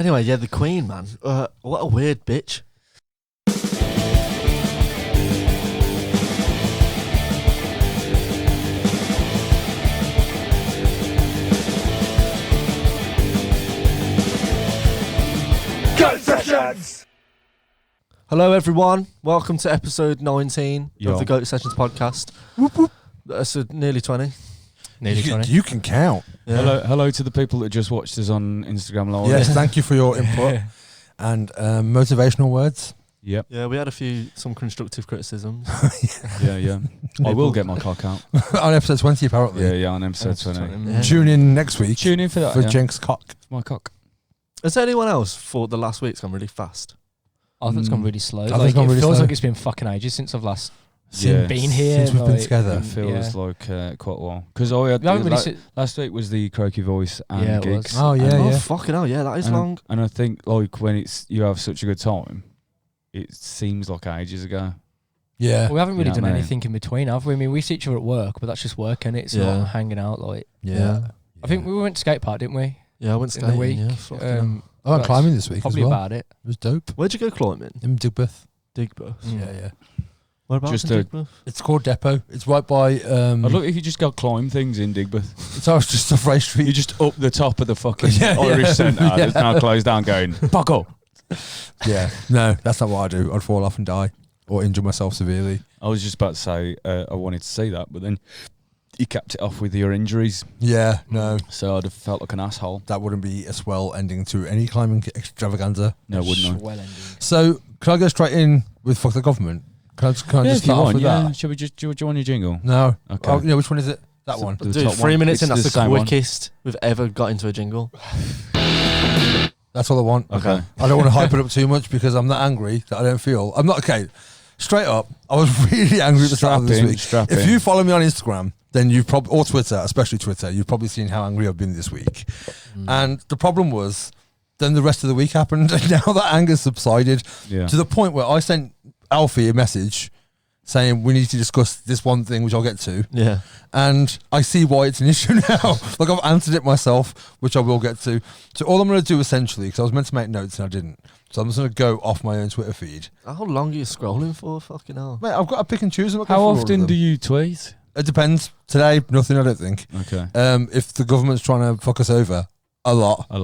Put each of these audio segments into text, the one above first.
Anyway, yeah, the Queen, man. What a weird bitch. Goat Sessions! Hello, everyone. Welcome to episode 19 Yo. of the Goat Sessions podcast. That's nearly 20. Nearly 20. You can count. Yeah. Hello to the people that just watched us on Instagram Live. Yes, thank you for your input and motivational words. Yep. Yeah, we had some constructive criticisms. Yeah. I will get my cock out. On episode 20, apparently. Yeah, on episode 20. Yeah. Tune in next week Tune in for that. for yeah. Jenks cock. It's my cock. Has anyone else thought the last week's gone really fast? I think it's gone really slow. think it's gone it really feels slow. like it's been fucking ages since I've last Yeah. been here. Since we've been like, together. It feels yeah. like quite a while. Because I had We haven't really sit- last week was the Croaky Voice and Yeah, it gigs. was. Oh, yeah, Oh, yeah. fucking hell, yeah, that is and, long. And I think like when you have such a good time, it seems like ages ago. Yeah. Well, we haven't really You know done what I mean? anything in between, have we? I mean, we see each other at work, but that's just work, and it's Yeah. not hanging out. Like, Yeah. I think we went to skate park, didn't we? Yeah, I went In the skating. week. Yeah, fucking hell. I went that's climbing this week Probably as well. about it. It was dope. Where'd you go climbing? In Digbeth. Digbeth. Mm. Yeah. Whereabouts Just in a- Digbeth? It's called Depot. It's right by. I'd look if you just go climb things in Digbeth. It's just off Ray You Street. just up the top of the fucking Yeah, Irish yeah. Centre Yeah. that's now closed down going, fuck up. Yeah. No, that's not what I do. I'd fall off and die or injure myself severely. I was just about to say I wanted to see that, but then you capped it off with your injuries, Yeah. No, so I'd have felt like an asshole. that wouldn't be a swell ending to any climbing extravaganza. No, wouldn't I? Well ending. So, can I go straight in with fuck the government? Can I just Yeah, start if you off want, with yeah. that? Shall we just do you want your jingle? No. Okay. Oh, which one is it? That one. The Dude, top 3 one. minutes in, It's that's the the same one. quickest we've ever got into a jingle. That's all I want. Okay. I don't want to hype it up too much because I'm that angry that I don't feel. I'm not okay. Straight up, I was really angry at the start of this week. Strap If in. you follow me on Instagram, then you've probably, or Twitter, especially Twitter, you've probably seen how angry I've been this week. And the problem was, then the rest of the week happened, and now that anger subsided Yeah. to the point where I sent Alfie a message saying we need to discuss this one thing, which I'll get to. Yeah. And I see why it's an issue now. Like, I've answered it myself, which I will get to. So all I'm going to do essentially, because I was meant to make notes and I didn't, so I'm just going to go off my own Twitter feed. How long are you scrolling for? Fucking hell. Mate, I've got to pick and choose. I'm not How going through all of often them. do you tweet? It depends. Today, nothing, I don't think. Okay. If the government's trying to fuck us over, a lot. A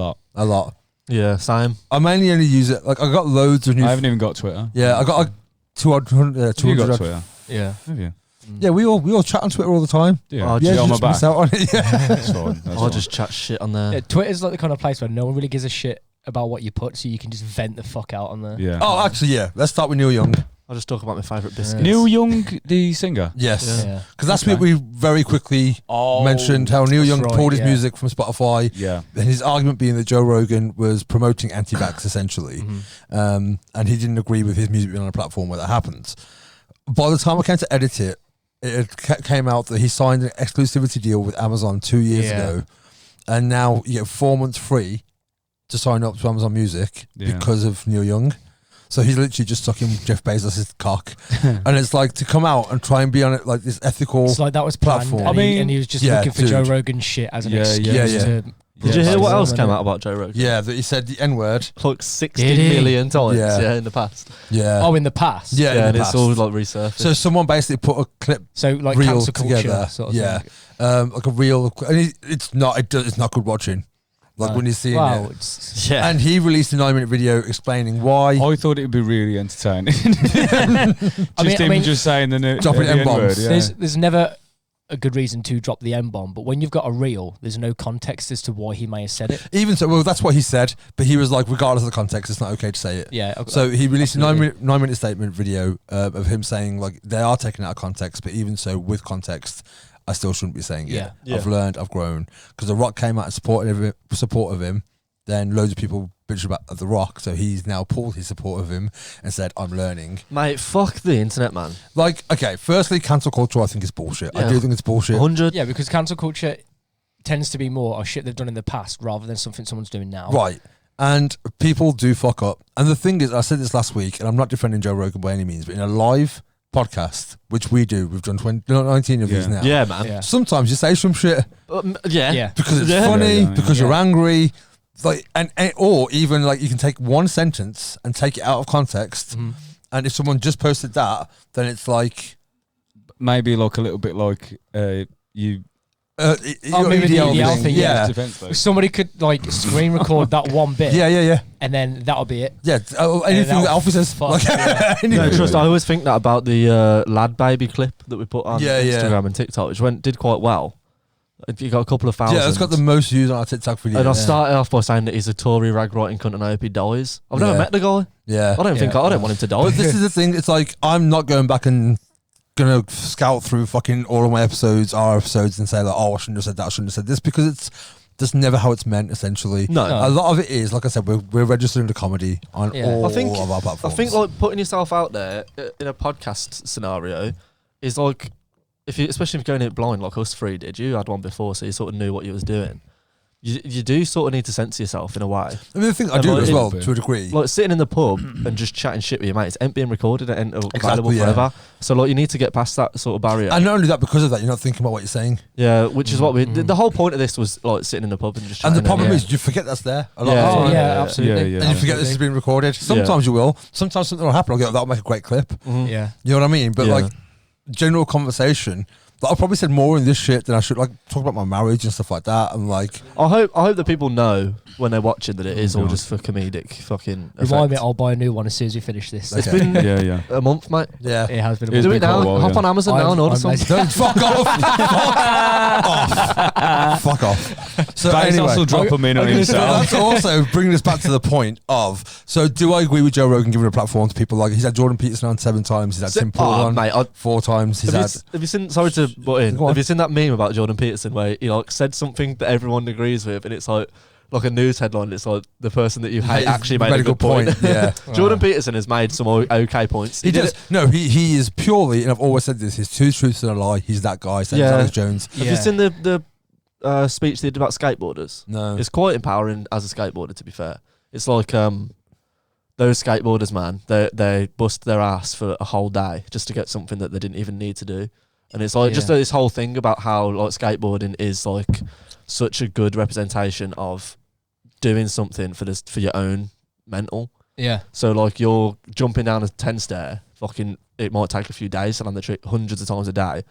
lot. Yeah, same. I mainly only use it, like, I got loads of new... I haven't even got Twitter. Yeah, I got like 200... Have you 200 got Twitter? Yeah. Have you? Yeah, we all chat on Twitter all the time. Yeah. Oh, Yeah, Get on you my just miss back. out on it. Yeah. That's fine. That's I'll fine. just chat shit on there. Yeah, Twitter's like the kind of place where no one really gives a shit about what you put, so you can just vent the fuck out on there. Yeah. Oh, actually, yeah. Let's start with Neil Young. I'll just talk about my favourite biscuits. Neil Young, the singer. Yes. Yeah. Because that's Okay. what we very quickly Oh. mentioned, how Neil that's Young right, pulled his yeah. music from Spotify. Yeah. And his argument being that Joe Rogan was promoting anti-vax, essentially. And he didn't agree with his music being on a platform where that happens. By the time I came to edit it, came out that he signed an exclusivity deal with Amazon 2 years Yeah. ago. And now you get 4 months free to sign up to Amazon Music Yeah. because of Neil Young. So he's literally just sucking Jeff Bezos' cock. And it's like to come out and try and be on it like this ethical... It's like that was planned, platform. and, I he, mean, and he was just yeah, looking for Joe dude. Rogan shit as an Yeah, excuse yeah, yeah. to... Did you hear what else came Innit? out about Joe Rogan? Yeah, that he said the N-word. Like 60 Did he? million times Yeah. in the past. Yeah. Oh, in the past? Yeah, in and the it's past. all like resurfaced. So someone basically put a clip So, like, reel cancel culture together. sort of Yeah. thing. Like a real... And it's not good watching. Like when you're seeing Wow, it. it's... yeah. And he released a 9-minute video explaining why... I thought it would be really entertaining. Just him just saying the Dropping the M-bombs. N-word, yeah. There's never a good reason to drop the M-bomb, but when you've got a reel, there's no context as to why he may have said it. Even so, well, that's what he said, but he was like, regardless of the context, it's not okay to say it. Yeah. So he released Absolutely. a 9-minute statement video of him saying, like, they are taken out of context, but even so, with context, I still shouldn't be saying it. Yeah. Yeah. I've learned, I've grown. Because The Rock came out and support of him. Then loads of people bitched about The Rock, so he's now pulled his support of him and said, I'm learning. Mate, fuck the internet, man. Like, okay, firstly, cancel culture I think is bullshit. I Yeah. do think it's bullshit. 100. Yeah, because cancel culture tends to be more shit they've done in the past rather than something someone's doing now. Right. And people do fuck up. And the thing is, I said this last week, and I'm not defending Joe Rogan by any means, but in a live podcast, which we do, we've done 19 of these now. Yeah, man. Yeah. Sometimes you say some shit Yeah. Yeah. because it's Yeah. funny, Yeah, yeah, because yeah. you're angry. like, and or even like you can take one sentence and take it out of context, and if someone just posted that, then it's like Maybe like a little bit like you. your maybe the EDL EDL thing, thing, yeah. Defense though. Somebody could like screen record that one bit, Yeah. and then that'll be it. Yeah, anything that that'll Alpha says. fuck, Like, yeah. No, anything. trust. I always think that about the lad baby clip that we put on Yeah, yeah. Instagram and TikTok, which did quite well. You got a couple of thousand. Yeah, it's got the most views on our TikTok video. And I started off by saying that he's a Tory rag writing cunt and I hope he dies. I've never Yeah. met the guy. Yeah. I don't want him to die. But this is the thing. It's like I'm not going back and gonna scout through fucking all of my episodes, our episodes, and say like, oh, I shouldn't have said that. I shouldn't have said this, because it's just never how it's meant. Essentially, No. A lot of it is, like I said, we're registering the comedy on Yeah. all I think- of our I platforms. think like putting yourself out there in a podcast scenario is like, especially if you're going in blind like us three did. You had one before, so you sort of knew what you was doing. You do sort of need to censor yourself in a way. I mean, the thing I And do like as it- well, to a degree. Like sitting in the pub and just chatting shit with your mates ain't being recorded and ain't available yeah. forever. So like you need to get past that sort of barrier. And not only that, because of that, you're not thinking about what you're saying. Yeah, which is what we. The whole point of this was like sitting in the pub and just. And the chatting problem yeah. is, you forget that's there a lot Yeah, of the Oh time. yeah, absolutely. Yeah, yeah. And you forget this is being recorded. Sometimes you will. Sometimes something will happen. I'll go, that'll make a great clip. Mhm. Yeah. You know what I mean? But Yeah. like general conversation, like, I probably said more in this shit than I should. Like talk about my marriage and stuff like that. And like, I hope that people know when they're watching that it is all God. just for comedic fucking. Remind me, effect. I'll buy a new one as soon as we finish this. Okay. It's been Yeah. a month, mate. yeah. It has been. It's Do been it now. quite a while, Hop yeah. on Amazon now and order some. Don't fuck off. Fuck off. So Bezos anyway, will drop them in on so himself. that's also bringing us back to the point of. So, do I agree with Joe Rogan giving a platform to people like he's had Jordan Peterson on 7 times, he's had Tim Pool on mate, 4 times, he's had. have you seen? Sorry to butt in. Go on. Have you seen that meme about Jordan Peterson where he like said something that everyone agrees with, and it's like a news headline. It's like the person that you hate actually made a good point. Yeah. Jordan Peterson has made some okay points. He did does. No, he is purely, and I've always said this, he's 2 truths and a lie. He's that guy. Same as Yeah. Alex Jones. Have you seen the speech they did about skateboarders? No. It's quite empowering as a skateboarder, to be fair. It's like those skateboarders, man, they bust their ass for a whole day just to get something that they didn't even need to do. And it's like just Yeah. this whole thing about how like skateboarding is like such a good representation of doing something for your own mental. Yeah. So like you're jumping down a 10 stair, fucking it might take a few days to land the trick hundreds of times a day,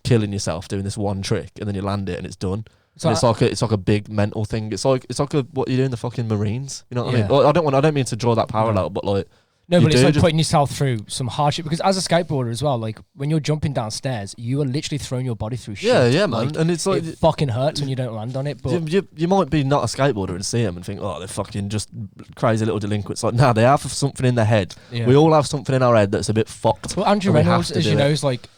killing yourself doing this one trick, and then you land it and it's done. So And it's like a big mental thing. It's like what you do in the fucking Marines. You know what I mean? Yeah. Like, I don't mean to draw that parallel, but like no, you but it's do like just- putting yourself through some hardship, because as a skateboarder as well, like when you're jumping downstairs, you are literally throwing your body through shit. yeah, man. Like, And it's like it fucking hurts when you don't land on it. But you might be not a skateboarder and see them and think, oh, they're fucking just crazy little delinquents. Like, nah, they have something in their head. yeah. We all have something in our head that's a bit fucked. Well, Andrew and we have Reynolds, to as do you know, it. is like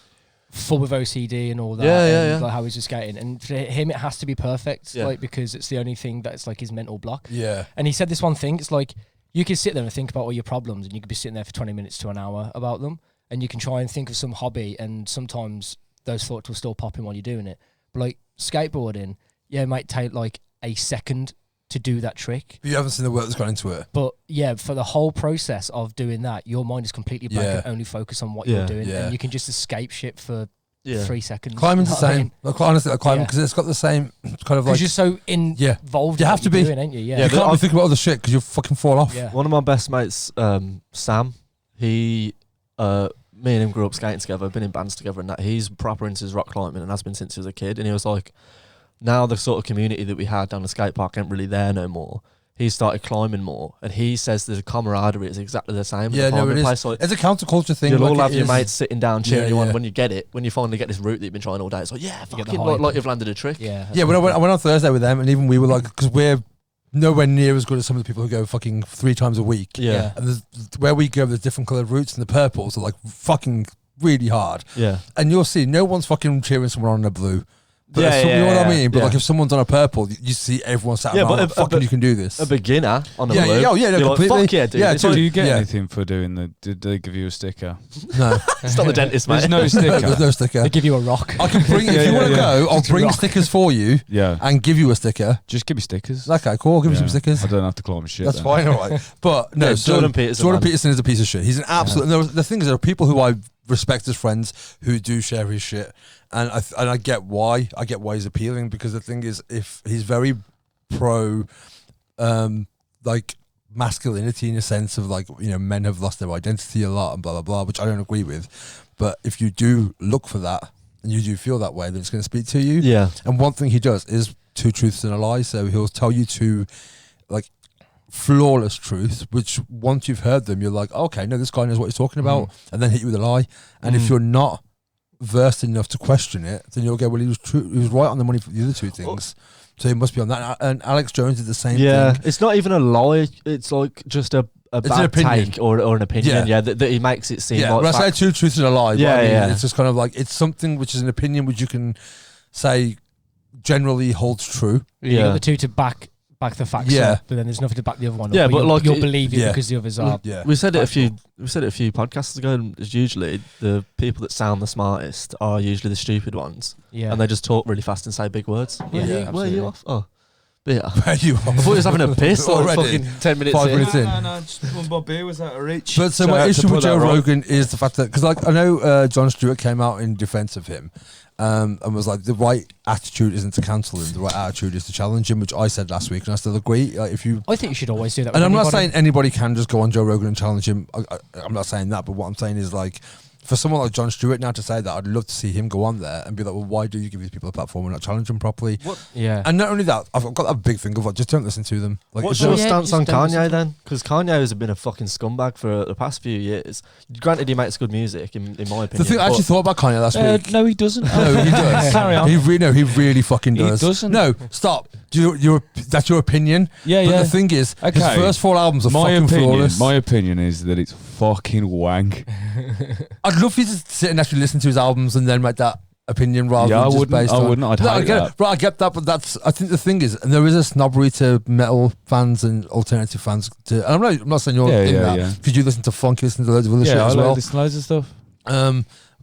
full with OCD and all that. Yeah, yeah, and yeah. Like how he's just skating, and for him, it has to be perfect, Yeah. like because it's the only thing that's like his mental block. Yeah. And he said this one thing. It's like you can sit there and think about all your problems, and you could be sitting there for 20 minutes to an hour about them, and you can try and think of some hobby, and sometimes those thoughts will still pop in while you're doing it. But like skateboarding, yeah, it might take like a second to do that trick. But you haven't seen the work that's gone into it. But yeah, for the whole process of doing that, your mind is completely blank Yeah. and only focus on what Yeah, you're doing, yeah. and you can just escape shit for Yeah. 3 seconds. Climbing's the You know what I same. mean? Like, honestly, like climbing, Yeah. because it's got the same kind of like. Because you're so Yeah. involved. You in have what to you're be. doing, ain't you? You Yeah. but can't be I've- thinking about other shit because you'll fucking fall off. Yeah. One of my best mates, Sam, me and him grew up skating together, been in bands together and that. He's proper into his rock climbing and has been since he was a kid. And he was like, now the sort of community that we had down the skate park ain't really there no more. He started climbing more, and he says the camaraderie is exactly the same. Yeah, at the no, climbing it is. place. Like, It's a counterculture thing. you'll like all it have your is. mates sitting down cheering Yeah, you on yeah. when you get it. When you finally get this route that you've been trying all day, it's like, yeah, You get the fucking hype. like you've landed a trick. Yeah. Yeah, when I went on Thursday with them, and even we were like, because we're nowhere near as good as some of the people who go fucking 3 times a week. Yeah. And where we go, there's different coloured routes, and the purples are like fucking really hard. Yeah. And you'll see, no one's fucking cheering someone on in a blue. But Yeah, if some- you know what I yeah, mean? But yeah. like if someone's on a purple, you see everyone sat Yeah, around but like, fucking you can do this. A beginner on a Yeah, blue. yeah, oh, yeah, no, You're like, completely. fuck yeah, dude. Yeah, It's dude. like- Do you get Yeah. anything for doing the? Did they give you a sticker? No, it's not the dentist, mate. There's no there's sticker. no sticker. They give you a rock. I can bring, if Yeah, you yeah, want to yeah. go, I'll Just a bring rock. stickers for you Yeah, and give you a sticker. just give me stickers. Okay, cool, I'll give you some Yeah. stickers. I don't have to climb shit. That's then. fine, all right. But no, Yeah, so Jordan Peterson, Jordan man. Peterson is a piece of shit. He's an absolute. No, the thing is, there are people who I respect as friends who do share his shit, and I get why. I get why he's appealing, because the thing is, if he's very pro like masculinity in a sense of like, you know, men have lost their identity a lot and blah blah blah, which I don't agree with. But if you do look for that and you do feel that way, then it's going to speak to you. Yeah. And one thing he does is 2 truths and a lie. So he'll tell you 2 like flawless truths, which once you've heard them, you're like, okay, no, this guy knows what he's talking about, and then hit you with a lie. And if you're not versed enough to question it, then you'll go, well, he was true, he was right on the money for the other 2 things. So he must be on that. And Alex Jones did the same thing. It's not even a lie. It's like just a It's bad an opinion. take or an opinion. Yeah, that he makes it seem Yeah, like when I say fact. 2 truths and a lie, Yeah, I mean, yeah. it's just kind of like, it's something which is an opinion which you can say generally holds true. You got Yeah. the 2 to back the facts Yeah. up, but then there's nothing to back the other one up. Yeah, but like you'll it- believe it yeah. because the others are. Yeah. We said it a few podcasts ago, and it's usually the people that sound the smartest are usually the stupid ones. Yeah. And they just talk really fast and say big words. Yeah, Where are absolutely. you off? Oh, beer. Where you are. I thought he was having a piss like Already? fucking 10 minutes 5 in. minutes in. No, just one more beer was out of reach. But so I my had to issue put with that Joe right. Rogan is the fact that, because like I know Jon Stewart came out in defense of him, and was like, the right attitude isn't to cancel him, the right attitude is to challenge him, which I said last week, and I still agree. Like, if you, I think you should always do that. and with I'm not anybody. saying anybody can just go on Joe Rogan and challenge him. I'm not saying that, but what I'm saying is like, for someone like Jon Stewart now to say that, I'd love to see him go on there and be like, well, why do you give these people a platform and not challenge them properly? Yeah. And not only that, I've got that big thing of like, just don't listen to them. Like, What's if your they're- Yeah, stance on just don't listen Kanye to then? Because Kanye has been a fucking scumbag for the past few years. Granted, he makes good music, in my opinion. the thing I actually thought about Kanye last week. No, he doesn't. No, he does. Carry on. He really fucking He does. doesn't. No, stop. That's your opinion. Yeah, But yeah. the thing is, his Okay. first 4 albums are My fucking opinion, flawless. my opinion is that it's fucking wank. I'd love for you to sit and actually listen to his albums and then make that opinion rather Yeah, than I just wouldn't. based I on. wouldn't. I'd No, I hate get that. it. Right, I get that, but I think the thing is, and there is a snobbery to metal fans and alternative fans. And I'm not saying you're Yeah, in yeah, that yeah. because you listen to funk, you listen to loads of other shit Yeah, I as well. listen to loads of stuff,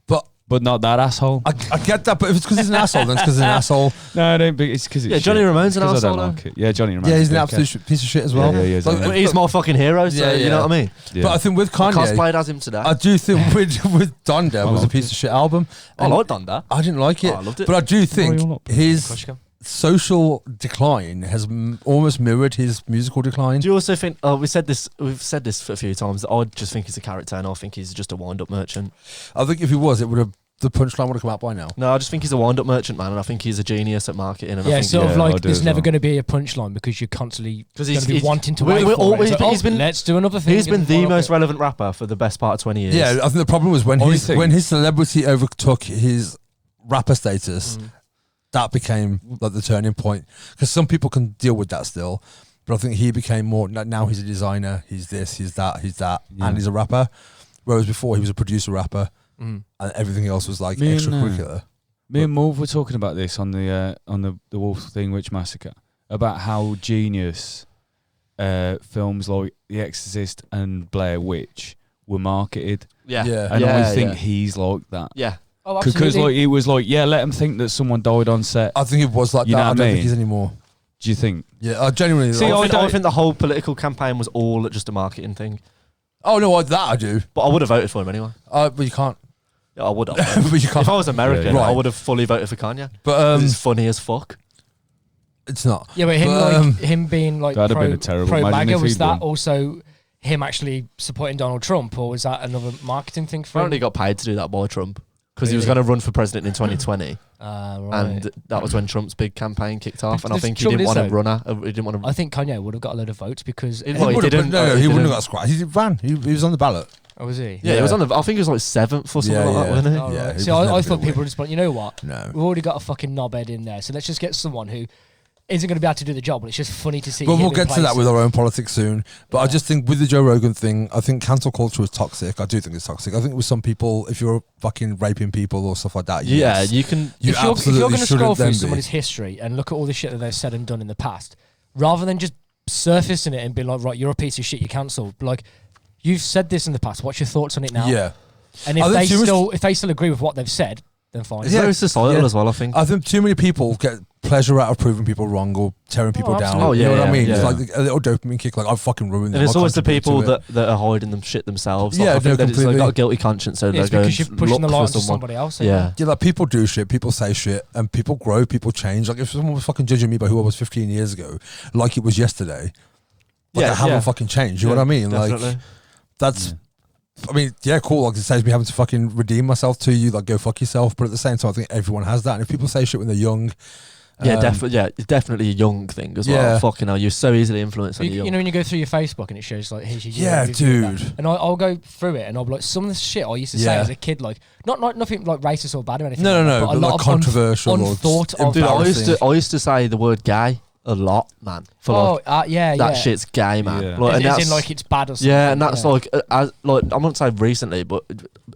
But but not that asshole. I get that. But if it's because he's an asshole, then it's because he's an asshole. No, I don't. It's because it's Yeah, Johnny shit. Ramone's an It's 'cause I arsehole, don't like it. Yeah, Johnny Ramone's. Yeah, he's a an dickhead. absolute piece of shit as well. Yeah, yeah, Like, yeah. But he's my fucking hero, so Yeah, you yeah. know what I mean? Yeah. But I think with Kanye, Cosplayed as him today. I do think with Donda was a piece of shit album. I And like Donda. I didn't like it, Oh, I loved it. but I do you're think not. his social decline has almost mirrored his musical decline. Do you also think? We've said this for a few times. That I just think he's a character, and I think he's just a wind-up merchant. I think if he was, it would have the punchline would have come out by now. No, I just think he's a wind-up merchant, man, and I think he's a genius at marketing. And I Yeah, think sort of yeah, I like do there's as never well. going to be a punchline because you're constantly 'Cause going to be he's- wanting to we're wait for always- it. It's like, he's been- let's do another thing. he's been and the follow most it. relevant rapper for the best part of 20 years. Yeah, I think the problem was when I his think- when his celebrity overtook his rapper status, that became like the turning point. Because some people can deal with that still, but I think he became more. Now he's a designer. He's this. He's that. He's that, Yeah. and he's a rapper. Whereas before he was a producer rapper, Mm. and everything else was like Me and, extracurricular. Me and Morv were talking about this on the Wolf Thing Witch Massacre about how genius films like The Exorcist and Blair Witch were marketed, yeah, Yeah. and yeah, I think yeah. he's like that Yeah. Oh, because absolutely. like it was like let them think that someone died on set. I think it was like You that. know I what don't I think mean? he's anymore. Do you think? Yeah, I genuinely. See, like- I think the whole political campaign was all just a marketing thing. oh no, that I do. But I would have voted for him anyway. But you can't. Yeah, I would have. But you If can't. I was American, Yeah, yeah. I Right. would have fully voted for Kanye. But 'Cause it's funny as fuck. it's not. Yeah, but him him being like That'd have pro, been a terrible- pro imagine MAGA, if was he'd that won. also him actually supporting Donald Trump, or was that another marketing thing for Apparently him? got paid to do that by Trump because he was Really? going to run for president in 2020, Right. and that was when Trump's big campaign kicked off. And I The think he trouble didn't is, want to though, run. He didn't want to. I think Kanye would have got a load of votes because He He would've, would've- didn't. no, He he wouldn't didn't. have got scratched. He ran. He was on the ballot. oh, was he? Yeah, he was on the. I think he was like 7th or something Yeah, like that, yeah. wasn't he? Oh, Yeah, right. he See, was never I thought gonna people win. would just like, you know what? No. We've already got a fucking knobhead in there, so let's just get someone who isn't going to be able to do the job, but it's just funny to see. But him we'll in get to place that with of- our own politics soon. But I just think with the Joe Rogan thing, I think cancel culture is toxic. I do think it's toxic. I think with some people, if you're fucking raping people or stuff like that, Yeah, yes, you can. you if you're absolutely going to scroll shouldn't through then somebody's be. history and look at all the shit that they've said and done in the past, rather than just surfacing it and being like, right, you're a piece of shit, you're cancelled. Like, you've said this in the past. What's your thoughts on it now? Yeah. And if I think they too much- if they still agree with what they've said, then fine. It's Yeah, very societal yeah. as well. I think. I think too many people get pleasure out of proving people wrong or tearing people down. absolutely. Oh, You know yeah, what I mean? yeah. It's like a little dopamine kick. Like, I've fucking ruined them. And it's I always the contribute people to it. that are hiding them shit themselves. Yeah, I no, think that it's like completely. got a guilty conscience, so Yeah, they it's go because you're pushing the look light for onto someone. somebody else. Yeah. Yeah, like people do shit, people say shit, and people grow, people change. Like if someone was fucking judging me by who I was 15 years ago, like it was yesterday, like Yeah, I haven't yeah. fucking changed. You know what I mean? Definitely. Like that's, I mean, yeah, cool. Like it saves me having to fucking redeem myself to you, like go fuck yourself. But at the same time, I think everyone has that. And if people say shit when they're young, Yeah, definitely. Yeah, it's definitely a young thing as well. Yeah. Fucking hell, you're so easily influenced when You, you're young. you know when you go through your Facebook and it shows like here's your Yeah, review of that. dude. And I'll go through it and I'll be like some of the shit I used to say Yeah. as a kid, like not nothing like racist or bad or anything. No, like no, that, no, but but a lot like of controversial or unthought just of. Dude, embarrassing. I used to say the word gay a lot, man. For like Yeah, that yeah. shit's gay, man. Yeah. Like, and As that's in like it's bad or something. yeah, and that's like I wouldn't say recently, but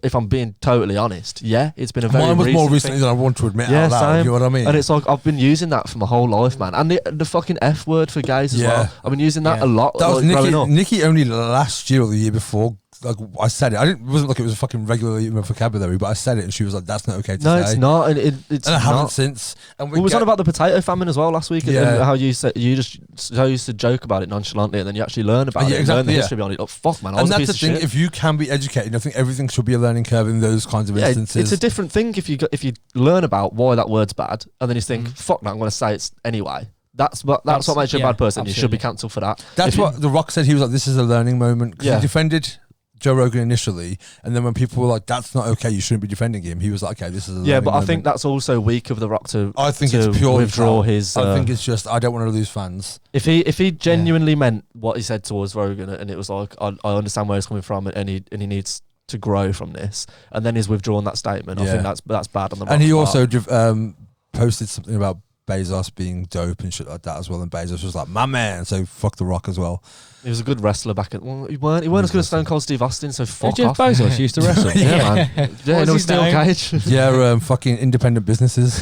if I'm being totally honest, yeah, it's been a very Mine was more recent recently thing. than I want to admit Yeah, out loud. same. You know what I mean? And it's like I've been using that for my whole life, man. And the fucking F word for gays as Yeah. well. I've been using that Yeah. a lot. that was like, growing Nikki. up. Nikki only last year or the year before. Like I said it. It wasn't like it was a fucking regular in my vocabulary, but I said it, and she was like, "That's not okay to No, say." it's not. And it's And I haven't not. since. And We was on about the potato famine as well last week, and Yeah. how you said you just so used to joke about it nonchalantly, and then you actually learn about Yeah, it, and learn the exactly, yeah. history behind it. Oh fuck, man, I and was a that's piece the of thing. shit. If you can be educated, I think everything should be a learning curve in those kinds of Yeah, instances. it's a different thing if you learn about why that word's bad, and then you think, Mm. fuck, no, I'm going to say it anyway. That's what makes you a yeah, bad person. You should be absolutely. cancelled for that. That's If you- what The Rock said. He was like, "This is a learning moment." 'Cause Yeah. he defended Joe Rogan initially, and then when people were like, "That's not okay. You shouldn't be defending him," he was like, "Okay, this is a Yeah, learning but I think moment." that's also weak of The Rock to I think to it's purely withdraw foul. his. I think it's just I don't want to lose fans. If he genuinely meant what he said towards Rogan, and it was like I understand where he's coming from, and he needs to grow from this, and then he's withdrawn that statement. I Yeah. think that's bad on the. And he Rock's part. also posted something about Bezos being dope and shit like that as well. And Bezos was like, "My man," so fuck The Rock as well. He was a good wrestler back at. Well, he weren't as good as Stone Cold Steve Austin, so fuck Jeff off. Bezos used to wrestle. Yeah, man. Yeah, What's no his steel name? cage. Yeah, fucking independent businesses.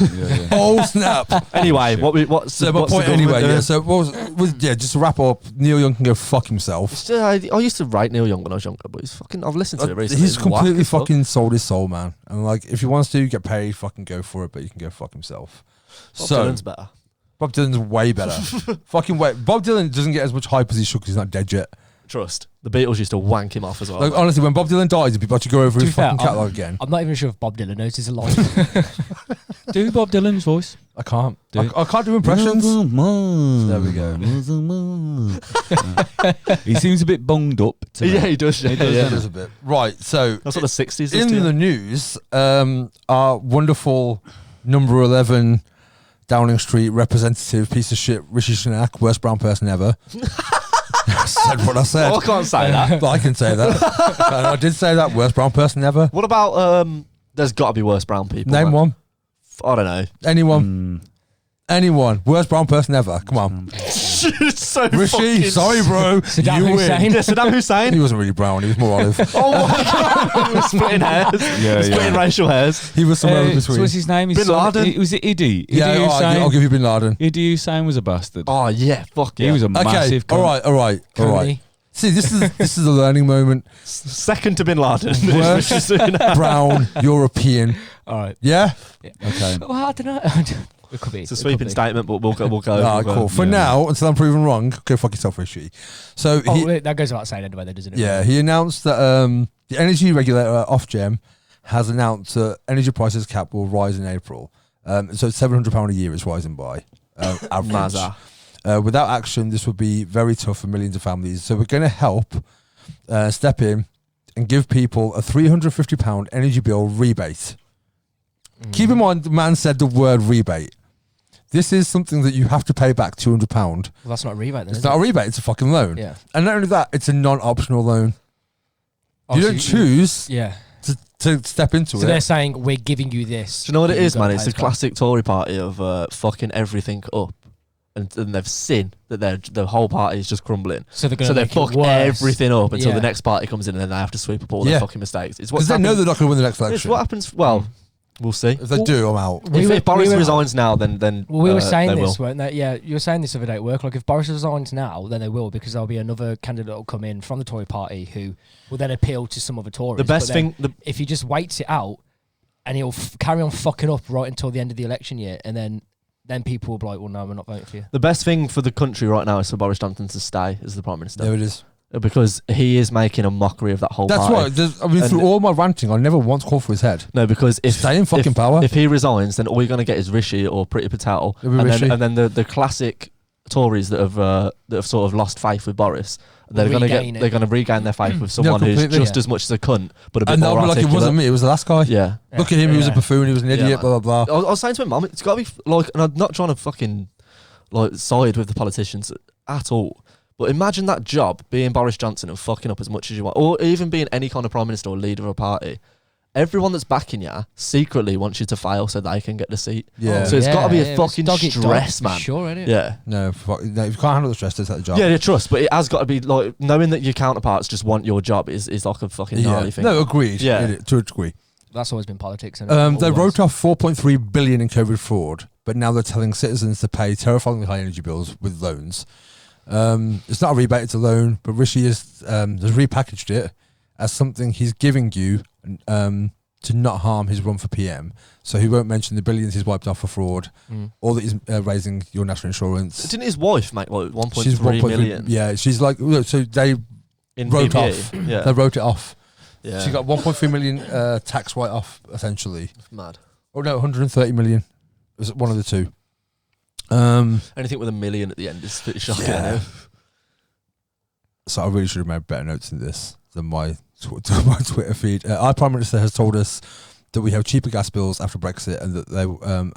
Oh snap! Anyway, what's So the, my what's point the government anyway. doing? Yeah. So what was yeah? Just to wrap up, Neil Young can go fuck himself. I used to rate Neil Young when I was younger, but he's fucking. I've listened to it recently. He's It's whack completely as fuck. fucking sold his soul, man. And like, if he wants to get paid, fucking go for it. But you can go fuck himself. Bob So Dylan's better. Bob Dylan's way better. Fucking way. Bob Dylan doesn't get as much hype as he should because he's not dead yet. Trust. The Beatles used to wank him off as well. Like honestly, when Bob Dylan dies, people have to go over To his be fair, fucking catalog again. I'm not even sure if Bob Dylan knows he's alive. Do Bob Dylan's voice. I can't. Do it. I can't do impressions. There we go. He seems a bit bonged up. To me. yeah, he does. Yeah, It yeah. is a bit. Right. So That's what the 60s is. in the news, our wonderful number 11 Downing Street representative piece of shit Rishi Sunak, worst brown person ever. I said what I said. I can't say that. I can say that. And I did say that, worst brown person ever. What about there's got to be worse brown people. Name man. one. I don't know. Anyone. Anyone. Worst brown person ever. Come on. It's so Rishi, fucking- sorry, bro. Saddam you Hussein. win. Yeah, Saddam Hussein. He wasn't really brown. He was more olive. Oh my god, he was splitting hairs. Yeah, Splitting yeah. racial hairs. He was somewhere in So between. what's his name? Bin Laden. Was it Idi? Idi Yeah, all right, I'll Hussein. give you Bin Laden. Idi Hussein was a bastard. Oh yeah, fuck yeah. He was a Okay, massive. all right. Coney. See, this is a learning moment. Second to Bin Laden. Worst Rishi Sunak. brown European. All right. Yeah. Okay. Well, I don't know. It could be. It's a It sweeping could be. statement, but we'll go. Ah, with, cool. For yeah. now, until I'm proven wrong, go fuck yourself, Rishi. So Oh, he, wait, that goes without saying anyway, though, doesn't it? yeah, he announced that the energy regulator Ofgem has announced that energy prices cap will rise in April. So £700 a year is rising by average. Mazza. Without action, this would be very tough for millions of families. So we're going to help step in and give people a £350 energy bill rebate. Keep in mind, the man said the word rebate. This is something that you have to pay back £200. Well, that's not a rebate, then. It's Is not it? a rebate, it's a fucking loan. Yeah. And not only that, it's a non-optional loan. Oh, You so don't choose Yeah. to step into So they're it. saying we're giving you this. Do you know what it but is, you've got man? to It's pay the us back. classic Tory party of fucking everything up, and they've seen that the whole party is just crumbling. So they're going So to they make fuck it worse. everything up until Yeah. the next party comes in, and then they have to sweep up all their Yeah. fucking mistakes. It's what's Because they know happened. they're not going to win the next It's election. what happens. Well, we'll see. If they do, I'm out. We If Boris were- resigns now, then Well, we were saying they this, will. weren't they? Yeah, you were saying this the other day at work. Like, if Boris resigns now, then they will, because there'll be another candidate that'll come in from the Tory party who will then appeal to some other Tories. The best But then thing, if he just waits it out, and he'll carry on fucking up right until the end of the election year, and then then people will be like, well, no, we're not voting for you. The best thing for the country right now is for Boris Johnson to stay as the Prime Minister. There it is. Because he is making a mockery of that whole That's party. why. I mean, through all my ranting, I never once called for his head. No, because if Stay in fucking power. If he resigns, then all you're going to get is Rishi or Priti Patel, It'll be Rishi. and then the classic Tories that have sort of lost faith with Boris. They're going to regain their faith with someone who's completely. just as much as a cunt, but a bit And more they'll be like, articulate. it wasn't me, it was the last guy. Yeah. Look at him, he was a buffoon, he was an idiot, man. blah, blah, blah. I was saying to my mum, it's got to be like, and I'm not trying to fucking like side with the politicians at all. But imagine that job, being Boris Johnson and fucking up as much as you want, or even being any kind of prime minister or leader of a party. Everyone that's backing you secretly wants you to fail so they can get the seat. Yeah. So it's got to be a fucking dog eat dog, stress, for man. Sure, innit? Yeah. No, if you can't handle the stress, that's the job. Yeah, trust, but it has got to be like knowing that your counterparts just want your job is like a fucking gnarly thing. No, agreed. Yeah. To a degree. That's always been politics. Isn't They it? wrote off 4.3 billion in COVID fraud, but now they're telling citizens to pay terrifyingly high energy bills with loans. It's not a rebate, it's a loan, but Rishi has repackaged it as something he's giving you to not harm his run for PM. So he won't mention the billions he's wiped off for fraud, or that he's raising your national insurance. Didn't his wife make like 1.3 She's 1.3 million? Yeah, she's like, look, so they In wrote PPE? off. Yeah. They wrote it off. Yeah. She got 1.3 million tax write-off, essentially. Mad. Oh no, 130 million. It was one of the two. Anything with a million at the end is pretty shocking. Yeah. I know. So I really should have made better notes than this than my Twitter feed. Our Prime Minister has told us that we have cheaper gas bills after Brexit, and that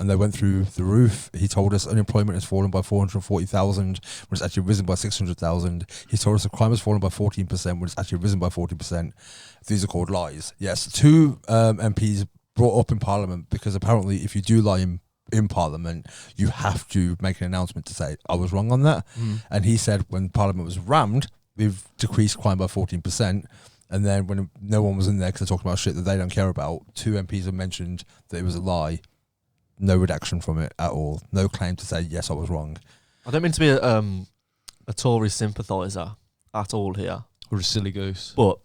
they went through the roof. He told us unemployment has fallen by 440,000, when it's actually risen by 600,000. He told us that crime has fallen by 14%, when it's actually risen by 40%. These are called lies. Yes, two MPs brought up in Parliament, because apparently if you do lie in Parliament, you have to make an announcement to say, I was wrong on that. And he said when Parliament was rammed, we've decreased crime by 14%. And then when no one was in there because they're talking about shit that they don't care about, two MPs have mentioned that it was a lie. No redaction from it at all. No claim to say, yes, I was wrong. I don't mean to be a Tory sympathiser at all here, Or a silly goose. but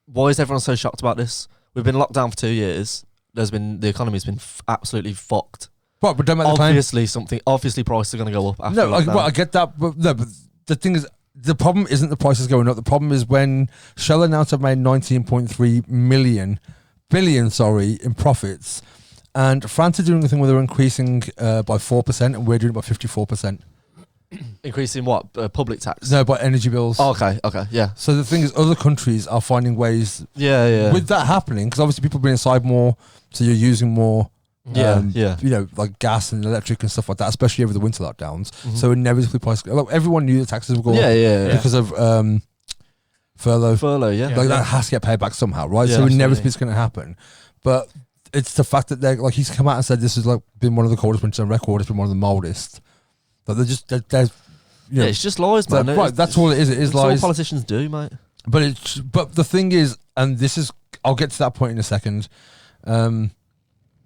why is everyone so shocked about this? We've been locked down for 2 years. The economy's been absolutely fucked. Right, but don't make the claim. Obviously prices are going to go up after No, lockdown. I get that, but no, but the thing is, the problem isn't the prices going up. The problem is when Shell announced they've made 19.3 billion in profits, and France are doing a thing where they're increasing by 4%, and we're doing it by 54%. Increasing what? Public tax? No, by energy bills. Oh, okay, yeah. So the thing is, other countries are finding ways Yeah. with that happening, because obviously people are being inside more, so you're using more. Yeah. You know, like gas and electric and stuff like that, especially over the winter lockdowns. Mhm. So inevitably, prices. Like everyone knew the taxes would go up Yeah. because of furlough. Furlough, yeah. Like that has to get paid back somehow, right? Yeah, So absolutely. inevitably it's going to happen. But it's the fact that they're like, he's come out and said this has like been one of the coldest winters on record. It's been one of the mildest. But they're you know, It's just lies, man. right. That's all it is. It is It's all lies. politicians do, mate. But the thing is, and this is, I'll get to that point in a second.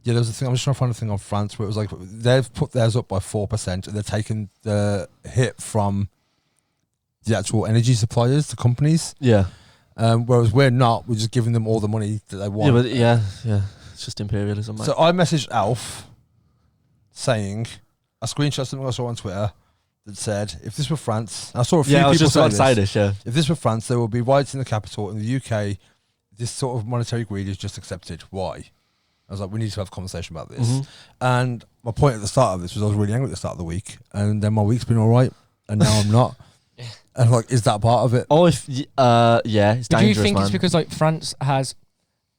Yeah, there was a thing. I'm just trying to find a thing on France where it was like they've put theirs up by 4%, and they're taking the hit from the actual energy suppliers, the companies. Yeah. Whereas we're not. We're just giving them all the money that they want. Yeah, but yeah. It's just imperialism, mate. So I messaged Alf saying, I screenshot something I saw on Twitter that said, if this were France, I saw a few I was people just about to say this, yeah. if this were France, there would be riots in the capital. In the UK, this sort of monetary greed is just accepted. Why? I was like, we need to have a conversation about this. Mhm. And my point at the start of this was I was really angry at the start of the week, and then my week's been all right, and now I'm not. And like, is that part of it? Oh, yeah, it's But do you dangerous, think man. it's because like France has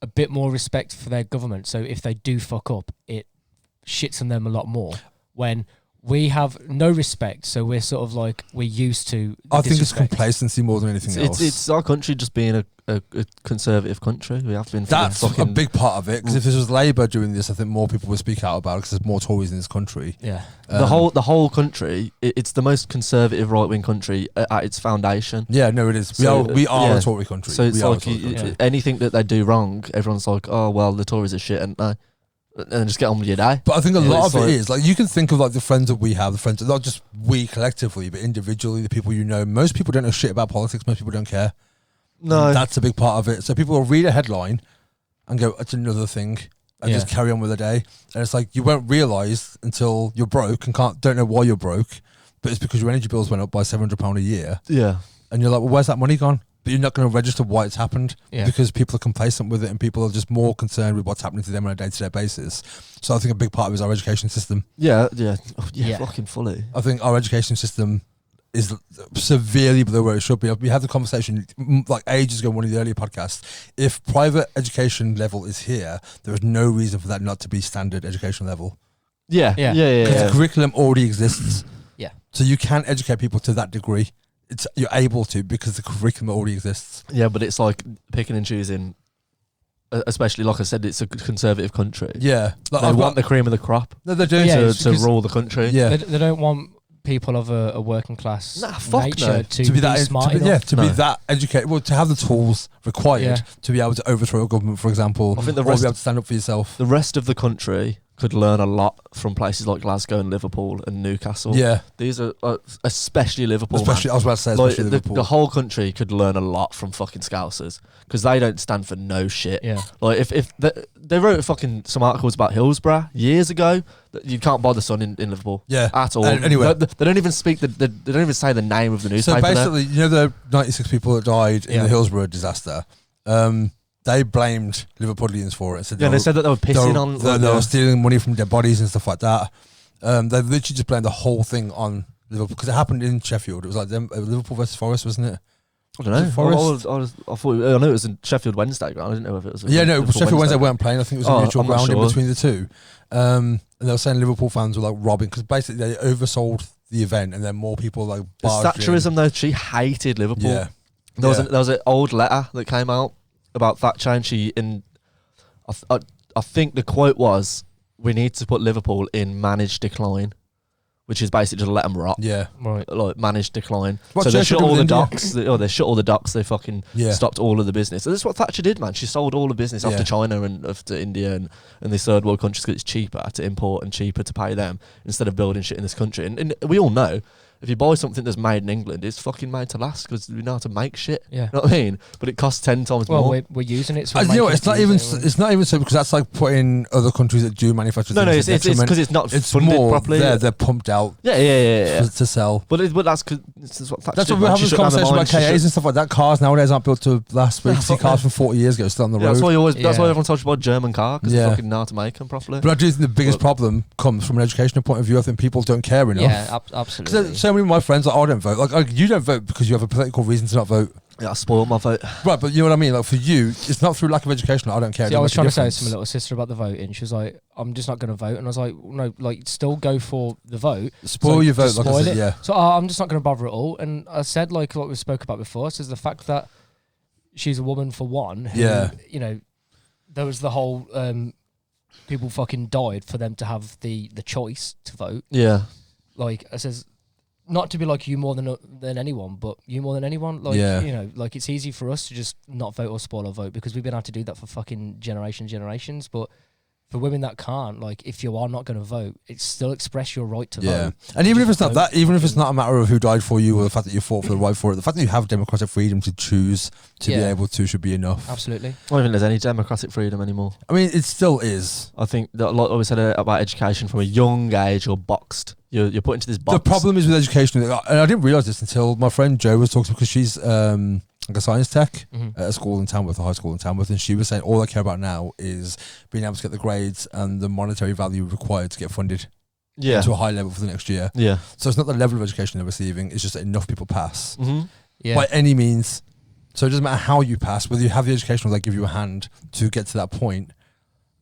a bit more respect for their government, so if they do fuck up, it shits on them a lot more? When we have no respect, so we're sort of like we're used to. I think it's disrespect. complacency more than anything else. It's our country just being a conservative country. We have been. That's a fucking big part of it. Because if this was Labour doing this, I think more people would speak out about it because there's more Tories in this country. Yeah. the whole country. It's the most conservative right wing country at its foundation. Yeah, no, it is. So, we are yeah. a Tory country. So it's we are a like Tory country. anything that they do wrong, everyone's like, oh well, the Tories are shit, and then just get on with your day. But I think a Yeah, lot it's of it like- is like you can think of like the friends that we have, the friends, not just we collectively, but individually, the people you know. Most people don't know shit about politics. Most people don't care. No, That's a big part of it. So people will read a headline and go, "It's another thing," and Yeah. just carry on with the day. And it's like you won't realise until you're broke and don't know why you're broke, but it's because your energy bills went up by £700 a year, Yeah. and you're like, well, where's that money gone? But you're not going to register why it's happened Yeah. because people are complacent with it and people are just more concerned with what's happening to them on a day-to-day basis. So I think a big part of it is our education system. Yeah. Yeah. Oh, yeah. Yeah. Fucking fully. I think our education system is severely below where it should be. We had the conversation like ages ago in one of the earlier podcasts. If private education level is here, there is no reason for that not to be standard education level. Yeah. Yeah. Yeah. Yeah. Because yeah. the curriculum already exists. Yeah. So you can educate people to that degree. You're able to because the curriculum already exists. Yeah, but it's like picking and choosing. Especially, like I said, it's a conservative country. Yeah. Like They I've want got, the cream of the crop no, they're doing Yeah, to, it's to because- rule the country. Yeah. They don't want people of a working class Nah, fuck nature no. to be that smart enough. to No. be that educated, well, to have the tools required Yeah. to be able to overthrow a government, for example, I think the or rest be able to stand up for yourself. The rest of the country could learn a lot from places like Glasgow and Liverpool and Newcastle. Yeah, These are especially Liverpool. especially man. I was about to say, Like, especially Liverpool. the whole country could learn a lot from fucking Scousers because they don't stand for no shit. Yeah. Like if they wrote fucking some articles about Hillsborough years ago that you can't buy the Sun in Liverpool yeah. at all. Anyway. they don't even speak they don't even say the name of the So newspaper. there. basically, you know the 96 people that died in Yeah. the Hillsborough disaster. They blamed Liverpudlians for it. And said Yeah, they said that they were pissing on. they were stealing money from dead bodies and stuff like that. They literally just blamed the whole thing on Liverpool because it happened in Sheffield. It was like them, Liverpool versus Forest, wasn't it? I don't know. Was it Forest? I thought I knew it was in Sheffield Wednesday ground. I didn't know if it was. Yeah, no, Sheffield Wednesday weren't playing. I think it was a neutral I'm not ground in sure. between the two. And they were saying Liverpool fans were like robbing because basically they oversold the event and then more people like It's barged in. Thatcherism though. She hated Liverpool. Yeah. There was Yeah. there was an old letter that came out about Thatcher, and I think the quote was, "We need to put Liverpool in managed decline," which is basically just let them rot. Yeah. Right. Like managed decline. What So they Churchill shut did all with the India. docks. They shut all the docks. They fucking Yeah. stopped all of the business. And that's what Thatcher did, man. She sold all the business off Yeah. to China and off to India and these third world countries because it's cheaper to import and cheaper to pay them instead of building shit in this country. And we all know if you buy something that's made in England, it's fucking made to last because we know how to make shit. Yeah. You know what I mean? But it costs 10 times Well, more. we're using it. So You we're know, making it's it not to even use it. it's not even so because that's like putting other countries that do manufacture No, things it's at detriment. because it's not It's funded more properly. they're pumped out Yeah. to sell. But that's because that's what Thatcher That's did, what we're man. She having this shut down the conversation about mines, she KAs shut- and stuff like that. Cars nowadays aren't built to last. We Yeah, see fuck cars no. from 40 years ago still on the Yeah, road. that's why Yeah. everyone told you about German car because Yeah. they fucking know how to make them properly. But I do think the biggest But- problem comes from an educational point of view. I think people don't care enough. Yeah, Because absolutely. so many of my friends, like, I don't vote. Like you don't vote because you have a political reason to not vote. Yeah, I spoiled my vote. Right, but you know what I mean? Like for you, it's not through lack of education. I don't care. It See, I don't was make a trying to say difference. to my little sister about the voting. She was like, "I'm just not going to vote," and I was like, "No, like, still go for the vote." Spoil So your vote, just like I spoil said, it. yeah. So I'm just not going to bother at all. And I said, like what we spoke about before, says the fact that she's a woman for one. Who, Yeah. You know, there was the whole people fucking died for them to have the choice to vote. Yeah. Like I says, not to be like you more than anyone, but you more than anyone. Like Yeah. you know, like it's easy for us to just not vote or spoil our vote because we've been able to do that for fucking generations. But for women that can't, like if you are not going to vote, it's still express your right to Yeah, vote. and even if Just it's not vote. that, even if it's not a matter of who died for you or the fact that you fought for the right for it, the fact that you have democratic freedom to choose to be Yeah. able to should be enough. Absolutely. I don't think there's any democratic freedom anymore. I mean, it still is. I think that like we said about education from a young age, you're boxed. You're put into this box. The problem is with education, and I didn't realize this until my friend Jo was talking because she's like a science tech Mhm. at a school in Tamworth, a high school in Tamworth, and she was saying all I care about now is being able to get the grades and the monetary value required to get funded Yeah. to a high level for the next year. Yeah. So it's not the level of education they're receiving; it's just that enough people pass. Mm-hmm. Yeah. By any means. So it doesn't matter how you pass, whether you have the education or they give you a hand to get to that point.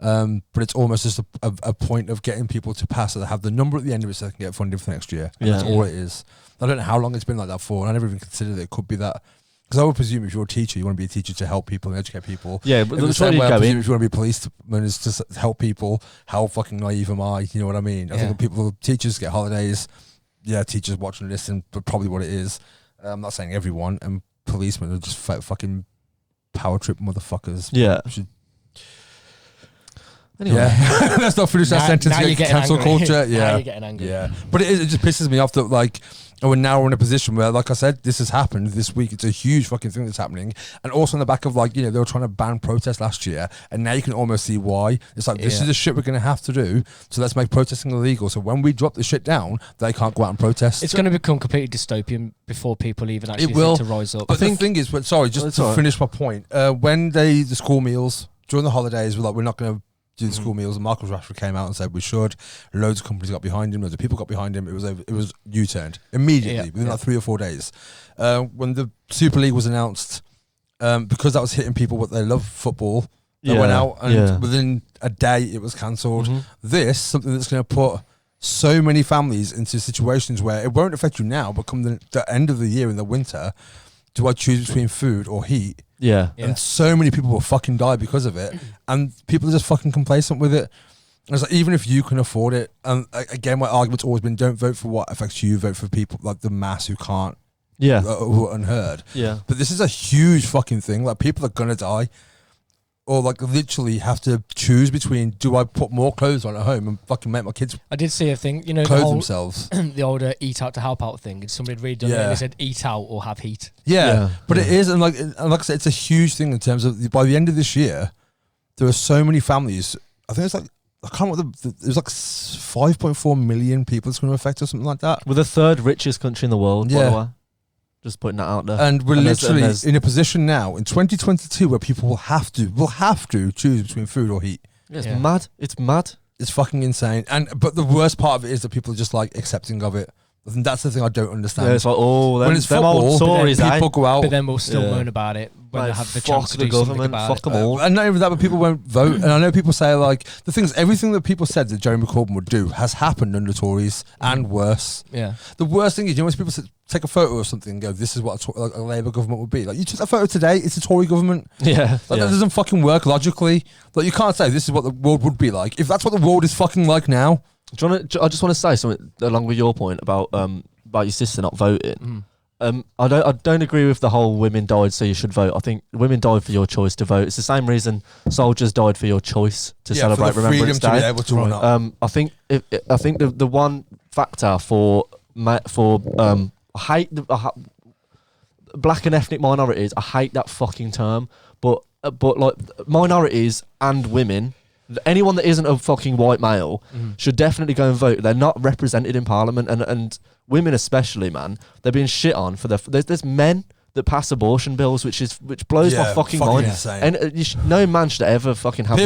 But it's almost just a point of getting people to pass so they have the number at the end of it so they can get funded for next year. And Yeah. that's all it is. I don't know how long it's been like that for, and I never even considered it could be that. Because I would presume if you're a teacher, you want to be a teacher to help people and educate people. Yeah, but In the that's why same you way, I go presume in. if you want to be a policeman, is to help people. How fucking naive am I? You know what I mean? I Yeah. think teachers get holidays. Yeah, teachers watch and listen, but probably what it is. I'm not saying everyone, and policemen are just fucking power trip motherfuckers. Yeah. Should- Anyway. Yeah, let's not finish that sentence. Now you're getting Cancel angry. culture. Now Yeah, you're getting angry. yeah. But it just pisses me off that like we're now in a position where, like I said, this has happened this week. It's a huge fucking thing that's happening, and also on the back of like they were trying to ban protest last year, and now you can almost see why. It's like this is the shit we're gonna have to do. So let's make protesting illegal. So when we drop the shit down, they can't go out and protest. It's going to become completely dystopian before people even actually will. think to rise up. But the thing is, just to finish my point, when the school meals during the holidays were like, we're not going to do the school meals, and Marcus Rashford came out and said we should. Loads of companies got behind him. Loads of people got behind him. It was U-turned immediately within like 3 or 4 days. When the Super League was announced, because that was hitting people what they love, football. They went out and within a day it was cancelled. This something that's going to put so many families into situations where it won't affect you now, but come the end of the year in the winter, do I choose between food or heat? Yeah. And so many people will fucking die because of it, and people are just fucking complacent with it. And it's like, even if you can afford it, and again, my argument's always been, don't vote for what affects you, vote for people like the mass who can't, who are unheard. Yeah. But this is a huge fucking thing. Like, people are gonna die, or like literally have to choose between, do I put more clothes on at home and fucking make my kids I did see a thing, you know, clothe themselves? the older eat out to help out thing, and somebody had really done it, and they said eat out or have heat. But it is, and like I said, it's a huge thing in terms of by the end of this year, there are so many families. I think it's like, I can't remember, there's like 5.4 million people it's going to affect or something like that. We're the third richest country in the world, by the way. Just putting that out there. And we're literally in a position now in 2022 where people will have to choose between food or heat. It's mad. It's mad. It's fucking insane. But the worst part of it is that people are just like accepting of it. I think that's the thing I don't understand. Yeah, it's like, when it's football, old stories, people go out. But then we'll still moan about it when they have the chance to do something about fuck it. them all. And not even that, but people won't vote. And I know people say, like, the thing is, everything that people said that Jeremy Corbyn would do has happened under Tories and worse. Yeah. The worst thing is, when people take a photo of something and go, this is what a Labour government would be. Like, you took that photo today, it's a Tory government. Yeah. That doesn't fucking work logically. Like, you can't say this is what the world would be like. If that's what the world is fucking like now. I just want to say something along with your point about your sister not voting. I don't agree with the whole women died so you should vote. I think women died for your choice to vote. It's the same reason soldiers died for your choice to celebrate for the Remembrance freedom Day. to be able to run up. I think the one factor for I hate black and ethnic minorities. I hate that fucking term, but like minorities and women. Anyone that isn't a fucking white male should definitely go and vote. They're not represented in Parliament, and women especially, man. They're being shit on for there's men that pass abortion bills, which blows my fucking mind. Insane. And no man should ever fucking have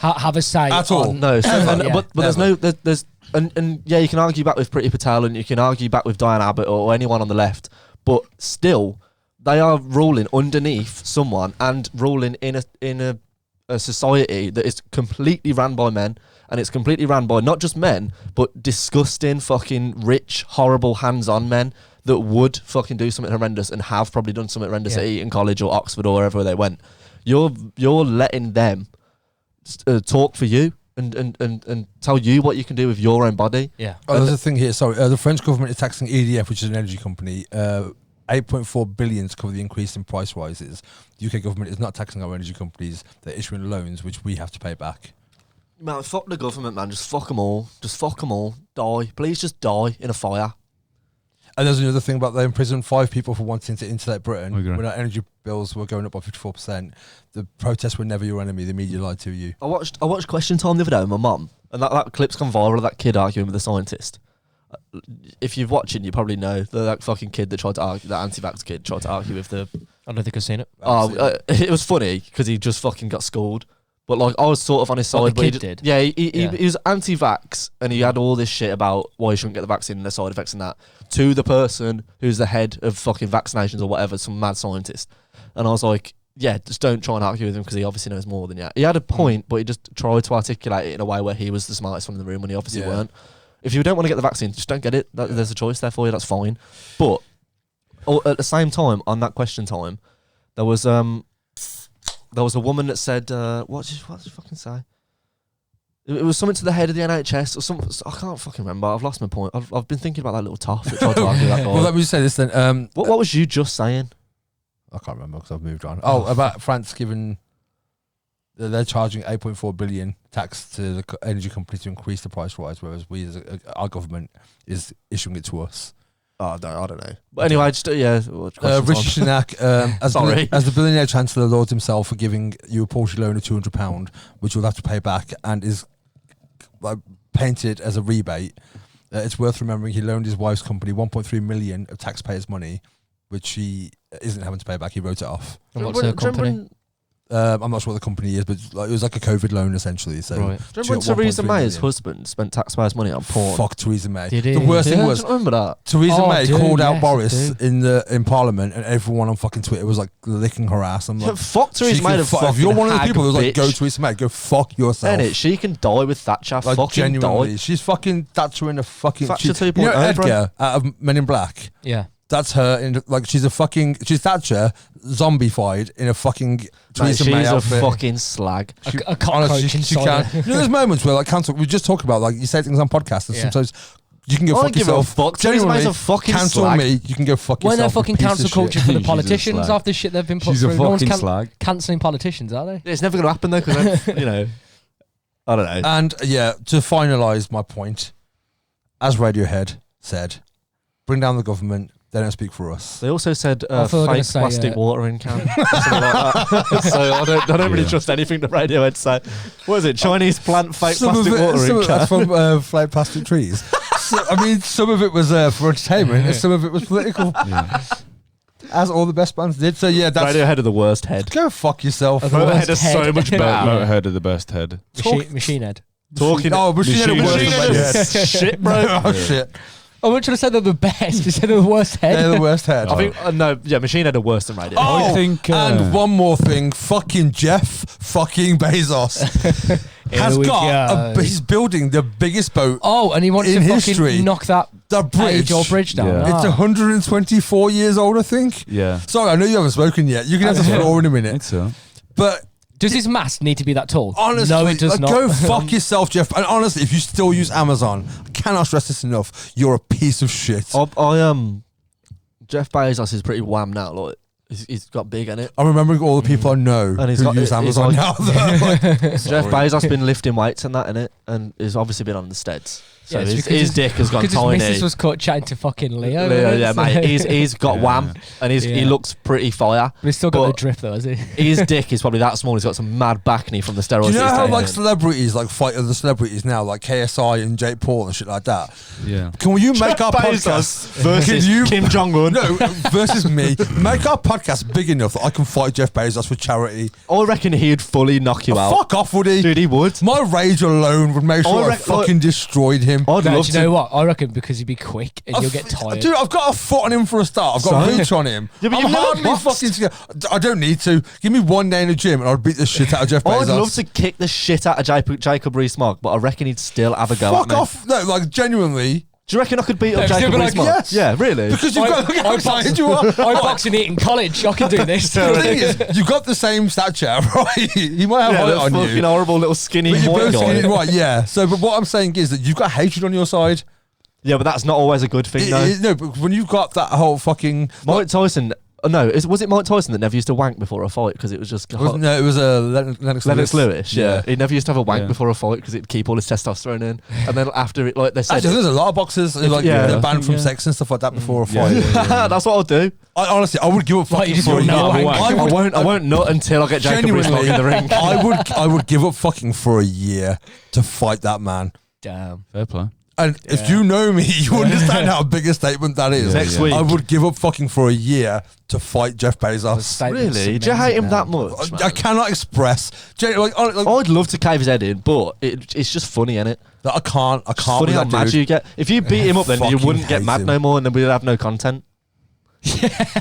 have a say at all. No, but there's no there's and yeah, you can argue back with Priti Patel and you can argue back with Diane Abbott or anyone on the left, but still they are ruling underneath someone and ruling in a society that is completely ran by men, and it's completely ran by not just men but disgusting fucking rich horrible hands-on men that would fucking do something horrendous and have probably done something horrendous at Eton College or Oxford or wherever they went. You're letting them talk for you and tell you what you can do with your own body. There's a thing here. Sorry, the French government is taxing EDF, which is an energy company, 8.4 billion to cover the increase in price rises. The UK government is not taxing our energy companies. They're issuing loans, which we have to pay back. Man, fuck the government, man. Just fuck them all. Just fuck them all. Die. Please just die in a fire. And there's another thing about they imprisoned 5 people for wanting to insulate Britain. When our energy bills were going up by 54%, the protests were never your enemy. The media lied to you. I watched Question Time the other day with my mum, and that clip's gone viral of that kid arguing with the scientist. If you're watching, you probably know that fucking kid that tried to argue, that anti-vax kid tried to argue with the. I don't think I've seen it. It was funny because he just fucking got schooled. But like, I was sort of on his side. The kid did. Yeah, he was anti-vax, and he had all this shit about why you shouldn't get the vaccine and the side effects and that to the person who's the head of fucking vaccinations or whatever, some mad scientist. And I was like, yeah, just don't try and argue with him because he obviously knows more than you. He had a point, but he just tried to articulate it in a way where he was the smartest one in the room when he obviously weren't. If you don't want to get the vaccine, just don't get it. There's a choice there for you. That's fine. But at the same time, on that Question Time, there was a woman that said, what did she fucking say? It was something to the head of the NHS or something. I can't fucking remember. I've lost my point. I've been thinking about that little toff that tried to argue that guy. Well, let me just say this then. What was you just saying? I can't remember because I've moved on. Oh, about France giving they're charging 8.4 billion tax to the energy company to increase the price rise, whereas we, as our government, is issuing it to us. Oh, no, I don't know. But anyway, just Rishi Sunak, Sorry. as the billionaire chancellor, lauds himself for giving you a Porsche loan of £200, which you'll have to pay back, and is painted as a rebate. It's worth remembering he loaned his wife's company 1.3 million of taxpayers' money, which he isn't having to pay back. He wrote it off. And what's her company? I'm not sure what the company is, but it was like a COVID loan essentially. So, Right. Do you remember when Theresa 1.3 May's million. husband spent taxpayers' money on porn? Fuck Theresa May. Did he? The worst thing Yeah, was do you remember that? Theresa Oh, May dude, called out yes, Boris I in Parliament, and everyone on fucking Twitter was like licking her ass. I'm Yeah, like, fuck she Theresa May. can The fu- if fucking you're one of the hag people who's like, go bitch. Theresa May, go fuck yourself. Ain't it? She can die with Thatcher. Like Fucking genuinely, die. she's fucking Thatcher in a fucking. Thatcher She, 2.0, you know bro. Edgar out of Men in Black. Yeah. That's her in like she's Thatcher zombified in a fucking Mate, Theresa she's May a outfit. fucking slag. A cockroach Honestly, she inside can. her. You know, there's moments where like cancel. We just talk about like you say things on podcasts, and Yeah. sometimes you can go I don't fuck give a yourself. fuck. Theresa Genuinely, May's a fucking cancel slag. me. You can go fuck When yourself. they're fucking you piece cancel of culture shit. for the She's a politicians slag. after shit they've been put She's a through. No one's fucking slag. cancelling politicians, are they? It's never going to happen though, because you know, I don't know. And yeah, to finalise my point, as Radiohead said, bring down the government. They don't speak for us. They also said I thought they were gonna fake say, plastic watering can, or something like that. So I don't really Yeah. trust anything the Radiohead say. What is it? Chinese plant fake Some of plastic it, watering can. that's from fake plastic trees. So, I mean, some of it was for entertainment, and some of it was political, Yeah. as all the best bands did. So yeah, that's Radiohead are the worst head. go fuck yourself. The Radiohead worst are so head. much better. Motorhead are the best head. Machine Head. Talking. Oh, Machine Head are worse than Machine Head Radiohead. is shit, bro. Oh shit, I wasn't trying to say they're the best. You said they're the worst head. they're the worst head. I think no, yeah, Machine Head are worse than Radiohead. Oh, I think, and one more thing, fucking Jeff fucking Bezos has Here we got. go. He's building the biggest boat, Oh, and he wants in to fucking history, knock that the bridge. age-old bridge down. Yeah. It's 124 years old, I think. Yeah. Sorry, I know you haven't spoken yet. You can have the Yeah. floor in a minute. It's so. But Does his mast need to be that tall? honestly, no, it does like, not. go fuck yourself, Jeff. And honestly, if you still use Amazon, I cannot stress this enough. You're a piece of shit. Jeff Bezos is pretty wham now. Like he's got big in it. I'm remembering all the people I know And he's who got- use he's Amazon like- now. Like, Jeff Bezos been lifting weights and that in it, and he's obviously been on the steads. So Yeah, it's his because dick has gone Because his tiny. missus was caught chatting to fucking Leo. Yeah, mate. He's got Yeah. wham, and he Yeah. looks pretty fire. But he's still got But- the drift though, has he? His dick is probably that small. He's got some mad backney from the steroids. do you know that he's how taking. like celebrities like fight other celebrities now, like KSI and Jake Paul and shit like that? Yeah. Can you make our Bezos podcast versus Can you- Kim Jong Un? No, versus me. Make our podcast big enough that I can fight Jeff Bezos for charity. I reckon he'd fully knock you out. Fuck off, Woody. Dude, he would. My rage alone would make sure I reckon- fucking destroyed him. I'd No, love do you to. know what? I reckon because he'd be quick and you'll get tired. Dude, I've got a foot on him for a start. I've got So? reach on him. Yeah, but I'm you've never hardly boxed. fucking scared. I don't need to. Give me one day in the gym and I'll beat the shit out of Jeff Bezos. I'd love to kick the shit out of Jacob Rees-Mogg, but I reckon he'd still have a go at Fuck me. off. No, like genuinely. Do you reckon I could beat up Yeah, Jacob still be like, Rees-Mogg? yes. Yeah, really? Because you've got look how excited you are. I box and eat in college. I can do this. The thing is, you've got the same stature, right? He might have yeah, height that on fucking you. horrible little skinny But you're white both guy. skinny, right, yeah. So, but what I'm saying is that you've got hatred on your side. Yeah, but that's not always a good thing, though. No, but when you've got that whole fucking... Mike Tyson. No, was it Mike Tyson that never used to wank before a fight because it was just No, it was Lennox Lennox Lewis? Yeah. Yeah. He never used to have a wank Yeah. before a fight because it'd keep all his testosterone in, and then after it, like they said, Actually, there's a lot of boxers who, like Yeah. they're banned from Yeah. sex and stuff like that before a Yeah, fight. yeah. that's what I'll do. Honestly, I would give up What, fucking you just for a wouldn't year. know wank? I won't nut until I get Jacob Rees-Mogg in the ring. I would give up fucking for a year to fight that man. Damn. Fair play. And if Yeah. you know me, you understand how big a statement that is. Yeah, Next yeah. week. I would give up fucking for a year to fight Jeff Bezos. Statement's Really? Do you hate him that amazing, much? I cannot express. Like, I'd love to cave his head in, but it's just funny, innit? I can't. It's with funny how that mad dude. you get. If you beat him up, then you Fucking wouldn't get hate mad him. no more, and then we'd have no content.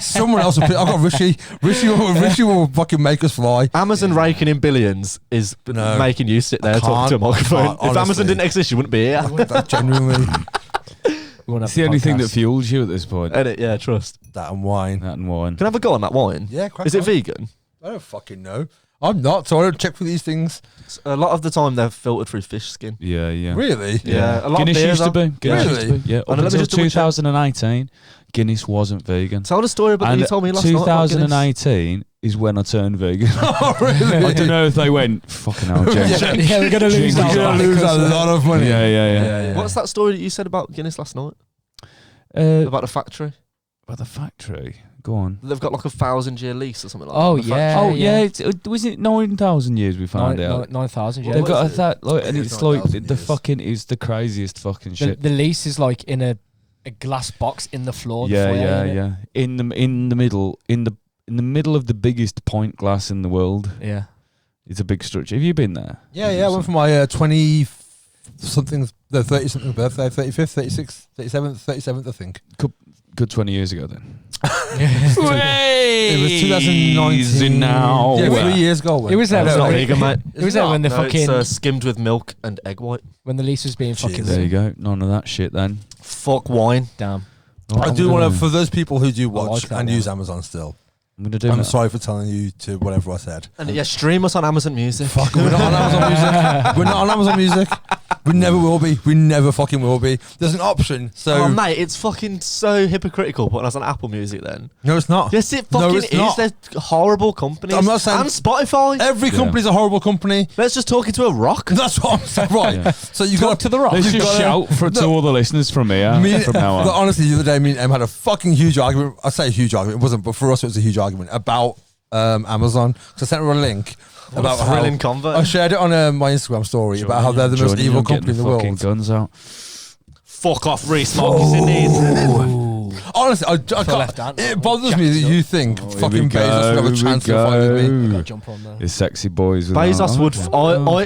Someone else will. I've got Rishi. Rishi will fucking make us fly. Amazon raking in billions is No. making you sit there I talking to a can't. microphone. Can't, If Amazon honestly. didn't exist, you wouldn't be here. That genuinely, We wanna It's have the a only thing that podcast. fuels you at this point. Edit, yeah, trust. that and wine. That and wine. Can I have a go on that wine? Yeah, crack Is it on. vegan? I don't fucking know. I'm not, so I don't check for these things. A lot of the time they're filtered through fish skin. Yeah, yeah. Really? Yeah, a lot Guinness of beers used to are. be. Guinness Really? used to be. Yeah, up let me until just double check. 2018, Guinness wasn't vegan. Tell the story about that And you told me last night. about Guinness. 2018 is when I turned vegan. Oh, really? I don't know if they went, fucking hell, James. Yeah, we're gonna lose Jingle that. You're bell. going to lose a lot of money. Yeah. What's that story that you said about Guinness last night? About About the factory? the factory. Go on. They've got like a 1,000-year lease or something like Oh, that. The yeah. factory. Oh yeah, was it 9,000 years we found out? 9,000. Yeah. They've got a is that like, and It is it's like 9,000 the years. fucking is the craziest fucking The, shit. the lease is like in a glass box in the floor. the Yeah, foyer, yeah, innit? yeah. In the middle of the biggest pint glass in the world. Yeah. It's a big structure. Have you been there? Yeah, I went for my 20 something, the 30 something birthday, 35th, 36th, 37th, 37th, I think. Good 20 years ago then. It was 2019. Now. Yeah, 3 years ago. I went. It was there It's when not the- vegan, mate. It was there when the No, fucking it's skimmed with milk and egg white. when the lease was being fucking. There you go. None of that shit then. Fuck wine. Damn. I do want to, for those people who do watch like that and one. use Amazon still, I'm gonna do I'm that. sorry for telling you to whatever I said. And yeah, stream us on Amazon Music. Fuck, we're not on Amazon Music. We're not on Amazon Music. We never will be. We never fucking will be. There's an option. So Oh, mate, it's fucking so hypocritical putting us on Apple Music then. no, it's not. Yes, it No, fucking it's is. not. They're horrible companies. I'm not saying- And Spotify. Every Yeah. company's a horrible company. Let's just talk into a rock. That's what I'm saying. Right. Yeah. So you Talk got to the rock. Let's You just gotta- shout to all the listeners from here from now on. Honestly, the other day, me and Em had a fucking huge argument. I say a huge argument. It wasn't, but for us, it was a huge argument about Amazon. So I sent her a link about how Thrilling convo. I shared it on my Instagram story about how they're the most Joining evil on getting company in the fucking world. guns out. Fuck off, Reese Marky Sydney. Honestly, I left can't. hand. It bothers me that you think Oh, here fucking we go, Bezos would have a here chance we to fight with me. go. Gotta jump on there. It's sexy boys. with Bezos that. would. Oh,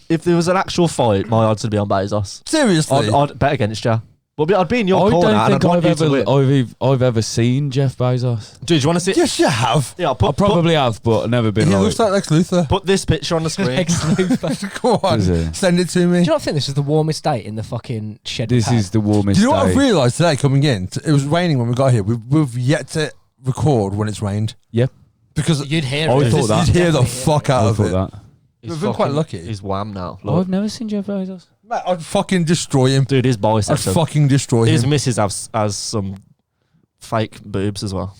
If there was an actual fight, my odds would be on Bezos. Seriously. I'd bet against you. But I'd be in your I corner don't and think I'd want I've you to win. I've ever seen Jeff Bezos. Dude, do you want to see? Yes, you have. Yeah, I put, probably have, but I've never been He like. looks like Lex Luthor. put this picture on the screen. Go on, Is it? send it to Do me. you not think this is the warmest day in the fucking shed? This we've is the warmest Do you know what day. I've realised today coming in? It was raining when we got here. We've yet to record when it's rained. Yep. Because had? You'd hear I it. thought that. you'd hear the fuck out I of thought it. that. We've been quite lucky. He's wham now. Oh, Look. I've never seen Jeff Bezos. Mate, I'd fucking destroy him. Dude, his I'd biceps. fucking destroy His him. missus has some fake boobs as well.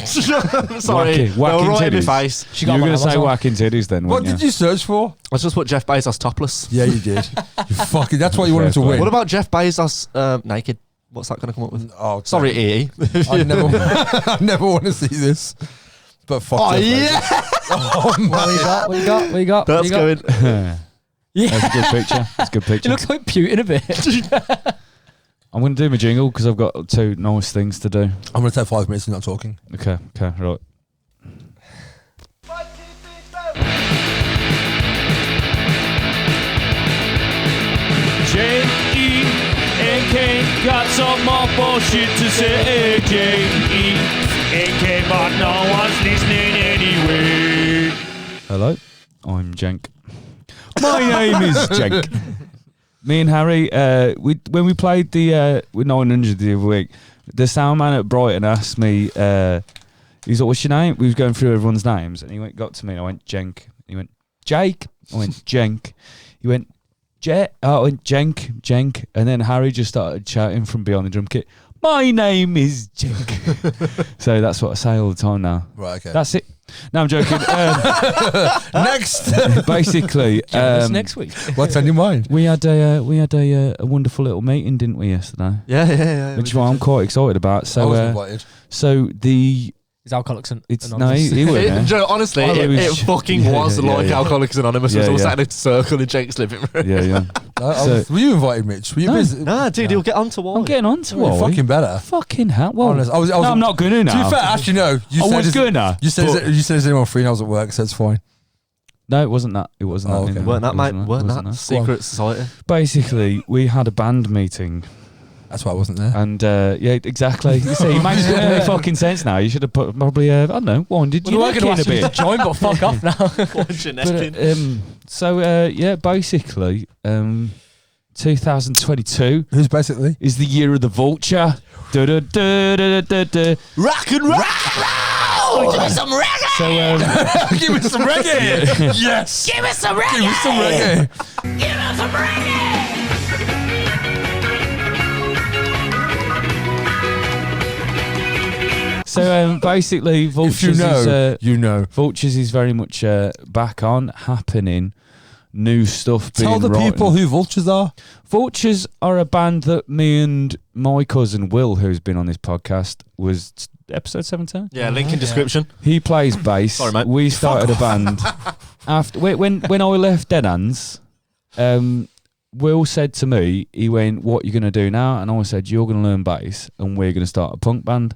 Sorry, Whacking they were right in titties. my face. She You got were one going to say Amazon. whacking titties then, What weren't did you search for? I just put Jeff Bezos topless. Yeah, you did. You fucking. That's why you wanted to Fair play. win. What about Jeff Bezos naked? What's that going to come up with? Oh, Sorry, EE. I never. I never want to see this. But fuck. Oh, Jeff yeah. Bezos. Oh What man. you got? What you got? What you got? That's what you got? going. Yeah. That's a good picture. That's a good It picture. looks like Putin a bit. I'm going to do my jingle because I've got 2 nice things to do. I'm gonna take 5 minutes and not talking. Okay, right. J-E-N-K got some more bullshit to say. J-E-N-K, but no one's listening anyway. Hello, I'm Jenk. My name is Jenk. Me and Harry, when we played the with 900 the other week, the sound man at Brighton asked me, he's like, "What's your name?" We was going through everyone's names, and he got to me, and I went, "Jenk." He went, "Jake." I went, "Jenk." He went, "Jet." I went, "Jenk." And then Harry just started shouting from beyond the drum kit, "My name is Jenk." So that's what I say all the time now. Right. Okay. That's it. No, I'm joking. Next. Basically, Join us next week. What's on your mind? we had a wonderful little meeting, didn't we, yesterday? Yeah. Which one I'm quite excited about. I So, was invited. It's Anonymous. he weren't there. Honestly, Oh, it was- fucking yeah, was yeah, like yeah. Alcoholics Anonymous. Yeah, was all yeah. sat in a circle in Jake's living room. Yeah. Were you invited, Mitch? Were you No. busy? Nah, dude, he'll get on to why. I'm getting on to Well, why. fucking better. Fucking hell. Well, Honest, I was no, I'm not going to To now. be fair, actually, no. You I said was is- going to. You said is anyone free? And I was at work, so it's fine. No, it wasn't that. It wasn't Oh, that. okay. no, Weren't that, it mate? wasn't Weren't wasn't that secret society? Basically, we had a band meeting, That's why I wasn't there. and yeah, exactly. You see, it makes no fucking sense now. You should have put probably, I don't know, one. Did We you were neck going to in a ask you bit? to join, but fuck off now. But, so basically, 2022 Who's basically? is the year of the vulture. Da-da-da-da-da-da. Rock and roll! Some reggae! So Give me some reggae. Yes. Give us some reggae! Give me some reggae. Give us some reggae! So basically, Vultures If you know, is you know. Vultures is very much back on, happening, new stuff being Tell the written. people who Vultures are. Vultures are a band that me and my cousin Will, who's been on this podcast, was episode 17. Yeah, link in description. He plays bass. Sorry, mate. We started a band after when I left Dead Hands. Will said to me, he went, "What are you going to do now?" And I said, "You're going to learn bass, and we're going to start a punk band."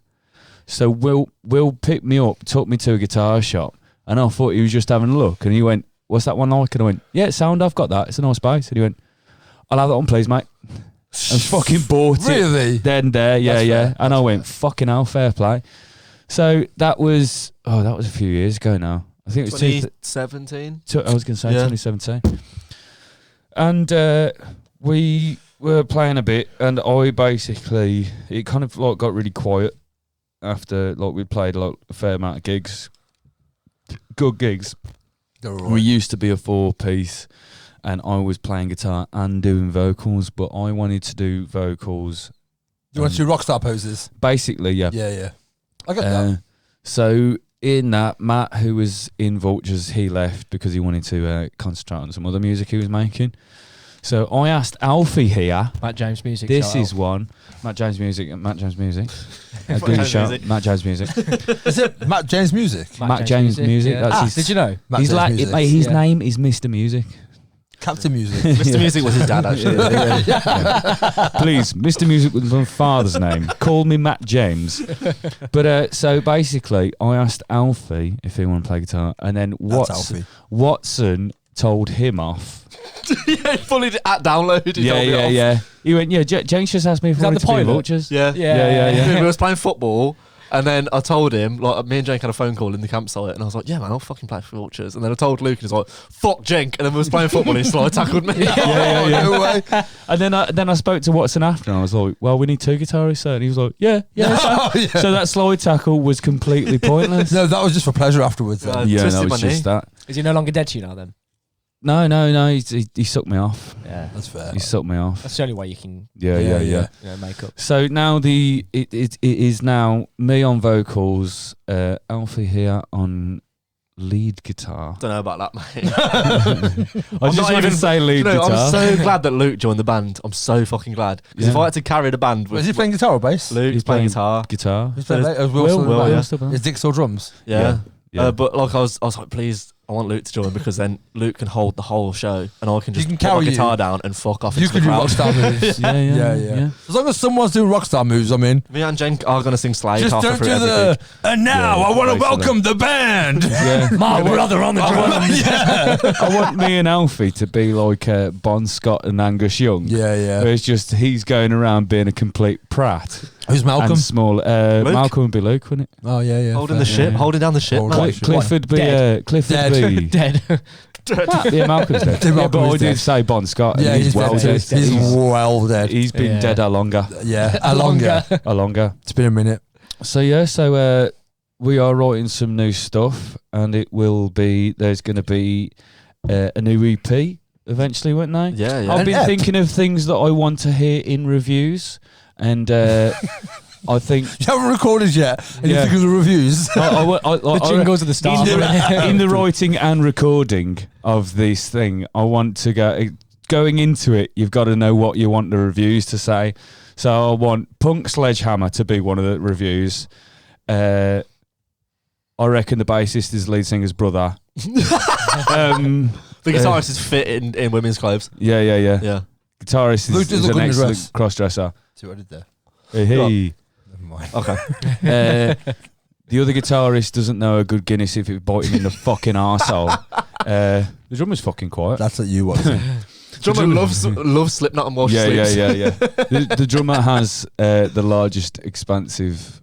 So Will picked me up, took me to a guitar shop, and I thought he was just having a look. And he went, "What's that one like?" And I went, "Yeah, it's sound. I've got that. It's a nice bass." And he went, "I'll have that one, please, mate." And fucking bought it. Really? Then there, yeah, That's yeah. fair. And I went, "Fucking hell, fair play." So that was a few years ago now. I think it was 2017. I was going to say Yeah. 2017. And we were playing a bit, and I basically, it kind of like got really quiet after like we played like a fair amount of gigs, good gigs. We used to be a 4-piece, and I was playing guitar and doing vocals, but I wanted to do vocals. You want to do rockstar poses? Basically, yeah. Yeah. I get that. So in that, Matt, who was in Vultures, he left because he wanted to concentrate on some other music he was making. So I asked Alfie here. Matt James Music. This shout is out. one. Matt James Music. Do Matt the James shout. Music. Matt James Music. Is it Matt James Music? Matt James Music, Yeah. that's his- Did you know? Matt He's James like, Music. mate, his Yeah. name is Mr. Music. Captain Music. Mr. Music was his dad, actually. Please, Mr. Music was my father's name. Call me Matt James. But so basically, I asked Alfie if he wanted to play guitar, and then That's Alfie. Watson told him off. Yeah, fully downloaded. Yeah. He went, yeah, James just asked me if Is I that wanted the to do pilot? Vultures. Yeah. Yeah. We was playing football, and then I told him, like, me and Jenk had a phone call in the campsite, and I was like, "Yeah, man, I'll fucking play for Vultures." And then I told Luke, and he's like, "Fuck Jenk," and then we was playing football, and he slide tackled me. Yeah. No way. And then I spoke to Watson after, and I was like, "Well, we need 2 guitarists." Sir. And he was like, "Yeah." Oh, yeah. So that slide tackle was completely pointless. No, that was just for pleasure afterwards. Then. Yeah. Yeah, twisted no, my it's just knee. that. Is he no longer dead to you now then? No, he sucked me off. Yeah. That's fair. He sucked me off. That's the only way you can Yeah. make up. So now it is now me on vocals, Alfie here on lead guitar. Don't know about that, mate. I just not want to even- say lead You know, guitar. I'm so glad that Luke joined the band. I'm so fucking glad. Because if Yeah. I had to carry the band with Is he playing guitar or bass? Luke's He's playing playing guitar. guitar. Who's playing bass? Will Will, still Will, playing? yeah. still playing. Is Dick still drums? Yeah. Yeah. But like I was like, please, I want Luke to join because then Luke can hold the whole show and I can You just can put my carry guitar you. down and fuck off You into the can do crowd. rockstar moves. Yeah. As long as someone's doing rockstar moves, I'm in. Me and Jenk are gonna sing Slade Just halfway don't through do every the. gig. And now Yeah, I want to basically. welcome the band. Yeah. My brother on the drums. I want me and Alfie to be like Bon Scott and Angus Young. Yeah. Where it's just he's going around being a complete prat. Who's Malcolm? And small. Malcolm would be Luke, wouldn't it? Oh yeah. Holding the ship, Yeah. holding down the ship. Holding man. Right. Cliff would be. Dead. Cliff would Dead. be. Dead. Yeah, Malcolm's dead. Tim Yeah, Malcolm but is I did dead. say Bon Scott. And Yeah, he's well dead. dead. He's well dead. He's been Yeah. dead a longer. Yeah, a longer. A longer. It's been a minute. So we are writing some new stuff, and it will be. There's going to be a new EP eventually, won't there? Yeah. I've An been ep. thinking of things that I want to hear in reviews, and I think You haven't recorded yet, and Yeah. you think of the reviews. The jingles at the start. in the writing and recording of this thing, I want to going into it. You've got to know what you want the reviews to say. So I want Punk Sledgehammer to be one of the reviews. I reckon the bassist is the lead singer's brother. The guitarist is fit in women's clothes. Yeah. Yeah. Guitarist Luke is does an look good in a excellent dress. cross-dresser. See what I did there? Hey. Never mind. Okay. The other guitarist doesn't know a good Guinness if it bite him in the fucking arsehole. The drummer's fucking quiet. That's what you want. Drummer loves Slipknot and Walsh Yeah. sleeps. The drummer has the largest expansive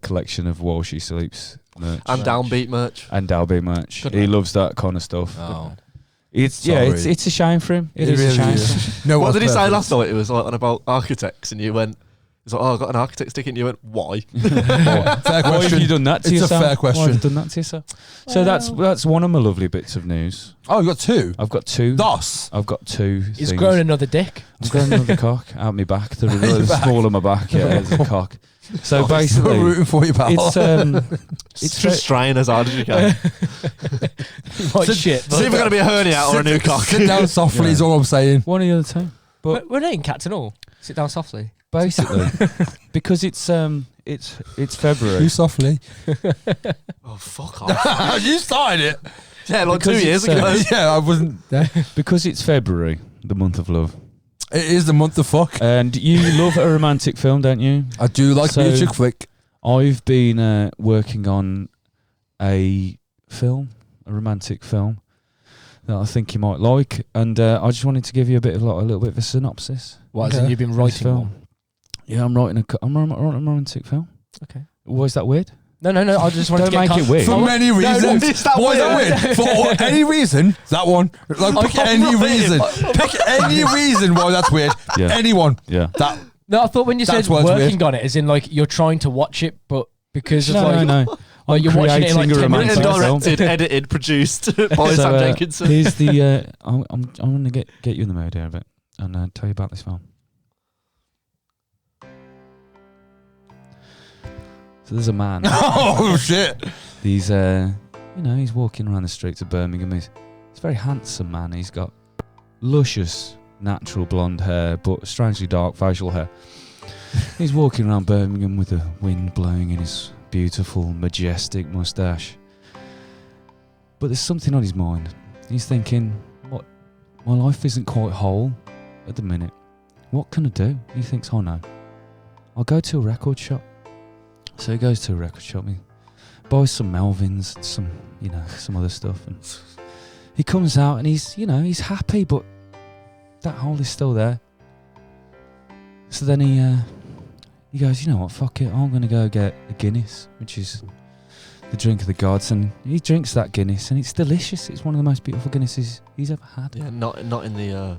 collection of While She Sleeps merch And downbeat merch. and Dalby merch. Good He man. loves that kind of stuff. Oh. It's Sorry. it's a shame for him. It is a shame. For him. No What one's did he say perfect. last night? It was like on about architects, and you went, He's like, oh, I got an architect's ticket. And you went, why? Fair Why have question. you done that to It's a yourself? fair Why have question. you done that to yourself? So that's one of my lovely bits of news. Oh, you got two. I've got two. Dos. I've got two. He's things. grown another dick. I'm growing another cock out my back. The back. small on my back. Yeah, there's a cock. So We're basically, rooting for you, pal. it's It's just trying as hard as you can. Like So- shit. It's either going to be a hernia or a new cock. Sit down softly Yeah. is all I'm saying. one or the other time. But We're not in cats and all. Sit down softly. basically, because it's February. You softly. Oh, fuck off. You started it. Yeah, like Because 2 years it's, ago. Yeah, I wasn't there. Because it's February, the month of love, It is the month of fuck. and you love a romantic film, don't you? I do like So- me a chick flick. I've been working on a romantic film that I think you might like, and I just wanted to give you a little bit of a synopsis. What, as Okay. in you've been of this writing film. one? Yeah, I'm writing a romantic film. Okay. Why is that weird? No, I just wanted Don't to get make it weird. For many reasons. Is that Why is that weird? weird? For any reason, that one. Like, pick any not being- reason. Pick any reason why that's weird. Yeah. Anyone. Yeah. That. No, I thought when you said That's what's working weird. on it, as in like you're trying to watch it, but because of No, like, no. like you're watching it in like creating a 10 minutes. romantic Written, film. directed, edited, produced by So, Sam Jenkinson. Here's the. I'm going to get you in the mood here a bit and tell you about this film. So there's a man. Oh, shit. He's he's walking around the streets of Birmingham. He's a very handsome man. He's got luscious natural blonde hair, but strangely dark facial hair. He's walking around Birmingham with the wind blowing in his beautiful, majestic moustache. But there's something on his mind. He's thinking, "What? My life isn't quite whole at the minute. What can I do?" He thinks, "Oh no, I'll go to a record shop." So he goes to a record shop. He buys some Melvins, some other stuff, and he comes out and he's happy, but that hole is still there. So then he goes, "You know what? Fuck it. I'm gonna go get a Guinness, which is the drink of the gods." And he drinks that Guinness, and it's delicious. It's one of the most beautiful Guinnesses he's ever had. Yeah, not in the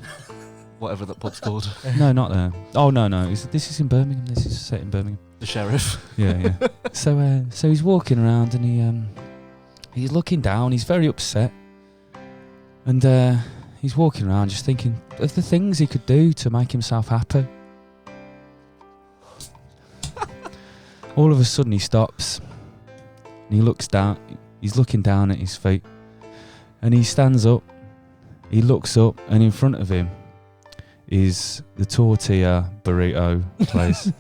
whatever that pub's called. No, not there. Oh no. This is in Birmingham. This is set in Birmingham. The Sheriff. Yeah. So he's walking around and he's looking down. He's very upset, and he's walking around just thinking of the things he could do to make himself happy. All of a sudden, he stops and he looks down. He's looking down at his feet, and he stands up. He looks up, and in front of him is the tortilla burrito place.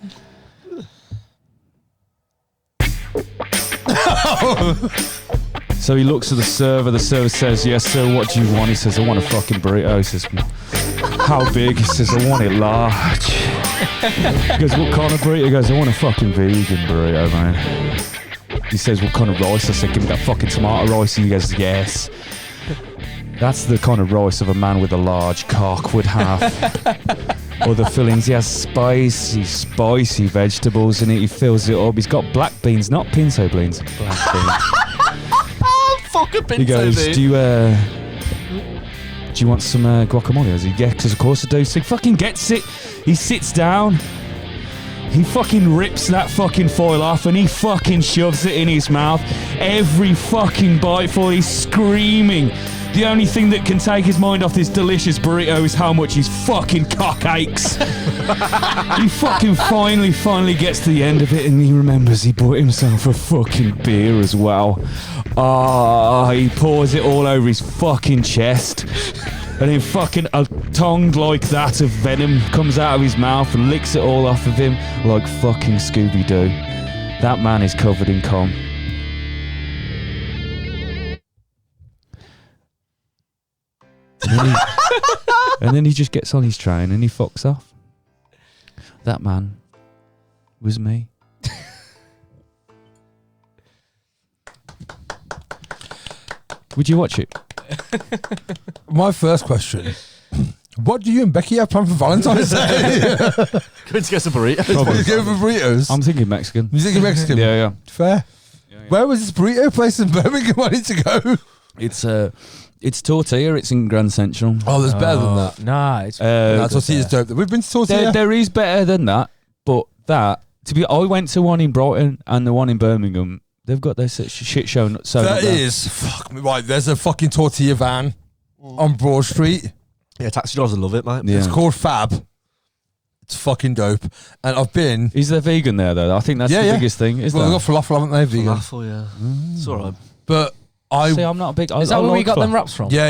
So he looks at the server. The server says, "Yes, sir. What do you want?" He says, "I want a fucking burrito." He says, "How big?" He says, "I want it large." He goes, "What kind of burrito?" He goes, "I want a fucking vegan burrito, man." He says, "What kind of rice?" I said, "Give me that fucking tomato rice." And he goes, "Yes. That's the kind of rice of a man with a large cock would have." Other fillings, he has spicy vegetables in it. He fills it up. He's got black beans, not pinto beans. Black beans. Fucking pinto He goes, bean. do you want some guacamole? I was like, yeah, because of course I do. So he fucking gets it. He sits down. He fucking rips that fucking foil off and he fucking shoves it in his mouth. Every fucking biteful, he's screaming. The only thing that can take his mind off this delicious burrito is how much his fucking cock aches. He fucking finally gets to the end of it and he remembers he bought himself a fucking beer as well. He pours it all over his fucking chest. And then fucking a tongue like that of venom comes out of his mouth and licks it all off of him like fucking Scooby-Doo. That man is covered in cum. And then he just gets on his train and he fucks off. That man was me. Would you watch it? My first question. What do you and Becky have planned for Valentine's Day? Going to get some burritos. You go for burritos. I'm thinking Mexican. You think you're Mexican? Yeah. Fair. Where was this burrito place in Birmingham I need to go? It's Tortilla. It's in Grand Central. Oh, there's better than that. Nah, it's That's what is dope. We've been to Tortilla. There is better than that, but that I went to one in Brighton and the one in Birmingham. They've got their shit show. So That is fuck me right. There's a fucking tortilla van on Broad Street. Yeah, taxi drivers love it, mate. Yeah. It's called Fab. It's fucking dope. And I've been. Is there vegan there though? I think that's the biggest thing. Is Well, there? they've got falafel, haven't they? Vegan. Falafel, yeah. It's alright. But I. See, I'm not a big. Is that where we got them wraps from? Yeah.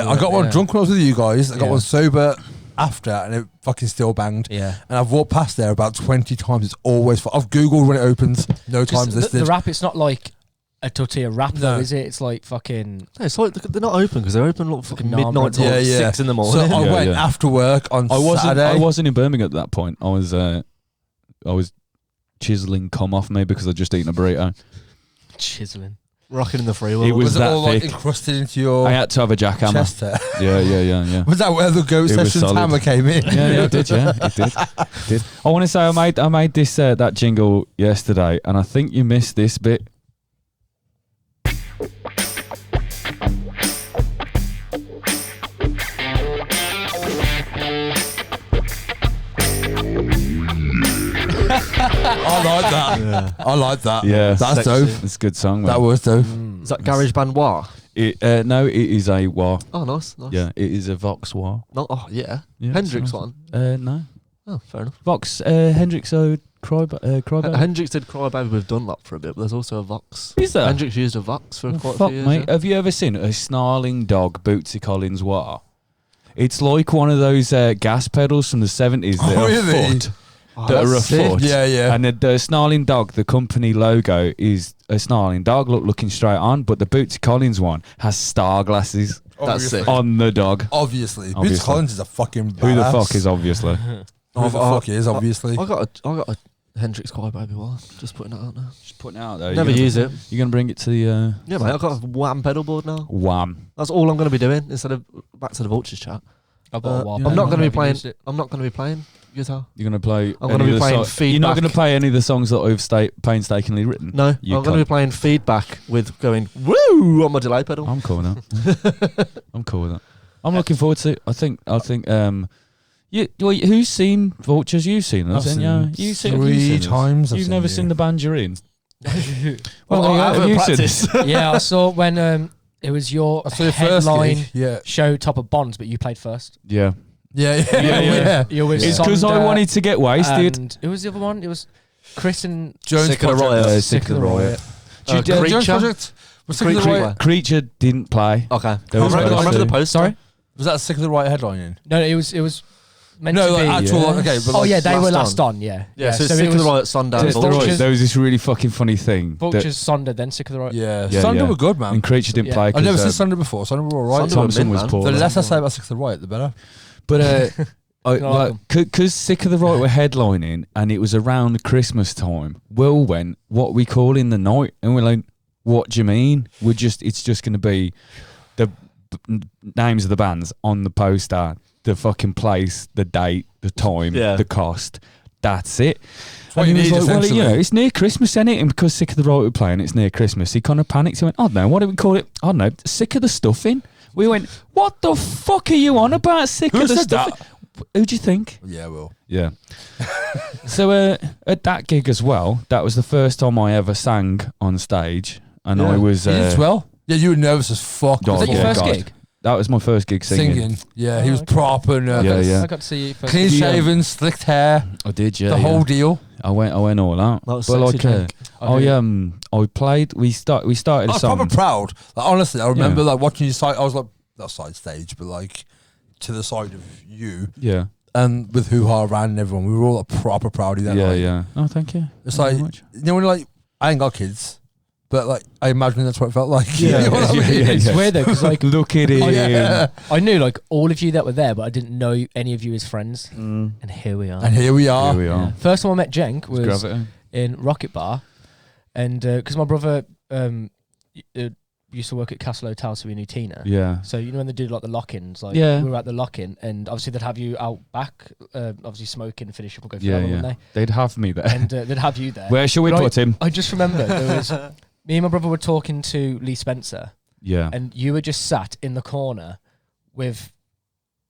I got one Yeah. drunk when I was with you guys. I got Yeah. one sober after, and it fucking still banged. Yeah. And I've walked past there about 20 times. It's always. I've googled when it opens. No times The listed. wrap, it's not like a tortilla wrap though, No. is it? It's like fucking. No, it's like they're not open because they're open like fucking Fucking midnight till Yeah, yeah. 6 in the So morning. I Yeah, went yeah. after work on I Saturday. wasn't in Birmingham at that point. I was chiseling cum off me because I'd just eaten a burrito. Chiseling. Rocking in the free world. It was Was it that all like thick. encrusted into your I had to have a jackhammer. chest hair? Yeah. Was that where the Goat It was Sessions solid. hammer came in? Yeah, it did. Yeah, it did. I want to say I made this that jingle yesterday, and I think you missed this bit. I like that. Yeah. I like that. Yeah, That's sexy. dope. It's a good song. Man. That was dope. Is that Garage Band War? No, it is a wah. Oh, nice. Yeah, it is a Vox wah. No, oh, yeah. Yeah, Hendrix so- one. No, Oh, fair enough. Vox Hendrix. Cry Baby. Hendrix did Crybaby with Dunlop for a bit, but there's also a Vox. Is there? Hendrix used a Vox for quite a Fuck, few years. mate. yeah. Have you ever seen a snarling dog Bootsy Collins wah? It's like one of those gas pedals from the 70s that Oh, are really? a foot. Oh, That are a that's sick. foot. Yeah. And the snarling dog, the company logo is a snarling dog looking straight on, but the Bootsy Collins one has star glasses That's sick. on the dog. Obviously. Boots Obviously. Collins is a fucking Who the badass. fuck is obviously? Who the fuck is, obviously. I got a Hendrix Crybaby one. Just putting it out now. Just putting it out there. Never use it. You're going to bring it to the Yeah, mate. I've got a Wham pedal board now. Wham. That's all I'm going to be doing instead of back to the Vultures chat. I've got a Uh, wah I'm pedal, not going to be I've playing. used it. I'm not going to be playing guitar. You're going to play. I'm gonna be any of the playing You're not going to feedback. play any of the songs that I've painstakingly written. No, You I'm going to be can't. playing feedback with going woo on my delay pedal. I'm cool with that. I'm cool with that. I'm looking forward to it. I think who's seen Vultures? You've seen us, I've haven't seen you? three times. I've You've seen never you. seen the band you're in. Well, I have haven't you seen practiced. Yeah, I saw when it was your I saw your first headline gig. Yeah. show top of Bonds, but you played first. Yeah. Yeah. You were It's because I wanted to get wasted. And who was the other one? It was Chris and Jones Sick of the Project. Riot. Sick of the Riot. Jones Creature. Project. Was Sick of the Creature. Riot? Creature didn't play. Okay. There was I remember supposed the to. post. Sorry? Was that Sick of the Riot headlining? No, it was meant No, to like be. actual. Yes. Okay, but Oh like yeah, they were last last on. Yeah, Yeah, so, so Sick it of the was Riot, Sundown, Vultures. Vultures. There was this really fucking funny thing. Vultures, Sonder, then Sick of the Right. Yeah. Yeah, Sunder yeah. were good, man. And Creature didn't Yeah. play. I've never 'cause, seen Sunder before. Sunder were alright. Sunder were Thompson mint, was man. poor. The Yeah. less I say about Sick of the Riot, the better. But You're welcome. because Sick of the Right were headlining, and it was around Christmas time. Will went, "What we call in the night?" And we're like, "What do you mean? It's just going to be the names of the bands on the poster, the fucking place, the date, the time, Yeah. the cost. That's it." what And you he was need, like, "Well, essentially." it's near Christmas, isn't it?" And because Sick of the Right were playing, it's near Christmas. He kind of panicked. He went, "I don't know, what do we call it? I don't know, Sick of the Stuffing." We went, "What the fuck are you on about? Sick Who of the said that? Stuffing?" Who do you think? Yeah, well. Yeah. So at that gig as well, that was the first time I ever sang on stage, and I was You did as well. Yeah, you were nervous as fuck. Oh, Was that your yeah, first God. gig? That was my first gig singing. Yeah, he Oh, was okay. proper nervous. Yeah. I got to see you first. Clean Yeah. shaven, slicked hair, I did, yeah. the yeah. whole deal. I went all out. That was but sexy, like, I played. We started I a was song. proper proud. Like, honestly, I remember Yeah. like watching you side. I was like, not side stage, but like to the side of you, Yeah, and with Hoo Ha Ran and everyone. We were all like, proper proud of that. yeah, night. yeah. Oh, thank you. It's Thank you like very much. you know when like I ain't got kids, but like I imagine that's what it felt like. Yeah. You know what I mean? Yeah, It's yeah. weird though, because like Look at him. Yeah. I knew like all of you that were there, but I didn't know any of you as friends. Mm. And here we are. And here we are. Here we are. Yeah. First time I met Jenk was Gravity. in Rocket Bar, and because my brother used to work at Castle Hotel, so we knew Tina. Yeah. So you know when they do like the lock-ins, like Yeah. we were at the lock-in, and obviously they'd have you out back, obviously smoking and finish up and go Yeah, forever, yeah. wouldn't They'd have me there. they? And they'd have you there. Where shall we But put him? I just remember there was me and my brother were talking to Lee Spencer, Yeah. and you were just sat in the corner with,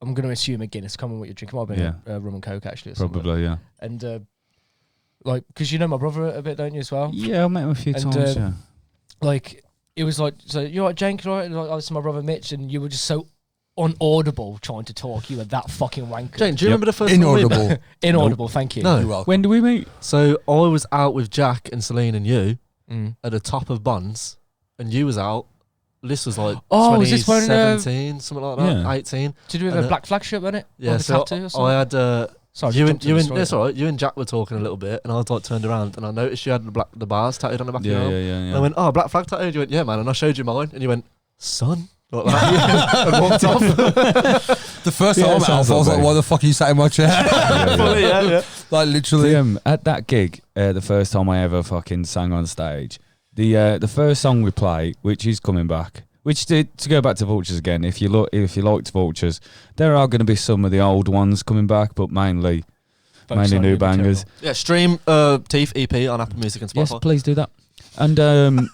I'm going to assume a Guinness. Come on, what you're drinking? Might have been Yeah. a rum and coke actually, or something. Probably, yeah. And like, because you know my brother a bit, don't you, as well? Yeah, I met him a few And, times. Yeah. Like, it was like, so you're right, Jank, right? And like, this is my brother Mitch, and you were just so unaudible trying to talk. You were that fucking wanker. Jane, do you Yep. remember the first time we met? Inaudible. Inaudible, thank you. No. You're welcome. When do we meet? So I was out with Jack and Celine and you Mm. at the top of Bonds, and you was out. This was like Oh, is this when, 2017, something like that, Yeah. 18. Did you have And, a black flag shirt on it? Yeah, Or the so tattoo or something? I had Sorry, you jumped and you in the and story. that's all right. You and Jack were talking a little bit, and I was like turned around and I noticed you had the bars tattooed on the back of your Yeah, arm. yeah, yeah, And I yeah. went, "Oh, black flag tattooed." You went, "Yeah, man." And I showed you mine, and you went, "Son." Like that. And walked off. The first Yeah, time I it met sounds Alf, I was like like, me. why the fuck are you sat in my chair? Fully, yeah. Like, literally. At that gig, the first time I ever fucking sang on stage, the first song we play, which is coming back, which to go back to Vultures again, if you liked Vultures, there are going to be some of the old ones coming back, but mainly Focus on new new bangers. Yeah, stream Teeth EP on Apple Music and Spotify. Yes, please do that. And Can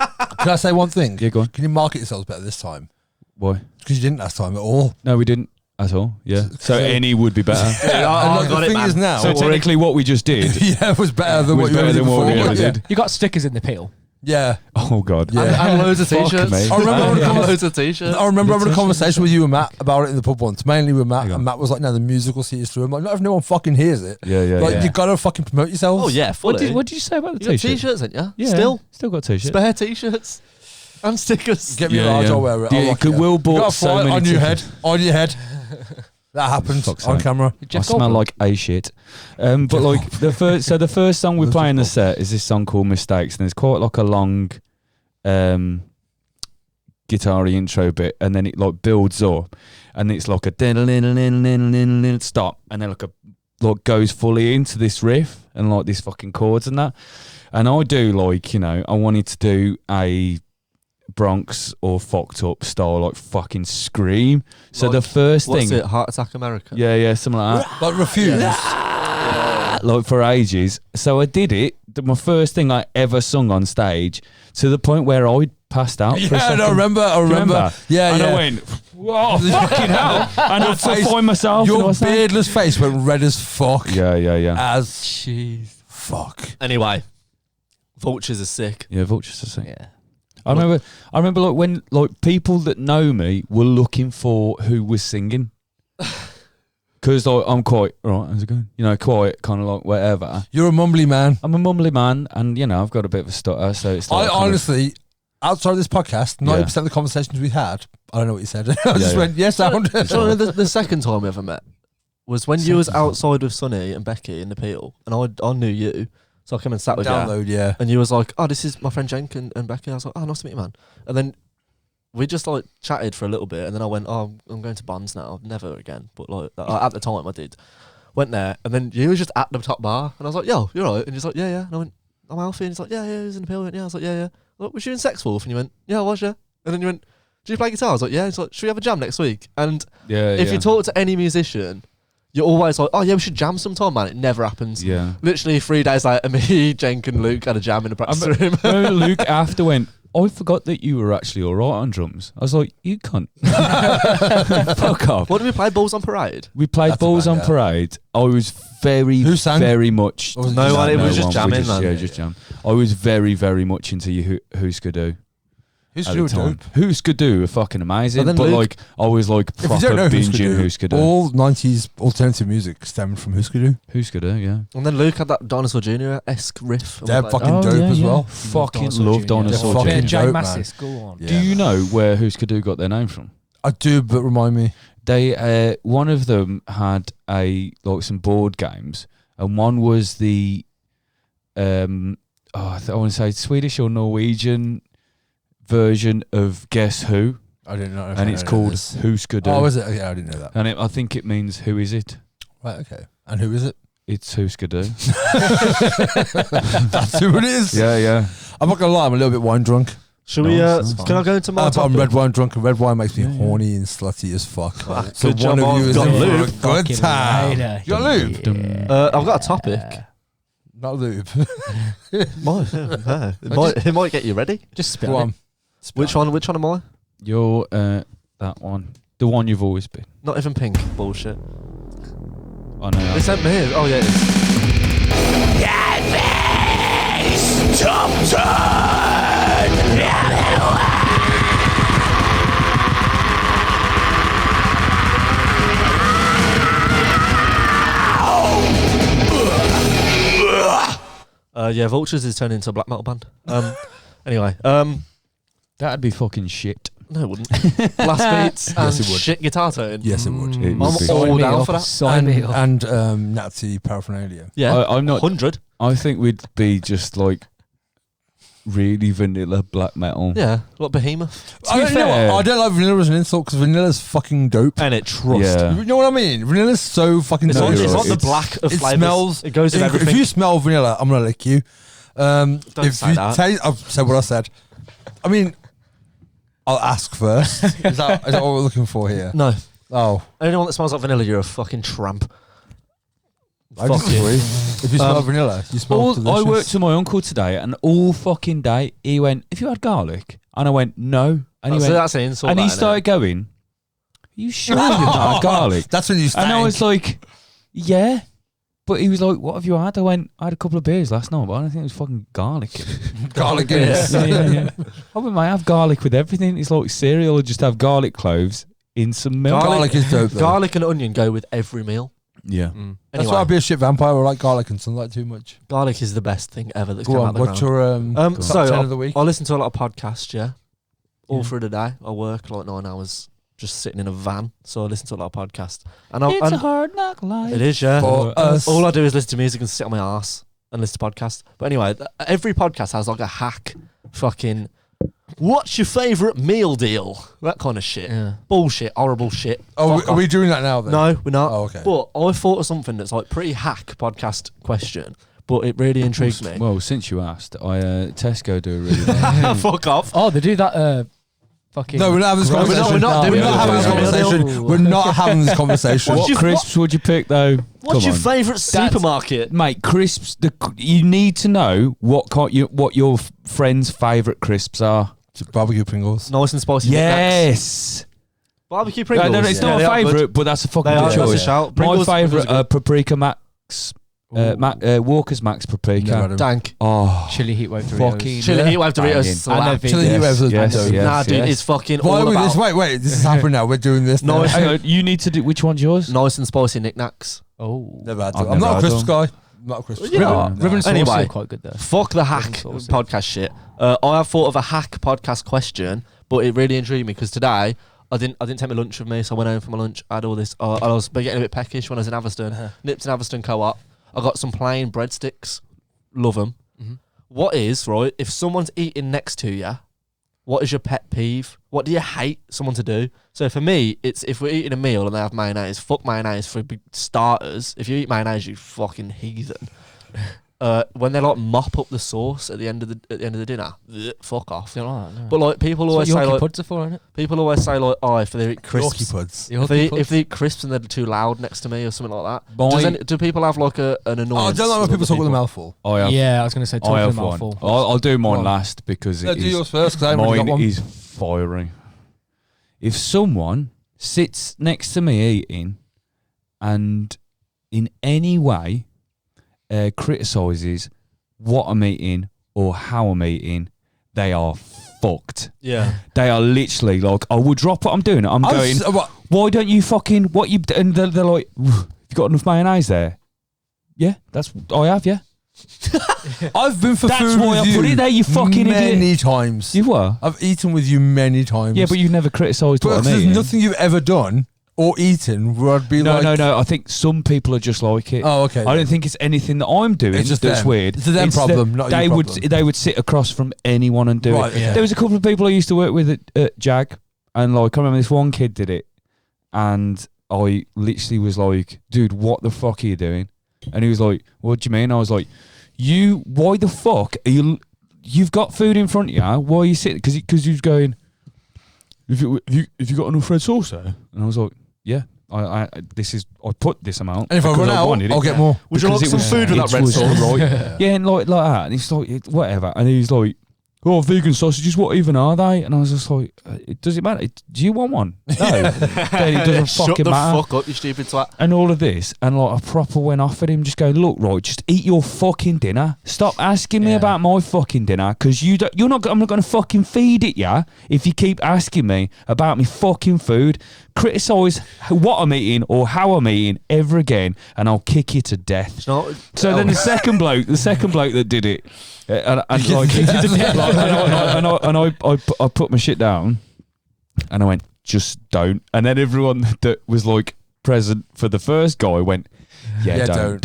I say one thing? yeah, go on. Can you market yourselves better this time? Why? Because you didn't last time at all. No, we didn't at all. Yeah. So So- any would be better. Yeah, and I like, got the it, thing man. is now, So technically, what we just did yeah, it was better than was what you better ever did than what we before. ever Yeah. did. You got stickers in the peel. Yeah. Oh god. Yeah. And loads of Fuck t-shirts. me. I remember And having a convers- loads of t-shirts. I remember having a Literally. conversation with you and Matt about it in the pub once, mainly with Matt, Hang on. and Matt was like, "No, the musical sees through." I'm like, "Not if no one fucking hears it. Yeah, yeah, Like, yeah. you gotta fucking promote yourselves." Oh yeah, fully. What did you say about the You got t-shirt? t-shirts, ain't you? Yeah, Still got t-shirt. spare t-shirts and stickers. Get me a large, I'll wear it. I'll rock it. Will You bought got a so fly many on your head. t-shirts. On your head. That happened Fuck's on sake. camera. I smell like a shit. But like the first song we play in the set is this song called Mistakes, and it's quite like a long guitar-y intro bit, and then it like builds up, and it's like a stop, and then like goes fully into this riff and like this fucking chords and that. And I do like, I wanted to do a Bronx or Fucked Up style like fucking scream. So Like, the first What's thing, it? Heart Attack America. yeah, something like that. Like, refuse. Like for ages. So I did it. My first thing I ever sung on stage, to the point where I passed out. for a Yeah, second. I remember. Remember? Yeah, And yeah. I went, whoa, fucking hell. And I face- find myself. and I Your was like, beardless face went red as fuck. Yeah. As Jeez. fuck. Anyway, Vultures are sick. Yeah, Vultures to see. Yeah. I remember like when like people that know me were looking for who was singing. Because like, I'm quite, right, how's it going? Quite kind of like whatever. You're a mumbly man. I'm a mumbly man, and I've got a bit of a stutter, so it's like I kind of- honestly, outside of this podcast, 90% of the conversations we had, I don't know what you said. I just yeah. went, yes, sound. Do you know the second time we ever met was when you was outside with Sonny and Becky in the Peel, and I knew you, so I came and sat with you, Download, yeah. and you was like, "Oh, this is my friend Jenk and Becky." I was like, "Oh, nice to meet you, man." And then we just like chatted for a little bit, and then I went, "Oh, I'm going to Bonds now, never again." But like at the time, I did. Went there, and then you was just at the top bar, and I was like, "Yo, you're right," and he's like, "Yeah, yeah." And I went, "I'm Alfie," and he's like, "Yeah, yeah." He was in the Peel, yeah. I was like, "Yeah, yeah." Like, was you in Sex Wolf? And you went, "Yeah, I was, yeah." And then you went, "Do you play guitar?" I was like, "Yeah." He's like, "Should we have a jam next week?" And if you talk to any musician, you're always like, "Oh yeah, we should jam sometime, man." It never happens. Yeah. Literally 3 days later, me, Jenk, and Luke had a jam in the practice room. Remember Luke after went, I forgot that you were actually all right on drums. I was like, you cunt. Fuck off. What did we play? Balls on Parade? We played That's a Balls on banger. Parade. I was very, Who sang? very much. Or was it No just one, it Sam? was just we jamming, man. Yeah, just jam. I was very, very much into Who's Skidoo. Who's at your the time. dope? Who's Skidoo are fucking amazing. But But, then Luke- like, I was like If you proper don't know binging Who's Skidoo. all 90s alternative music stemmed from Huskadoo. Who's Skidoo, yeah. And then Luke had that Dinosaur Jr.-esque riff. and we They're played fucking that. dope as well. Fucking Dinosaur love Jr. Dinosaur They're Jr. fucking Jay dope, Massis, go on. Yeah. Do you know where Who's Skidoo got their name from? I do, but remind me. They one of them had some board games, and one was the I want to say Swedish or Norwegian version of Guess Who, I didn't know. and it's called Who's Skidoo. Oh, is it? Okay, I didn't know that. And I think it means who is it? Right, okay. And who is it? It's Who's Skidoo. That's who it is. yeah. I'm not going to lie, I'm a little bit wine drunk. Should we? Nice, Can I go into my But I'm topic? red wine drunk, and red wine makes me Yeah, yeah. horny and slutty as fuck. Ah, So good job one of you I've is got in for a lube. good Fucking time. later. You got lube? Yeah. I've got a topic. Not lube. It might get you ready. Just spit Go on on. it. Which one? Which one am I? You're that one, the one you've always been. Not even pink. Bullshit. I know. They sent me. Oh yeah. It is. Top 10! Yeah, Vultures is turning into a black metal band. Anyway, That'd be fucking shit. no, it wouldn't. Blast beats and Yes, it would. shit guitar tone. Yes, it would. It I'm would be. all down for that. Sign me up. And Nazi paraphernalia. Yeah, I'm not. 100. I think we'd be just like really vanilla black metal. Yeah, like Behemoth. To be I fair- don't like vanilla as an insult because vanilla's fucking dope. And it trust. Yeah. You know what I mean? Vanilla's so fucking It's, No, like, delicious. it's you're like right. the black of It flavours. smells. It goes with If everything. you smell vanilla, I'm gonna lick you. If say you that. taste, I've said what I said. I mean, I'll ask first. Is that what we're looking for here? No. Oh, Anyone that smells like vanilla, you're a fucking tramp. I Fuck disagree. If you smell vanilla, you smell delicious. I worked with my uncle today, and all fucking day he went, "Have you had garlic?" And I went, "No." And he So went, that's an insult. and he that, innit? started going, "Are you sure you've not had garlic?" That's when you stank. And I was like, "Yeah." But he was like, "What have you had?" I went, "I had a couple of beers last night, but I don't think it was fucking garlic in it." garlic Yeah. Guinness. yeah. I went, "Mate, have garlic with everything." It's like cereal, or just have garlic cloves in some milk. Garlic is dope. Though. Garlic and onion go with every meal. Yeah. Anyway, That's why I'd be a shit vampire. I like garlic and sunlight too much. garlic is the best thing ever that's Go come on, out of the what's ground. your So top 10 I of the week? listen to a lot of podcasts, yeah. All Yeah. through the day. I work like 9 hours just sitting in a van, so I listen to a lot of podcasts. And It's a and hard knock life. it is, yeah. For us. All I do is listen to music and sit on my ass and listen to podcasts. But anyway, every podcast has like a hack fucking what's your favourite meal deal? That kind of shit. Yeah. Bullshit, horrible shit. Oh, Fuck are off. we doing that now then? No, we're not. Oh, okay. But I thought of something that's like pretty hack podcast question, but it really intrigues me. Well, since you asked, Tesco do a really nice. Fuck off. Oh, they do that. Fucking. No, we're not having this Gross. conversation. We're not We're doing not having this that. conversation. We're not having this conversation. What's What your- crisps would you pick though? What's Come your on. favourite supermarket? Mate, crisps. You need to know what your friends' favourite crisps are. Barbecue Pringles. Nice and spicy. Knick Knacks. Yes. Barbecue Pringles. No, it's Yeah, not they a are good. favourite, but that's a fucking They good are, that's a choice. shout. My Pringles- favourite Pringles are paprika Max. Walker's Max Never paprika. had 'em. Dank. Oh, Chili heat wave Doritos. fucking Chili heat wave Doritos. Banging. slap. And Chili heat waves was Yes, dope. yes. Nah, dude, it's fucking Why all are we about this? Wait, this is happening now. We're doing this now. Nice. Hang on, you need to do which one's yours? nice and spicy knickknacks. Oh. Never had I've to. I'm never not a had crisps them. guy. I'm not a crisps You guy. know, No. Ribbon and sauce Anyway. are quite good though. Fuck the hack saucy. podcast shit. I have thought of a hack podcast question, but it really intrigued me because today I didn't take my lunch with me, so I went home for my lunch. I had all this. I was getting a bit peckish when I was in Aviston. Nipped in Aviston Co-op. I got some plain breadsticks. Love them. Mhm. What is right if someone's eating next to you? What is your pet peeve? What do you hate someone to do? So for me, it's if we're eating a meal and they have mayonnaise, fuck mayonnaise for starters. If you eat mayonnaise, you fucking heathen. When they like mop up the sauce at the end of the dinner, fuck off. Don't like that, no. But like people That's always what say Yorkie like puds are for, isn't it? people always say like oh if they eat crisps Yorkie puds. if they eat crisps and they're too loud next to me or something like that. Do people have like an annoyance? Oh, I don't like when with people other talk with a mouthful. I have. Yeah, I was going to say I talking have about one. full. I'll do mine Go on. last because No, it do is. yours first because I haven't really got Mine one. is fiery. If someone sits next to me eating and in any way criticises what I'm eating or how I'm eating, they are fucked. Yeah. They are literally like, I will drop what I'm doing. I'm going, why don't you fucking, what you, and they're like, have you got enough mayonnaise there? Yeah, I have, yeah. I've been for That's food why with I you put it there, you fucking many idiot. times. You were? I've eaten with you many times. Yeah, but you've never criticised what I'm there's eating. nothing you've ever done or eaten where I'd be like, No. I think some people are just like it. Oh, okay. I don't think it's anything that I'm doing It's just that's them. weird. It's a them problem, not they your would problem. they would sit across from anyone and do Right, it. yeah. There was a couple of people I used to work with at Jag, and like I remember this one kid did it, and I literally was like, "Dude, what the fuck are you doing?" And he was like, "What do you mean?" I was like, why the fuck are you? You've got food in front of you. Why are you sitting? Because he was going, if you got enough red sauce there, and I was like, yeah. I put this amount. And if I because run out, wanted it. I'll get more. Would you Because like it some was- food with it that red was sauce? right. Yeah, and like that. And he's like, whatever. And he's like, oh, vegan sausages, what even are they? And I was just like, does it matter? Do you want one? No. Then it doesn't Shut fucking the matter. fuck up, you stupid twat. And all of this, and like I proper went off at him, just going, look, right, just eat your fucking dinner. Stop asking me Yeah. about my fucking dinner, because I'm not going to fucking feed it, yeah. If you keep asking me about me fucking food, criticise what I'm eating or how I'm eating ever again, and I'll kick you to death. It's not, So then the second bloke that did it, and I put my shit down, and I went, just don't. And then everyone that was like present for the first guy went, yeah, don't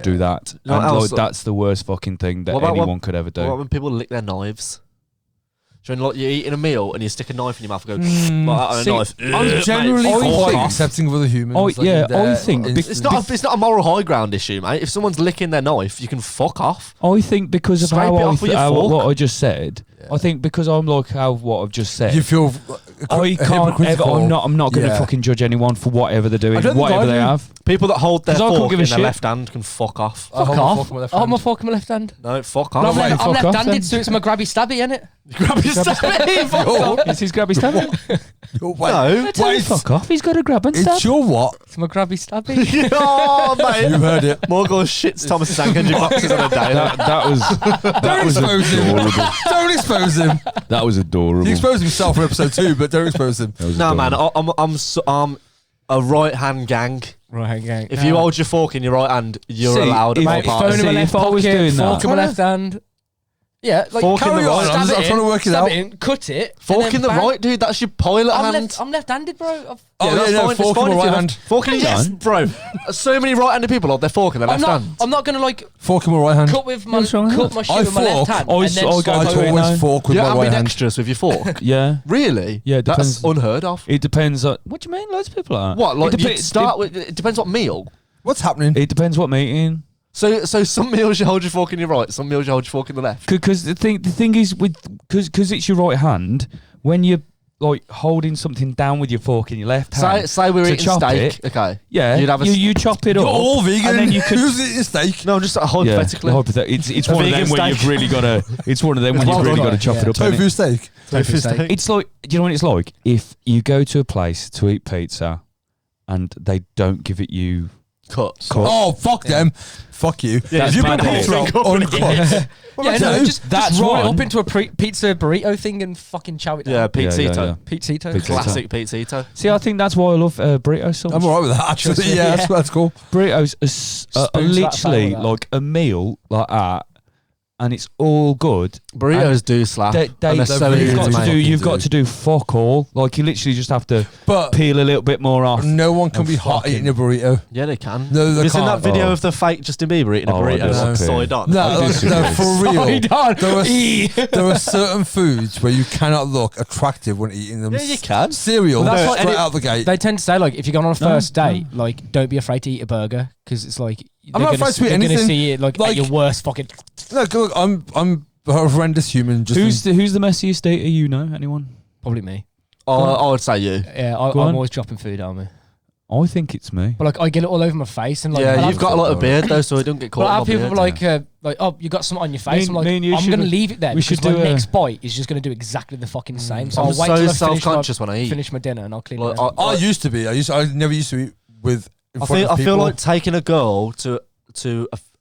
do that. You know what And else? like, that's the worst fucking thing that What about anyone could ever do. What about when people lick their knives? Do you know, like you're eating a meal and you stick a knife in your mouth and go like that on a see, knife? I'm Mate, generally fuck quite off. accepting of other humans. Oh, like, yeah, in their I think instance. It's not a moral high ground issue, mate. If someone's licking their knife, you can fuck off. I think because of Scrape how it off with your fork. what I just said, I think because I'm like how what I've just said. you feel I can't ever. I'm not going to Yeah. fucking judge anyone for whatever they're doing, I don't think whatever I they do. have. People that hold their 'Cause I couldn't fork give in a their shit. left hand can fuck off. I hold my fork in my left I'm hand. a fork in my left hand. No, fuck I'm, off. Right. I'm fuck off left-handed, then. so it's my grabby stabby, isn't it? Grab your stabby. Is his grabby stabby? No. Wait, Fuck off! He's got a grab and stab. it's your what? It's my grabby stabby. Oh, mate. You heard it. Morgul shits Thomas Tank and boxes on a day. That was Don't expose him. adorable. Don't expose him. That was adorable. He exposed himself in episode 2, but don't expose him. That was No, man. adorable. I'm a right hand gang. Right, gang. If you hold your fork in your right hand, you're See, allowed at if- my if party. phone in my See, left if I was pocket, doing that- fork in my left hand. Yeah, like Fork in carry the on, right. stab I'm it trying to in, work it stab out. in, cut it. and Fork then in the bang. right, dude. That's your pilot hand. I'm left-handed, bro. Oh, that's yeah, no, fine. fork It's fine in if my right you're hand. Fork in yes, bro. So many right-handed people hold their fork in their left hand. I'm not gonna like Fork in my right hand. cut with my What's wrong with cut that? my shit I with my left fork. hand. I and s- then I go slide to I it over. always now. fork with You're my right hand. ambidextrous with your fork. Yeah, Really? Yeah, it That's depends. unheard of. it depends. What do you mean? Loads of people are. What? Like it you depe- start with? It depends what meal. What's happening? It depends what meeting. So some meals you hold your fork in your right. Some meals you hold your fork in the left. Because the thing is with because it's your right hand, when you're like holding something down with your fork in your left hand. Say we're to eating chop steak. it. Okay. Yeah, You'd have a you chop it You're up. all vegan. and then you could. Who's eating steak? No, just Yeah, hypothetically. it's A one of vegan them where steak. you've really got to. It's one of them when Well you've really done, got to chop yeah. it up. Tofu innit? steak. Tofu steak. It's like, do you know what it's like? If you go to a place to eat pizza, and they don't give it you. Cuts. Oh, fuck them. Fuck you. Yeah, If you bad, bring isn't pizza it? out uncooked. Yeah, No, no, just that's roll it wrong. up into a pizza burrito thing and fucking chow it down. Yeah, pizzito. yeah. Pizzito. Pizza. Classic pizzito. See, I think that's why I love burritos so much. I'm alright with that, actually. Just- Yeah, yeah. that's cool. Burritos are, are Spoon slap literally style with that. like a meal like that, and it's all good. Burritos do slap. They, and they're so really you've easy got to to make. do. You've do. got to do fuck all. Like you literally just have to But peel a little bit more off. no one can And be hot fucking- eating a burrito. Yeah, they can. No, they Have you seen can't. that video Oh. of the fake Justin Bieber eating a Oh, I burrito? don't. Side on. No, I like, disagree. no, for real. Side on. There are certain foods where you cannot look attractive when eating them. Yeah, you can. Cereal, Well, that's straight what- out the gate. They tend to say like if you're going on a No, first no. date, like don't be afraid to eat a burger because it's like I'm not afraid to eat they're gonna anything. see it like Like- at your worst fucking. Look, I'm a horrendous human. Just Who's the messiest eater you know? Anyone? Probably me. I would say you. Yeah, Go on. I'm always dropping food on me. I think it's me. But like I get it all over my face and like Yeah, I'll you've have- got a lot of beard though, so it don't get caught. But I in have my people beard. like oh you got something on your face. Me- I'm me and you like I'm should- gonna leave it there we because should my do a- next bite is just gonna do exactly the fucking same. So I'm I'll wait so till I self-conscious when I eat. finish my dinner and I'll clean Like, it. Up. I used to be. I never used to eat with. In front of I feel people. like taking a girl to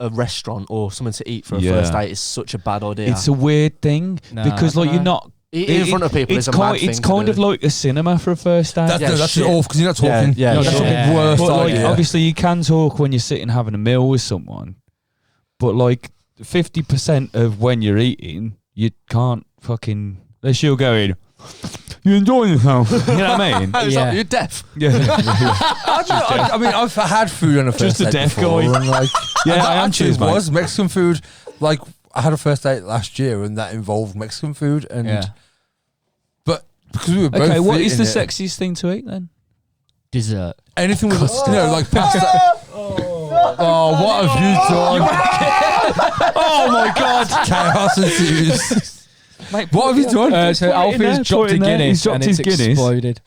a restaurant or something to eat for a Yeah. first date is such a bad idea. It's a weird thing Nah, because like I you're dunno. not. Eating in front of people it's is a kind, mad thing. It's kind of like a cinema for a first date. That's, Yeah, that's shit. awful because you're not talking. Yeah, that's yeah. the worst But like, idea. obviously, you can talk when you're sitting having a meal with someone, but like 50% of when you're eating, you can't fucking. Unless you're going, you enjoying yourself. You know what I mean? Is Yeah. that, you're deaf. Yeah, I mean, I've had food on a first Just a date deaf before, guy. and like, Yeah, and I am actually cheers, mate. was Mexican food. Like, I had a first date last year, and that involved Mexican food. And Yeah. but because we were both Okay, what is the eating it, sexiest thing to eat then? Dessert. anything with like pasta. Oh, what have you done? Oh my god! Chaos ensues. Mate, What have you done? So Put it in Alfie there, has put dropped it a in there. Guinness He's dropped and his it's Guinness. exploded.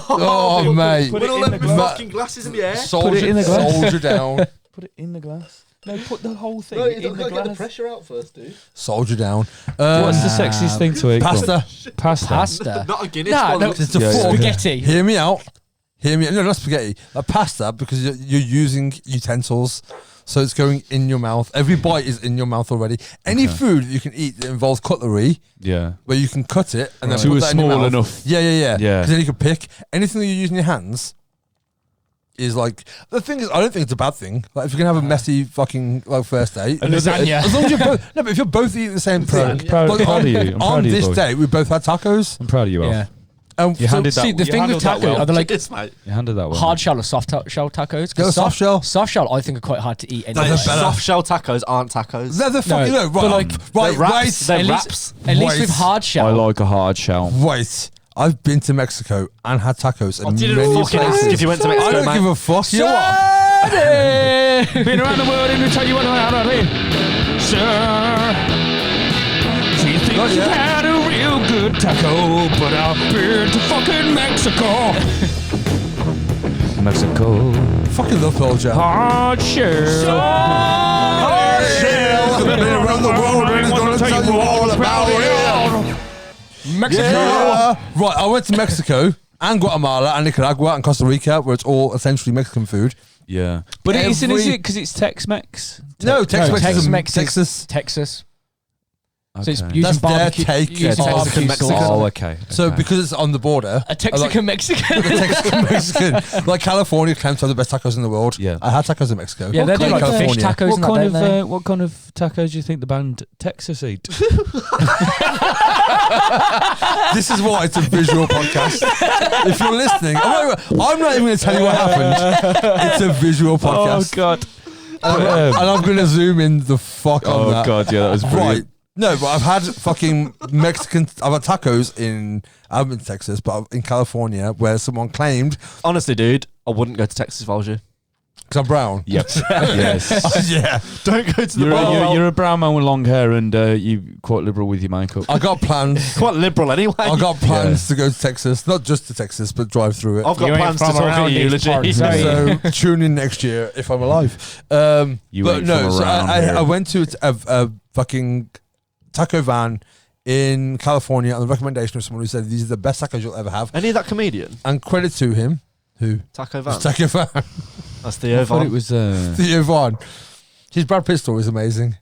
Oh, mate. Put it in the glass. Ma- fucking glasses in the air. Soldier, in the glass. soldier down. Put it in the glass. No, put the whole thing No, you in don't the gotta get the glass. pressure out first, dude. Soldier down. What's the sexiest thing to eat? Pasta. Pasta. Pasta. Not a Guinness Nah, one. no, It's a Yeah, fork. Spaghetti. Hear me out. No, not spaghetti. Like pasta, because you're using utensils. So it's going in your mouth. Every bite is in your mouth already. Any food that you can eat that involves cutlery, Yeah. where you can cut it and then To put a that in your small mouth. enough. Yeah. Yeah. Because then you can pick anything that you use in your hands. Is like the thing is, I don't think it's a bad thing. Like if you can have a messy fucking like first date, And Lasagna. as long as you're both, no, but if you're both eating the same thing, Proud like, of you. I'm proud on of you, this boy. day we both had tacos. I'm proud of you, Alf. Yeah. You handed that. See, the you thing with handled that tacos, well. are they like Yes, mate. You handled that well. hard shell or soft shell tacos? Go 'Cause soft shell. Soft shell, I think, are quite hard to eat. No, Anyway. they're better. soft shell tacos aren't tacos. They're the fucking No, no, but right, like, right, wraps. They're At wraps. least Wait. with hard shell. I like a hard shell. Wait, I've been to Mexico and had tacos in didn't many fucking ask places. if you went to I Mexico, don't mate. give a fuck. You know what? Been around the world and we tell you what how to live. Sir, she thinks Not you've yet. had a real good taco, but I've been to fucking Mexico. Mexico. Fucking love Pearl Jam. Hard shell. Hard shell. Been around the world and it's gonna tell you all about it. Mexico. Yeah. Right, I went to Mexico and Guatemala and Nicaragua and Costa Rica, where it's all essentially Mexican food. Yeah. But it isn't, is Every- it? Because it's Tex-Mex? No, Tex-Mex is Tex-Mex is Texas. Texas. So it's Okay. using That's their barbecue. take using of barbecue Mexican. sauce. Oh, okay. So okay. because it's on the border, A Texican Mexican. like, Texican Mexican, like California claims to have the best tacos in the world. Yeah. I had tacos in Mexico. Yeah, they do In like fish California. tacos and that, don't they? what kind of tacos do you think the band Texas eat? This is why it's a visual podcast. If you're listening, I'm not even going to tell you what happened. It's a visual podcast. God. And I'm going to zoom in the fuck on Oh that. God, yeah, that was brilliant. Right. No, but I've had fucking Mexican. I've had tacos in. I've been to Texas, but in California, where someone claimed Honestly, dude, I wouldn't go to Texas if I was you. because I'm brown. Yep. Yes. Yeah, Don't go to the You're a brown man with long hair, and you're quite liberal with your makeup. I got plans. quite liberal anyway. I got plans to go to Texas, not just to Texas, but drive through it. I've got You ain't plans to from talk at around you, these parts, legit. are you? So tune in next year if I'm alive. You But ain't no, from so around here. I went to a fucking taco van in California on the recommendation of someone who said these are the best tacos you'll ever have. Any of that comedian? And credit to him, who Taco Van. Taco Van, That's Theo I thought Van. it was. Theo Von. His Brad Pitt story is amazing.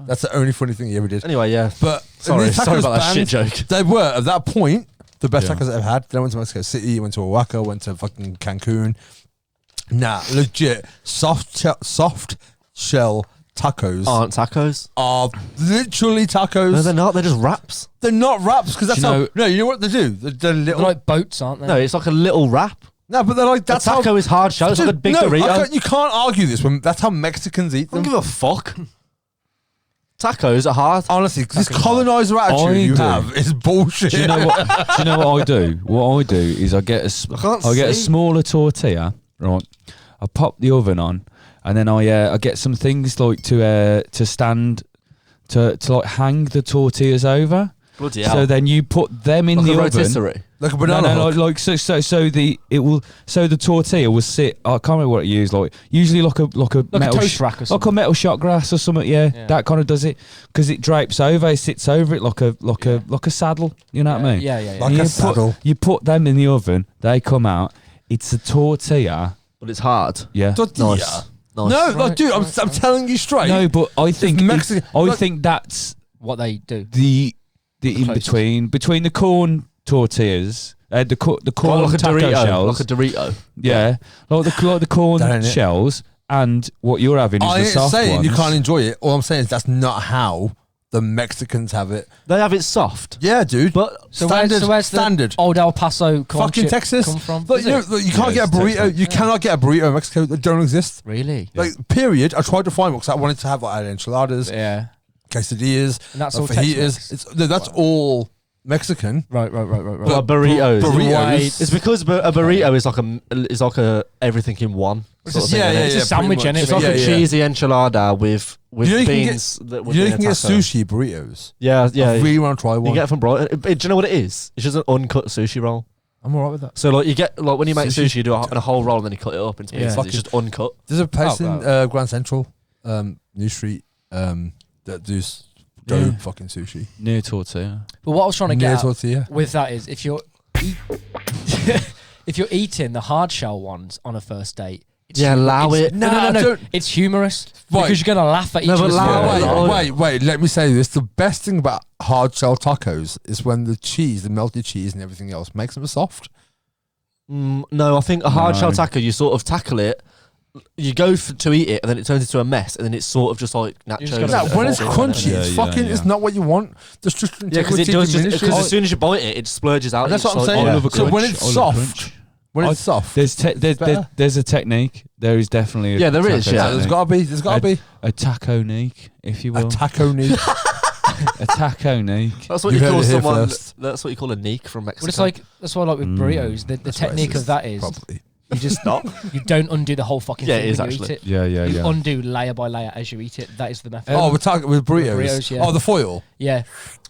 That's the only funny thing he ever did. Anyway, yeah. But Sorry these about tacos that shit band, joke. They were at that point the best Yeah. tacos I've ever had. Then I went to Mexico City, went to Oaxaca, went to fucking Cancun. Nah, legit soft shell tacos Aren't tacos? are literally tacos. No, they're not. They're just wraps. They're not wraps because that's Do you how. know- No, you know what they do? They're little. They're like boats, aren't they? No, it's like a little wrap. no, but they're like A that's taco how. is hard shell. It's like a Dude, big no, Dorito. you can't argue this when that's how Mexicans eat I don't them. give a fuck. Tacos are hard. Honestly, this Tacos are colonizer attitude I you do. have is bullshit. Do you know what? Do you know what I do? What I do is I get a can't a see. smaller tortilla, right? I pop the oven on, and then I get some things like to stand to like hang the tortillas over. Bloody So hell. then you put them in Like the a oven. rotisserie. Like a No, banana no, hook. like so the tortilla will sit. I can't remember what it used. Like usually like a Like a metal toast rack or like something. a metal shot glass or something. Yeah, that kind of does it because it drapes over. It sits over it like a saddle. You know what I mean? Yeah, yeah, yeah. Like And a you saddle. You put them in the oven. They come out. It's a tortilla. But it's hard. Yeah. Tortilla. Nice. Nice. No, like, Right, dude, I'm right. telling you straight. No, but I think Mexican- I like- think that's What they do. the in closest. between the corn tortillas, the corn Like a taco Dorito. shells. Like a Dorito. Yeah, like the corn That ain't it. shells, and what you're having is I the ain't soft saying ones. you can't enjoy it. All I'm saying is that's not how the Mexicans have it. They have it soft. Yeah, dude. But So standard, where's standard. the old El Paso corn Fucking chip Texas. come from? Look, Is you, know, it? look, you can't Yeah, get a it's burrito. Tex-Mex. You cannot get a burrito in Mexico. They don't exist. Really? Yeah. Like, period. I tried to find one because I wanted to have like enchiladas, Yeah. quesadillas, And that's all fajitas. Tex-Mex. That's all Mexican. Right. But burritos. Burritos. It's because a burrito is like a everything in one. It's sort a- of thing, yeah, isn't yeah, it? It's a yeah, sandwich, pretty innit? It's much. like a Yeah, yeah. cheesy enchilada with You know you can beans that would You know be you in can a get taco. sushi burritos. Yeah, yeah. I really want to try You one. get it from Brighton. Do you know what it is? It's just an uncut sushi roll. I'm alright with that. So like you get when you make Sushi. sushi, you do a whole roll and then you cut it up into Yeah. pieces. It's just uncut. There's a place Oh, in Grand Central New Street that do dope Yeah. fucking sushi. Near Tortilla. But what I was trying to Near get at tortilla. with that is if you're if you're eating the hard shell ones on a first date, it's Yeah, allow it's- it. No, Nah, no. don't- It's humorous Right. because you're gonna laugh at each No, but other's allow words. it. Wait, Right. wait. Let me say this: the best thing about hard shell tacos is when the cheese, the melted cheese, and everything else makes them soft. No, I think a hard No. shell taco, you sort of tackle it, you go to eat it, and then it turns into a mess, and then it's sort of just like nachos. just gotta- No, Yeah, when it's Yeah, crunchy, yeah, it's yeah, fucking. yeah. It's not what you want. The structural Yeah, because it integrity does just diminishes. because as soon as you bite it, it splurges out. And that's It's what I'm like, saying. oh, I love a So when crunch. it's I love soft, crunch. when it's soft, There's better. there's a technique. There is definitely a Yeah, there is, taco yeah. there's technique. got to be. There's got to be a taco-nique, if you a will. taco need. A taco-nique. That's what You you heard call it here someone. first. That's what you call a neek from Mexico. But it's like that's why I like with burritos. The That's technique racist, of that is probably. you just you don't undo the whole fucking Yeah, thing it is when you actually. eat it. Yeah, yeah, You yeah. undo layer by layer as you eat it. That is the method. Oh, we're talking with burritos. Burritos, yeah. Oh, the foil. Yeah.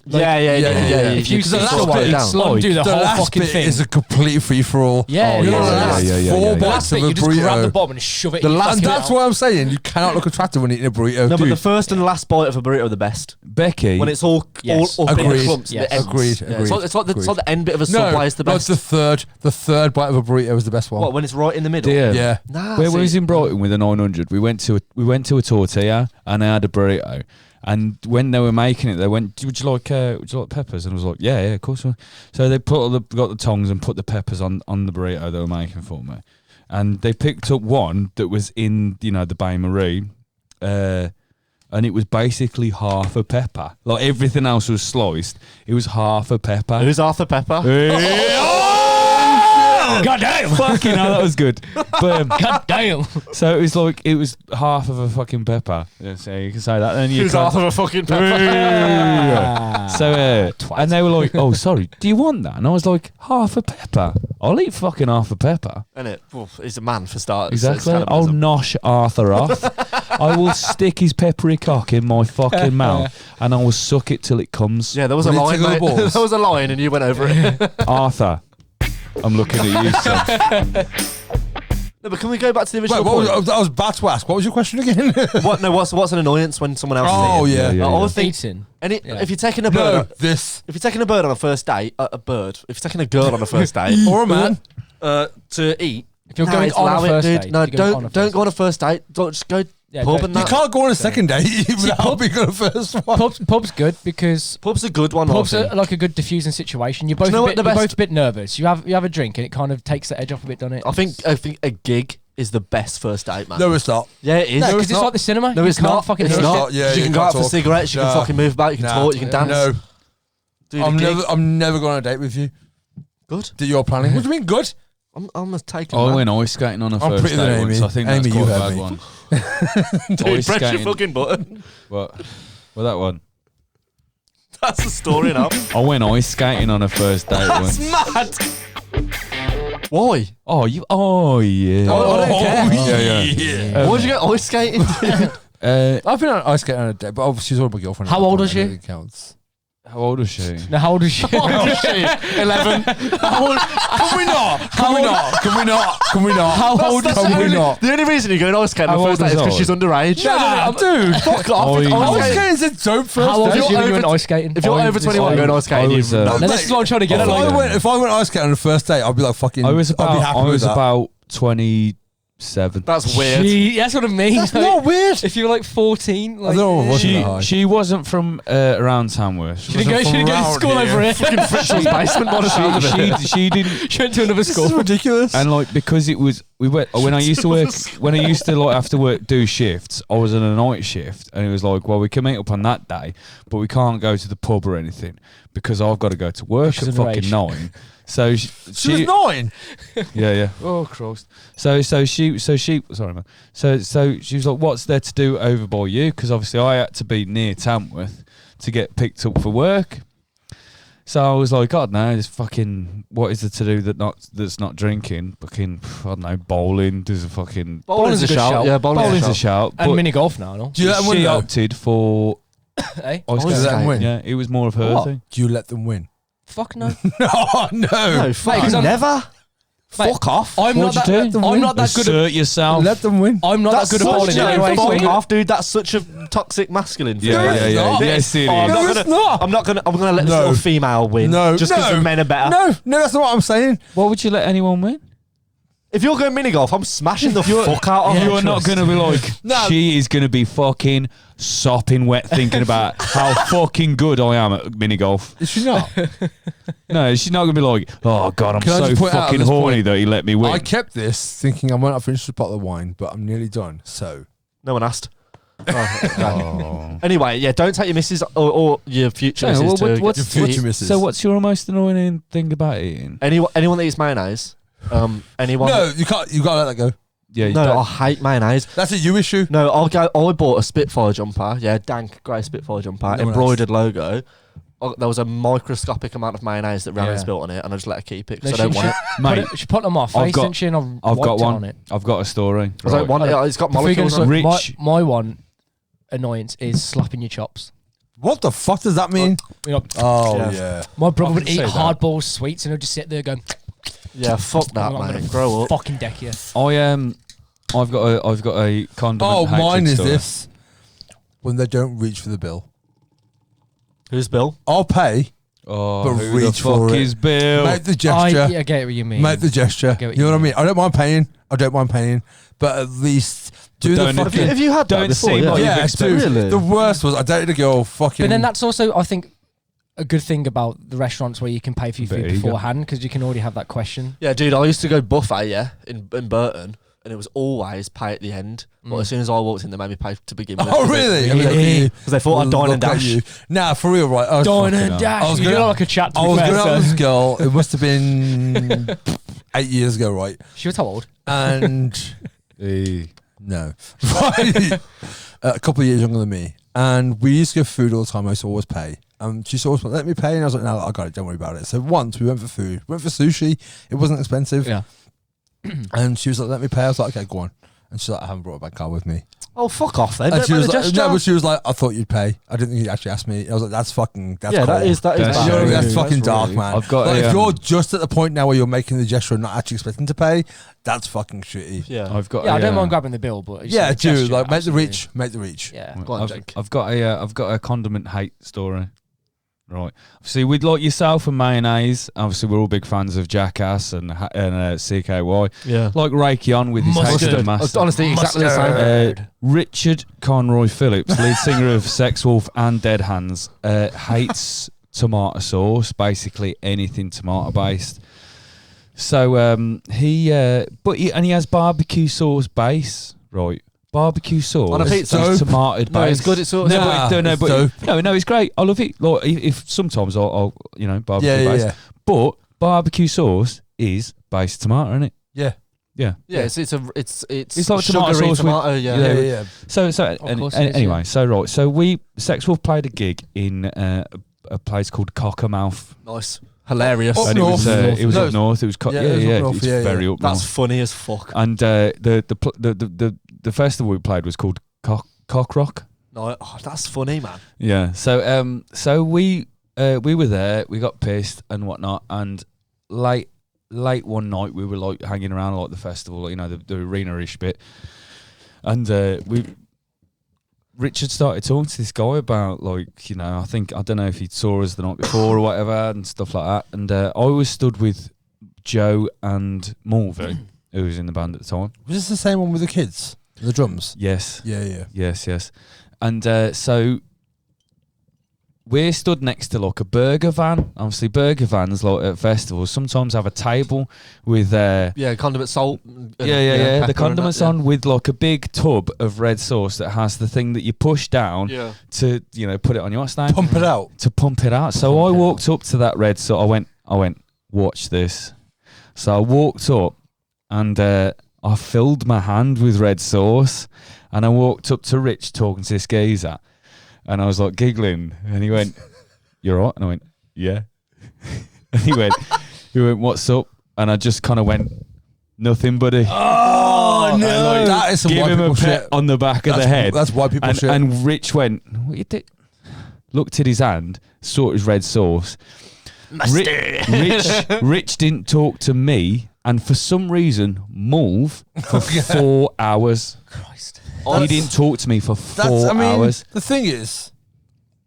yeah. If you can see sort the of last put it bit, down. it's undo the The whole last fucking bit thing. is a complete free for all. Yeah, Oh, You know, yeah, the yeah, last yeah, yeah, four yeah, yeah. The bites last of bit, a you just grab the burrito. bottom and shove it The in your last. fucking That's mouth. what I'm saying. You cannot look attractive when eating a burrito. No, but Dude, the first and the last bite of a burrito are the best. Becky. When it's all Yes. up in Agreed. clumps. Yes. The ends. Agreed, Yeah, agreed, It's like the end bit of a no, Subway is the no, best. the third bite of a burrito is the best one. What, when it's right in the middle? Dear. Yeah. Nah, Where we see. was in Brighton with a 900, we went to a tortilla and I had a burrito. And when they were making it, they went, would you like peppers? And I was like, yeah, of course. So they got the tongs and put the peppers on the burrito they were making for me. And they picked up one that was in, the Bain Marie, and it was basically half a pepper. Like everything else was sliced. It was half a pepper. Who's Arthur Pepper? God damn! Fucking hell, that was good. But, God damn! so it was half of a fucking pepper. Yeah, so you can say that. And you Who's can't- Arthur a fucking Pepper? So, and they were like, "Oh, sorry, do you want that?" And I was like, "Half a pepper. I'll eat fucking half a pepper." Innit? Well, he's a man for starters. so it's Exactly. I'll cannibalism. nosh Arthur off. I will stick his peppery cock in my fucking mouth, and I will suck it till it comes. Yeah, there was a Will he line, tickle the mate. balls? There was a line, and you went over it. Arthur, I'm looking at you, son. No, but can we go back to the original Wait, what point? was, I was about to ask. What was your question again? What's an annoyance when someone else Oh, is eating? yeah. Yeah, I yeah. would think Eating. if you're taking a bird, this if you're taking a bird on a first date, if you're taking a girl on a first date, or a man. To eat. If you're going on a allow it, first dude. date, No, you're going on a don't first go on a first date. Don't just go Yeah, pub don't- and You that. can't go on a second date without pub- being on a first one. Pub's good because Pub's a good one. pubs I are think. like a good diffusing situation. You're both, you know a what bit, the you're best- both a bit nervous. You have a drink and it kind of takes the edge off a bit, doesn't it? I think a gig is the best first date, man. No, it's not. Yeah, it is. No, it's because it's not. like the cinema. No, You it's can't not. fucking It's hear not. shit. Yeah, you you can go can't out for talk. cigarettes. You can Nah. fucking move about. You can Nah. talk. You can dance. No, Do the gig. I'm never going on a date with you Good. that you're planning. What do you mean good? I'm a taken. I man. went ice skating on a I'm first prettier date than once. Amy. I think that's Amy, quite you a heard bad me. one. Dude, Ice press your skating. fucking button. What? Well, that one. That's the story now. I went ice skating on a first date once. That's mad. Why? Oh, you? Oh, yeah. I don't care. Yeah. Why'd you go ice skating? I've been on ice skating on a date, but obviously she's already my girlfriend. How at that old point, was she? I don't think it counts. How old was she? Now, how old is she? 11. Can we not? Can we not? Can we not? Can we not? How old is Can she? we not? The only reason you go ice skating on How the first old date is was because I? she's underage. Nah, dude. Fuck off. Oh, It's yeah. ice Ice skating. skating's a dope first How old date. is If she you're when you went over- ice skating? If you're over 21 going ice skating, I was, you've uh, done No, it. this is what I'm trying to get If at. I Like, went, if I went ice skating on the first date, I'd be like fucking. I was I'd be about. happy I with was that. about 27. That's weird. that's what I mean. That's Like, not weird. if you were like 14, like, I don't know what it was. She that high. she wasn't from around Tamworth. she didn't go to around school here. over here. Fritzel's basement, by the sound of it. She didn't. She went to another This is school. ridiculous. And like because it was we went when I used to work when I used to like have to work do shifts, I was on a night shift and it was like, well, we can meet up on that day, but we can't go to the pub or anything because I've got to go to work She's at fucking underage. 9. So She was 9. yeah. Oh Christ. So she sorry man. So she was like, what's there to do over by you? Because obviously I had to be near Tamworth to get picked up for work. So I was like, God no, there's fucking what is there to do that's not drinking? Fucking I don't know, bowling. There's a fucking Bowling's a good shout. shout. Yeah, bowling's a shout. And But mini golf now, no? Do you let them she win though? opted for Hey? ice Do you let them skating. win? Yeah, it was more of her What? thing. Do you let them win? Fuck no. No, no. No, fuck Mate, 'cause I'm- never. Fuck off. I'm not What'd you that. do? I'm not that good. Assert yourself. Let them win. I'm not that good at bowling such anyway. fuck so- off, dude. That's such a toxic masculine thing. Yeah, yeah, yeah. Yes, it I'm is. not No, gonna. it's not. I'm gonna let this No. little female win. No, just because no. the men are better. No, that's not what I'm saying. Why would you let anyone win? If you're going mini golf, I'm smashing the fuck out of You're her. not going to be like, No. she is going to be fucking sopping wet thinking about how fucking good I am at mini golf. Is she not? No, she's not going to be like, oh God, I'm Can I so just point out at fucking this horny point, that he let me win. I kept this thinking I might not finish the bottle of wine, but I'm nearly done. So, No one asked. Oh. Anyway, yeah, don't take your missus or your future So, missus what- to what's- get your to future eat. missus. So what's your most annoying thing about eating? Anyone that eats mayonnaise. Anyone. no, you can't. You gotta let that go. Yeah, No, I hate mayonnaise. That's a you issue. No, I bought a Spitfire jumper. Yeah, dank grey Spitfire jumper, No one embroidered logo. There was a microscopic amount of mayonnaise that Rami Yeah. spilt on it, and I just let her keep it No, because I don't want it. mate, She put them off I've face, got- didn't she? And I've got wiped it one. on it. I've got a story. I don't want it. It's got If we're molecules gonna on it. talk- Rich. my one annoyance is slapping your chops. What the fuck does that mean? You know, Oh Yeah. yeah. my brother I would can eat say that. hardball sweets and he'll just sit there going, Yeah, fuck that, I'm gonna mate. Grow up. fucking deck you. I've got a condiment. Oh, hatred mine is story. this. When they don't reach for the bill, Who's Bill? I'll pay. Oh, But who reach the fuck for it. is Bill? Make the I gesture. get what you mean. Make the gesture. get what You know you what I mean. mean? I don't mind paying. But at least do the don't- fucking. Have you had that Don't before? seem Yeah. like yeah, you've dude. Really? The worst was I dated a girl. Fucking. But then that's also, I think, a good thing about the restaurants where you can pay for your Bit food of ego. beforehand because you can already have that question. Yeah, dude, I used to go buffet, yeah, in Burton, and it was always pay at the end. But as soon as I walked in, they made me pay to begin with. Oh really? I mean, look at you. Because they thought I'd dine and Look at dash. you. Nah, for real, right? I was Dine fucking- and hell. dash. I was You gonna- don't like a chat to I be was fair, going out with so- this girl. It must have been 8 years ago, right? She was how old? And Hey. no, right, a couple of years younger than me. And we used to go for food all the time. I used to always pay. She always went, let me pay, and I was like, no, I got it. Don't worry about it. So once we went for food, went for sushi. It wasn't expensive. Yeah. And she was like, let me pay. I was like, okay, go on. And she's like, I haven't brought a bank card with me. Oh, fuck off then. And Don't she make was the like, gesture. no, but she was like, I thought you'd pay. I didn't think you'd actually ask me. I was like, that's fucking, that's yeah, cold. that is That's bad. You know, rude. that's fucking dark, rude. man. I've got Like, a, if you're um, just at the point now where you're making the gesture and not actually expecting to pay, that's fucking shitty. Yeah. I've got. Yeah, I don't a, mind grabbing the bill, but it's Yeah, like a dude, gesture, like make the absolutely. reach, make the reach. Yeah. Go on, I've, Jake. I've got a condiment hate story. Right. See, with like yourself and mayonnaise, obviously we're all big fans of Jackass and CKY. Yeah. Like Reiki on with his Mustard. hatred master. Honestly, exactly the same. Richard Conroy Phillips, lead singer of Sex Wolf and Dead Hands, hates tomato sauce, basically anything tomato based. So he has barbecue sauce base, right? Barbecue sauce On a pizza? is tomato based. No, it's good. It's sort of. No, it's great. I love it. Like if sometimes I'll barbecue Yeah, based, yeah. but barbecue sauce is based tomato, isn't it? Yeah. Yeah. Yeah, it's It's like tomato sugary sauce with- tomato. Yeah. Yeah. So course it is, anyway, so right, so we Sex Wolf played a gig in a place called Cockermouth. Nice. Hilarious. Up And north. it was No, up north. It was yeah, it was up north, it's yeah, very yeah. up That's north. funny as fuck. And the festival we played was called Cock Rock. No, oh, that's funny, man. Yeah. So we were there. We got pissed and whatnot. And late one night, we were like hanging around like the festival, you know, the arena-ish bit. And Richard started talking to this guy about like, you know, I don't know if he saw us the night before or whatever and stuff like that. And I was stood with Joe and Morvey, who was in the band at the time. Was this the same one with the kids? The drums? Yes. Yeah. Yes. And so we're stood next to like a burger van. Obviously, burger vans like at festivals sometimes have a table with Yeah, condiment, salt. and- the pepper and condiments that, yeah. on with like a big tub of red sauce that has the thing that you push down Yeah. to, you know, put it on your stand Pump it out. to pump it out. So I walked up to that red sauce. I went, watch this. So I walked up and I filled my hand with red sauce, and I walked up to Rich talking to this geezer, and I was like giggling, and he went, "You're right," and I went, "Yeah," and he went, "What's up?" And I just kind of went, "Nothing, buddy." Oh And, like, that is some give white him a people pet shit. on the back of the head. That's white people shit. And Rich went, "What you did?" Looked at his hand, saw it was red sauce. Rich didn't talk to me, and for some reason, Mulv for 4 hours. Christ. He didn't talk to me for 4 hours. The thing is,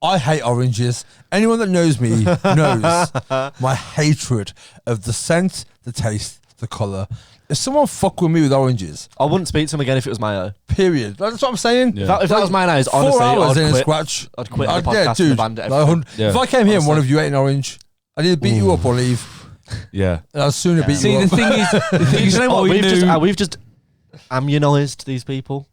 I hate oranges. Anyone that knows me knows my hatred of the scent, the taste, the colour. If someone fuck with me with oranges, I wouldn't speak to him again if it was mayo. period. That's what I'm saying. Yeah. If that was mayonnaise, 4 honestly, hours in I'd a quit. scratch. I'd quit the Yeah, podcast and dude. abandon Like, everything. Yeah. If I came here and one Honestly. of you ate an orange, I'd either beat you up or leave. Yeah. And I'd sooner beat See, you the up. thing is, You know what? I knew- We've just immunised these people.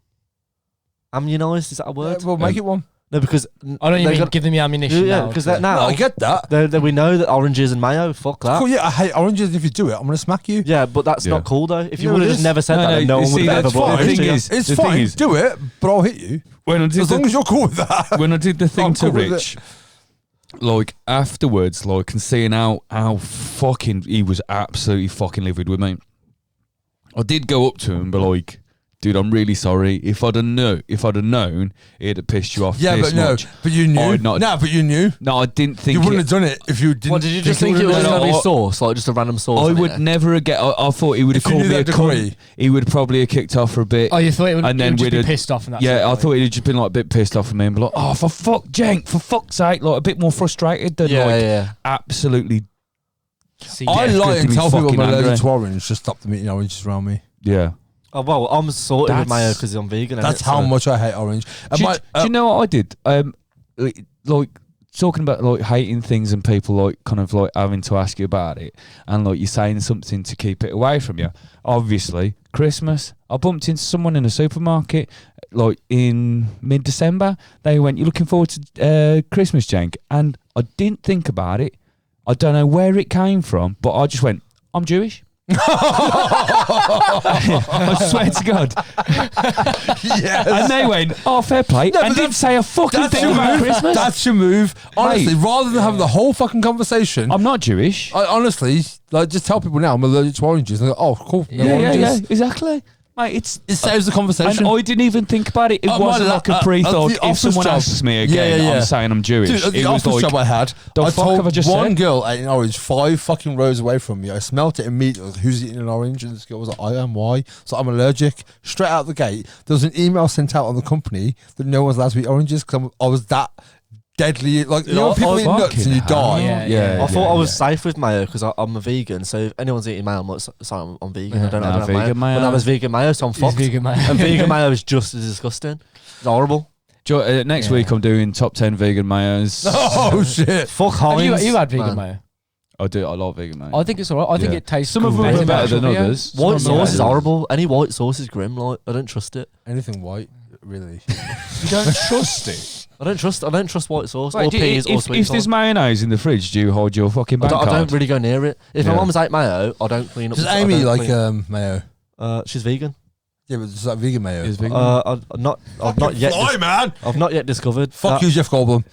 Immunised, is that a word? Well, make it one. No, because I don't they're even gonna- give them the ammunition. yeah, now because to- now No, I get that. we know that oranges and mayo. Fuck that. Cool, yeah, I hate oranges. If you do it, I'm going to smack you. Yeah, but that's Yeah. not cool though. If you No, would it have is. just never said No, that, no, then no you one would see, have that's ever brought fine. orange The to thing you. is- It's the thing fine. is- Do it, but I'll hit you. when I did As long as you're cool with that. when I did the thing I'm to cool with Rich, like afterwards, like and seeing how fucking he was absolutely fucking livid with me. I did go up to him and be like, dude, I'm really sorry. If I'd have known, it'd have pissed you off. Yeah, this but no. much. But you knew. I'd not- No, but you knew. No, I didn't think You wouldn't it- have done it if you didn't. What did you just think it would've was been going to No, be I- sauce, like just a random sauce? I on would it? never have get. I thought he would have If you called knew me a that cunt. degree. He would probably have kicked off for a bit. Oh, you thought it would, And it then would just we'd be have- pissed off and that's Yeah, it, I like. thought he'd just been like a bit pissed off at me and be like, "Oh, for fuck's sake!" Like a bit more frustrated than Yeah, like yeah. absolutely. See, I Yeah, lie good and to be tell people I'm fucking allergic angry. to orange. Just stop them eating oranges around me. Yeah. Oh, well, I'm sorted with That's- mayo because I'm vegan. That's innit? how So- much I hate orange. And Do, my- do you know what I did? Like talking about like hating things and people like kind of like having to ask you about it, and like you're saying something to keep it away from you. Obviously, Christmas. I bumped into someone in a supermarket like in mid-December. They went, "You looking forward to Christmas, Jank?" And I didn't think about it. I don't know where it came from, but I just went, "I'm Jewish." I swear to God. yes. And they went, "Oh, fair play," No, and but didn't say a fucking That's thing your about move. Christmas. That's your move. Honestly, rather than having the whole fucking conversation, I'm not Jewish. I honestly like just tell people now I'm allergic to oranges. And they go, oh, cool. No oranges. exactly. Mate, it's It saves the conversation. and I didn't even think about it. It At wasn't my like a at pre-thought. the If office someone job- asks me again, Yeah. I'm saying I'm Jewish. Dude, at the it was office like, job I had, the I fuck told have I just one said? girl ate an orange 5 fucking rows away from me. I smelt it immediately. I was like, who's eating an orange? And this girl was like, I am. Why? So I'm allergic. Straight out the gate, there was an email sent out on the company that no one's allowed to eat oranges because I was that deadly. Like, you know, people eat nuts and you die. Yeah. I thought I was safe with mayo because I'm a vegan. So if anyone's eating mayo, I'm like, sorry, I'm vegan. I don't Nah, have vegan mayo. But that was vegan mayo, so I'm He's fucked. vegan, mate. And vegan mayo is just as disgusting. It's horrible. Next Yeah. week I'm doing top 10 vegan mayos. Oh shit! Fuck Have Heinz. you had vegan man. mayo? I love vegan mayo. I think it's alright. I think Yeah. it tastes Some of them good. are better than Yeah. others. White Some are sauce is better. horrible. Any white sauce is grim. Like I don't trust it. Anything white, really? You don't trust it. I don't trust white sauce Wait, or peas or sweet if sauce. there's mayonnaise in the fridge, do you hold your fucking bank I card? don't really go near it. If Yeah. my mum's ate mayo, I don't clean up. Does I Amy don't like clean- mayo? She's vegan. Yeah, but it's like vegan mayo. Is vegan? I've not yet. man. I've not yet discovered. Fuck that. you, Jeff Goldblum.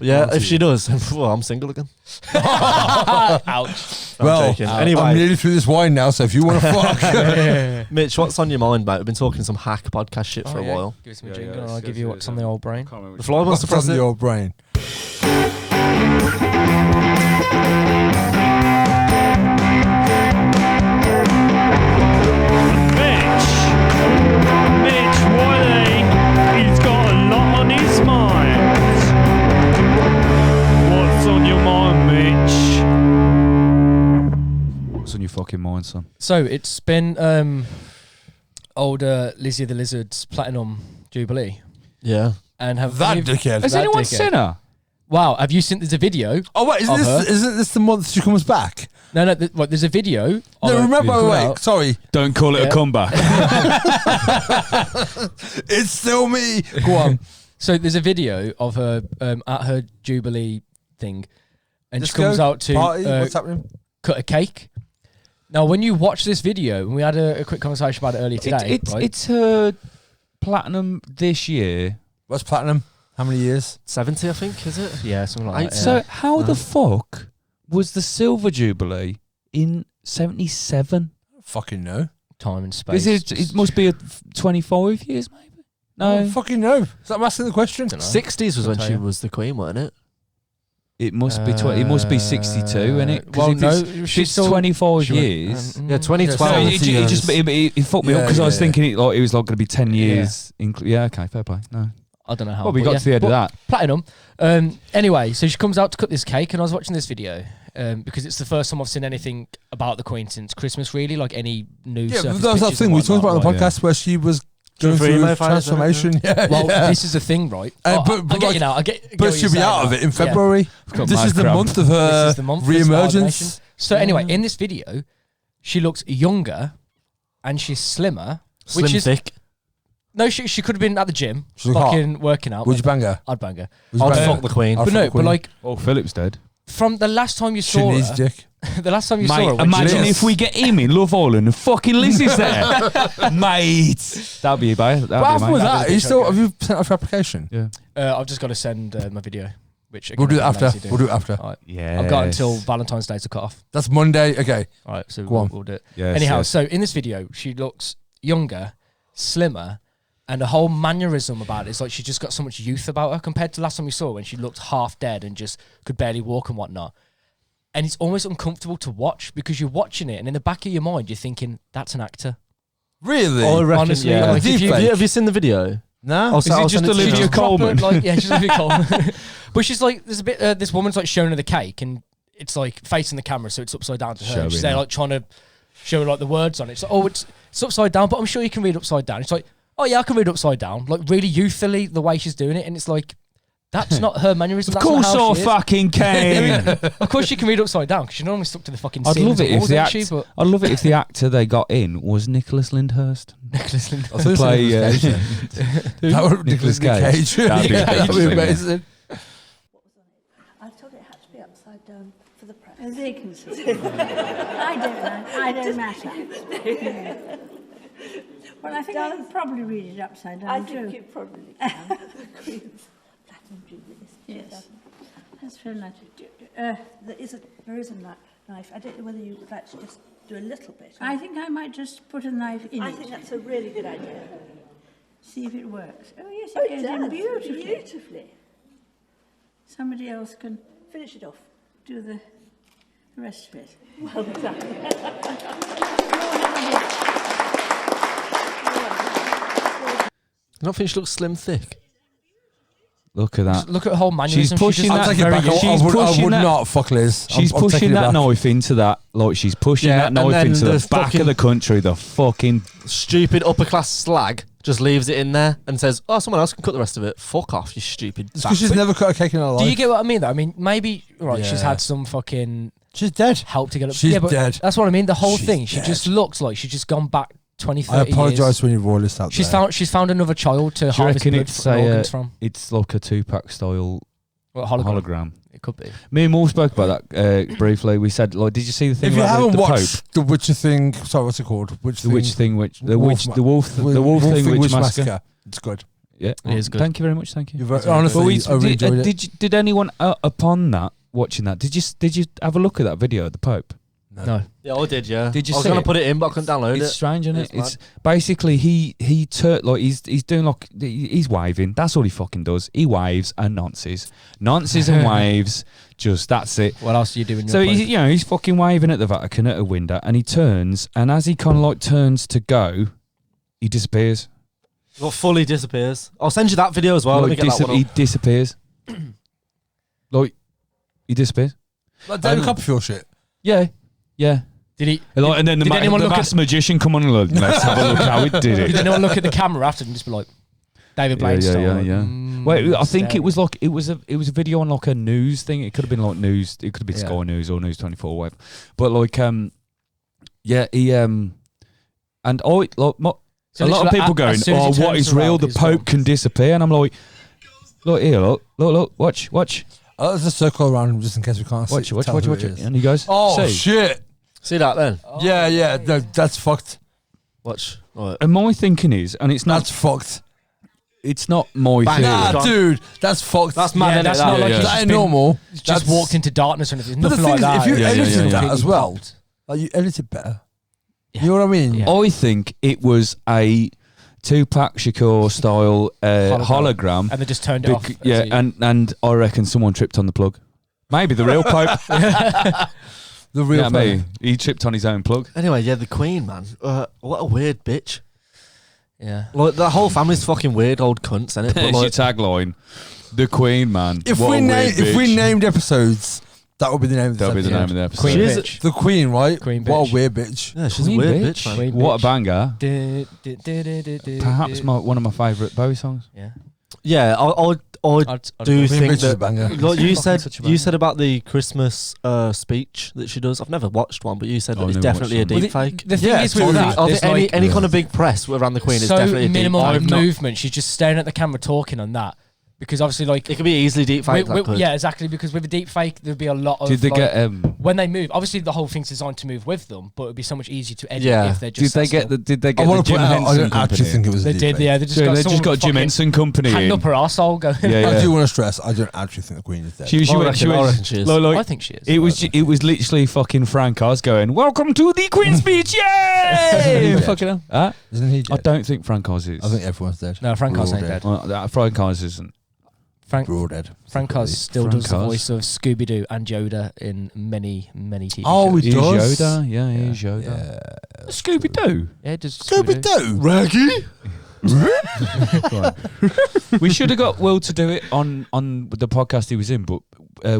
Yeah, if she does, well, I'm single again. Ouch. I'm Well, joking. I'm Anyway, nearly through this wine now, so if you want to fuck, Mitch, what's on your mind, mate? We've been talking some hack podcast shit for Oh, a yeah. while. Give us some Yeah, jingle yeah, and I'll it's- give you it's- what's on the old brain. The fly wants to press from it. your brain. Mitch Wiley, he's got a lot on his mind. What's on your mind, Mitch? What's on your fucking mind, son? So it's been older Lizzie the Lizard's Platinum Jubilee. Yeah. And have That you- dickhead. Has That anyone dickhead. seen her? Wow, have you seen there's a video? Oh wait, Of her? isn't this the month she comes back? No, there's a video. of No, her remember. coming Wait, out. sorry, Don't call it Yeah. a comeback. it's still me. Go on. So there's a video of her at her Jubilee thing, and she Disco? comes out to Party? What's happening? cut a cake. Now, when you watch this video, and we had a quick conversation about it earlier today, right? It's her platinum this year. What's platinum? How many years? 70, I think, is it? yeah, something like that. So yeah. how the fuck was the silver jubilee in 77? Fucking no. Time and space. It must be 25 years, maybe. I No, don't fucking know. Is that I'm asking the question? Dunno. 60s was when I'll she tell you. was the queen, wasn't it? It must be it must be 62, isn't it? Well, no, if it's 25 years. Yeah, 2012. No, it fucked me up because I was thinking it was like going to be 10 years. Yeah, okay, fair play. No, I don't know how. well, we got to the end of that. Platinum. Anyway, so she comes out to cut this cake, and I was watching this video because it's the first time I've seen anything about the Queen since Christmas, really, like any new. Yeah, surface that was that pictures thing and we talked about on the whatnot, podcast where she was going For through emo a fighters, transformation. Yeah, Well, yeah. this is the thing, right? But I get like- you now. I get But what she'll you're be saying out of now. it in Yeah. February. got This mad is the cramp. month of This her is the month, this re-emergence. validation. So anyway, in this video, she looks younger and she's slimmer. Slim which is thick. no, she could have been at the gym, She look hot. fucking working out. Would you bang her? I'd bang her. Would you I'd bang fuck her? the Queen. I'd But fuck no, the but Queen. like Oh, Philip's dead. from the last time you She saw needs her, dick. the last time you saw her, Mate, when she imagine was- if we get him in Love Island and fucking Lizzie's there. Mate. That'd be bad. What happened with that? That'd be Are you a still, joke, have you sent off your application? Yeah. I've just got to send my video, which again, We'll do it I'm after. lazy doing. We'll do it after. All right. Yeah. I've got until Valentine's Day to cut off. That's Monday. Okay. All right, so Go on. we'll do it. Yes, Anyhow, yes. so in this video, she looks younger, slimmer, and the whole mannerism about it is like she's just got so much youth about her compared to last time we saw her when she looked half dead and just could barely walk and whatnot. And it's almost uncomfortable to watch because you're watching it and in the back of your mind you're thinking, that's an actor. Really? I reckon, Honestly, yeah. like, if you- Have you seen the video? No. Is it just Olivia She's proper, Colman? like, yeah, she's Olivia Colman. But she's like, there's a bit, this woman's like showing her the cake and it's like facing the camera, so it's upside down to her. Showing She's there her. like trying to show her like the words on it. It's like, oh, it's upside down, but I'm sure you can read upside down. It's like, oh yeah, I can read upside down. Like really youthfully the way she's doing it, and it's like, that's not her mannerism. Of That's course not how I she is. fucking can. Of course she can read upside down because she's normally stuck to the fucking. I'd ceilings love it and if walls, the isn't she? But I'd love it if the actor they got in was Nicholas Lyndhurst. Nicholas Lind- I thought you Play, said Nicolas Cage then. That would Nicolas Nicolas Cage. Cage. That'd be That'd be amazing. amazing. I thought it had to be upside down for the press. As they can see. I don't know. I don't matter. Well, I think I could probably read it upside down I too. think you probably can. The Queen's Platinum Jubilee. Yes. That's very nice. There is a knife. I don't know whether you would like to just do a little bit. I think I might just put a knife in I it. think that's a really good idea. See if it works. Oh yes, Oh, it goes in beautifully. Beautifully. Somebody else can Finish it off. do the rest of it. Well done. I don't think she looks slim thick. Look at that. Just look at her whole mannerism. She's pushing just that I'll take it very back. good. I She's would pushing that- not fuck Liz. She's I'm pushing taking it that back. knife into that, like she's pushing Yeah, that and knife then into the the back fucking- of the country. The fucking Stupid upper class slag just leaves it in there and says, "Oh, someone else can cut the rest of it." Fuck off, you stupid. It's because she's bastard. never cut a cake in her life. Do you get what I mean though? I mean, maybe right, she's Yeah. had some fucking She's dead. help to get up. She's yeah, but dead. That's what I mean. The whole She's thing, she dead. just looks like she's just gone back 20, 30 I apologise years. when you royalist out there. She's found another child to Do you harvest reckon blood it's from a, organs from. it's like a Tupac style What, hologram? hologram. It could be. Me and Morv spoke about that briefly. We said, like, did you see the thing If you about haven't the Pope? watched the Witcher thing, sorry, what's it called? The witch thing, the Wolf wolf thing, witch massacre. It's good. Yeah, It is good. Thank you very much. Thank you. You're very, very honestly, Well, I really enjoyed it. did anyone upon that watching that? Did you have a look at that video of the Pope? No. Yeah, I did. Yeah. Did you I was see gonna it? put it in, but I couldn't download It's it. strange, isn't it? It's It's basically he's doing like he's waving. That's all he fucking does. He waves and nonces and waves. Just that's it. What else are you doing? So he's fucking waving at the Vatican at a window, and he turns, and as he kind of like turns to go, he disappears. Well, fully disappears. I'll send you that video as well. Let me Like, get that one he up. disappears. Like he disappears. Like David Um, Copperfield shit. Yeah. Did he? Like, and then did anyone the look masked magician come on and look, let's have a look how he did Did it. anyone look at the camera after and just be like, David Blaine Yeah, style? yeah, like, yeah. Wait, I think staring. it was like it was a video on like a news thing. It could have been like news. It could have been Yeah. Sky News or News 24 or whatever. But like yeah, he and I like So a lot literally, of people as going, soon as he "Oh, what turns is real? around, The he's Pope gone." can disappear." And I'm like, "Look here, look, watch, There's a circle around him just in case we can't watch, see. watch, tell watch, who watch it it." is. And he goes, Oh "See." shit! See that then? Yeah, no, that's fucked. Watch. Right. And my thinking is, and it's That's not, fucked. it's not my Bang. theory. Nah, Nah, dude, that's fucked. That's mad. Yeah, innit, that's that? not like Yeah, he's yeah. That just ain't been- normal. just That's- walked into darkness or anything. But the Nothing thing like is, that. if you Yeah, yeah, edited yeah, that yeah. as well, like you edited better. Yeah. You know what I mean? Yeah. I think it was a Tupac Shakur style hologram. And they just turned it off. Yeah, and I reckon someone tripped on the plug. Maybe the real Pope. The real Yeah, me. He tripped on his own plug. Anyway, yeah, the Queen, man. What a weird bitch. Yeah. Like, the whole family's fucking weird old cunts, isn't it? But It's your like, tagline. The Queen, man. If What we a weird if we bitch. named episodes, that would be the name of That'll be this the name episode. of the episode. Queen She is- bitch. The Queen, right? Queen What bitch. a weird bitch. yeah, she's Queen a weird bitch. bitch, man. Queen What a bitch. banger. Perhaps Perhaps one of my favourite Bowie songs. Yeah. Yeah, I I'd do Queen think bitch is a that. banger. Like you said, such a you banger. said about the Christmas speech that she does. I've never watched one, but you said Oh, that it's never watched definitely a one. Well, deep fake. the thing is with I think- that, I there's think like any kind of big press around the Queen is so definitely a deep minimal fake. movement. She's just staring at the camera talking on that. Because obviously, like, It could be easily deep fake. yeah, exactly. Because with a deep fake, there'd be a lot of. Did they like, get when they move? Obviously, the whole thing's designed to move with them, but it'd be so much easier to edit Yeah. if they're Did just. they sat get still. the Did they I get the want to Jim point out, I Henson don't actually company? think it was a They deep did, fake. yeah. They just Yeah, got they someone just got Jim fucking Henson company hang in. up her arsehole going. Yeah, I yeah. do want to stress, I don't actually think the Queen is dead. She I went. reckon she is. Like, I think she is. it was literally fucking Frank Oz going, "Welcome to the Queen's speech, yay!" dead? Fucking hell. Huh? Isn't he I dead? don't think Frank Oz is. I think everyone's dead. No, Frank We're Oz all ain't dead. Frank Oz isn't. Frank We're all dead. Frank Oz still Frank does the Oz. voice of Scooby Doo and Yoda in many TV Oh, shows. he He's does? Yoda. Yeah, he's Yoda. Yeah. Scooby Doo. Yeah, he does Scooby-Doo! Raggy. We should have got Will to do it on the podcast he was in, but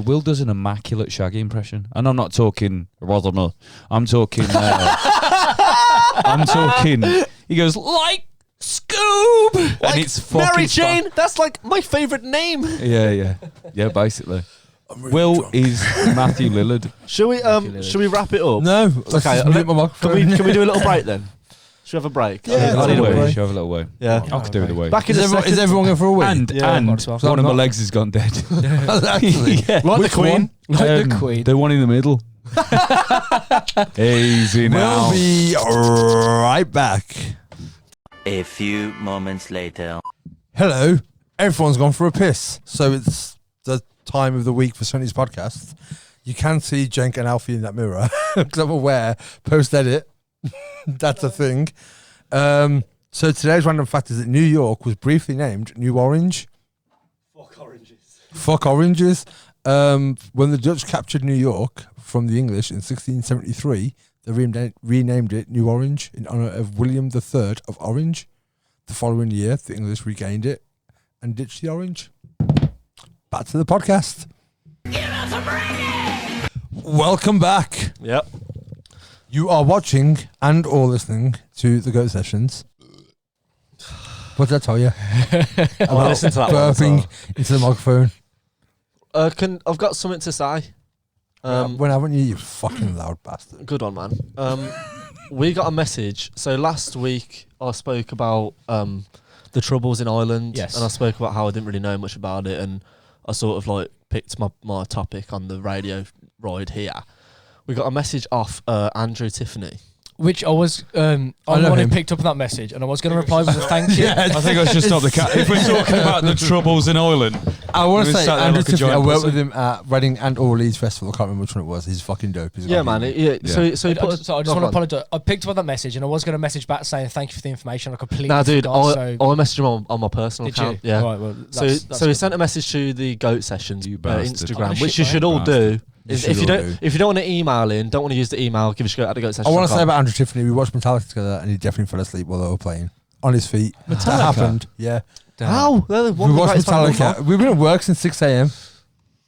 Will does an immaculate Shaggy impression, and I'm not talking Rothermere. I'm talking. I'm talking. He goes like Scoob, and it's fucking Mary Jane. That's like my favourite name. Yeah. Basically. Will is Matthew Lillard. Should we wrap it up? No. Let's Okay, just mute my microphone. Can we do a little break then? Should we have a break? Yeah, I need a let's wee. wee. Should have a little way. Yeah. I could do it away. Back in Is a everyone, second. is everyone going for a wee? And Yeah, and might as well. one of my not- legs has gone dead. Actually. Yeah. Like Which the Queen. one? Like the Queen. The one in the middle. Easy now. We'll be right back. A few moments later. Hello. Everyone's gone for a piss. So it's the time of the week for Sonny's podcast. You can see Jenk and Alfie in that mirror because I'm aware post-edit. That's a thing. So today's random fact is that New York was briefly named New Orange. Fuck oranges. When the Dutch captured New York from the English in 1673, they renamed it New Orange in honor of William III of Orange. The following year, the English regained it and ditched the orange. Back to the podcast. Welcome back. Yep. You are watching and or listening to the Goat Sessions. What did I tell you? I'll listen to that one as burping well. into the microphone. I've got something to say. When haven't you fucking loud bastard? Good one, man. We got a message. So last week I spoke about the troubles in Ireland. Yes. And I spoke about how I didn't really know much about it, and I sort of like picked my topic on the radio ride here. We got a message off Andrew Tiffany. Which I was, I'm the know one who him. picked up on that message, and I was going to reply with a thank you. I think I should stop the cat. If we're talking about the troubles in Ireland, I want to He was say, sat there Andrew like a Tiffany, I giant worked pussy. with him at Reading and or Leeds Festival. I can't remember which one it was. He's fucking dope. He's a Yeah, guy. man. Yeah. So he I just put. want to Oh, apologise. I picked up on that message, and I was going to message back saying thank you for the information. I completely Nah, dude. forgot. I So messaged him on my personal did you? account. Yeah. Right, well, So that's he good. sent a message to the Goat Sessions You bastard. Instagram, Oh, which shit, you mate. should all do. You Is should if you all don't do. if you don't want to email in, don't want to use the email, give us a go at the Goat I Sessions. want to say about Andrew Tiffany, we watched Metallica together and he definitely fell asleep while they were playing. On his feet. That Metallica? happened. Yeah. How? They're one We of the watched greatest bands of all Metallica. time. We've been at work since 6 a.m.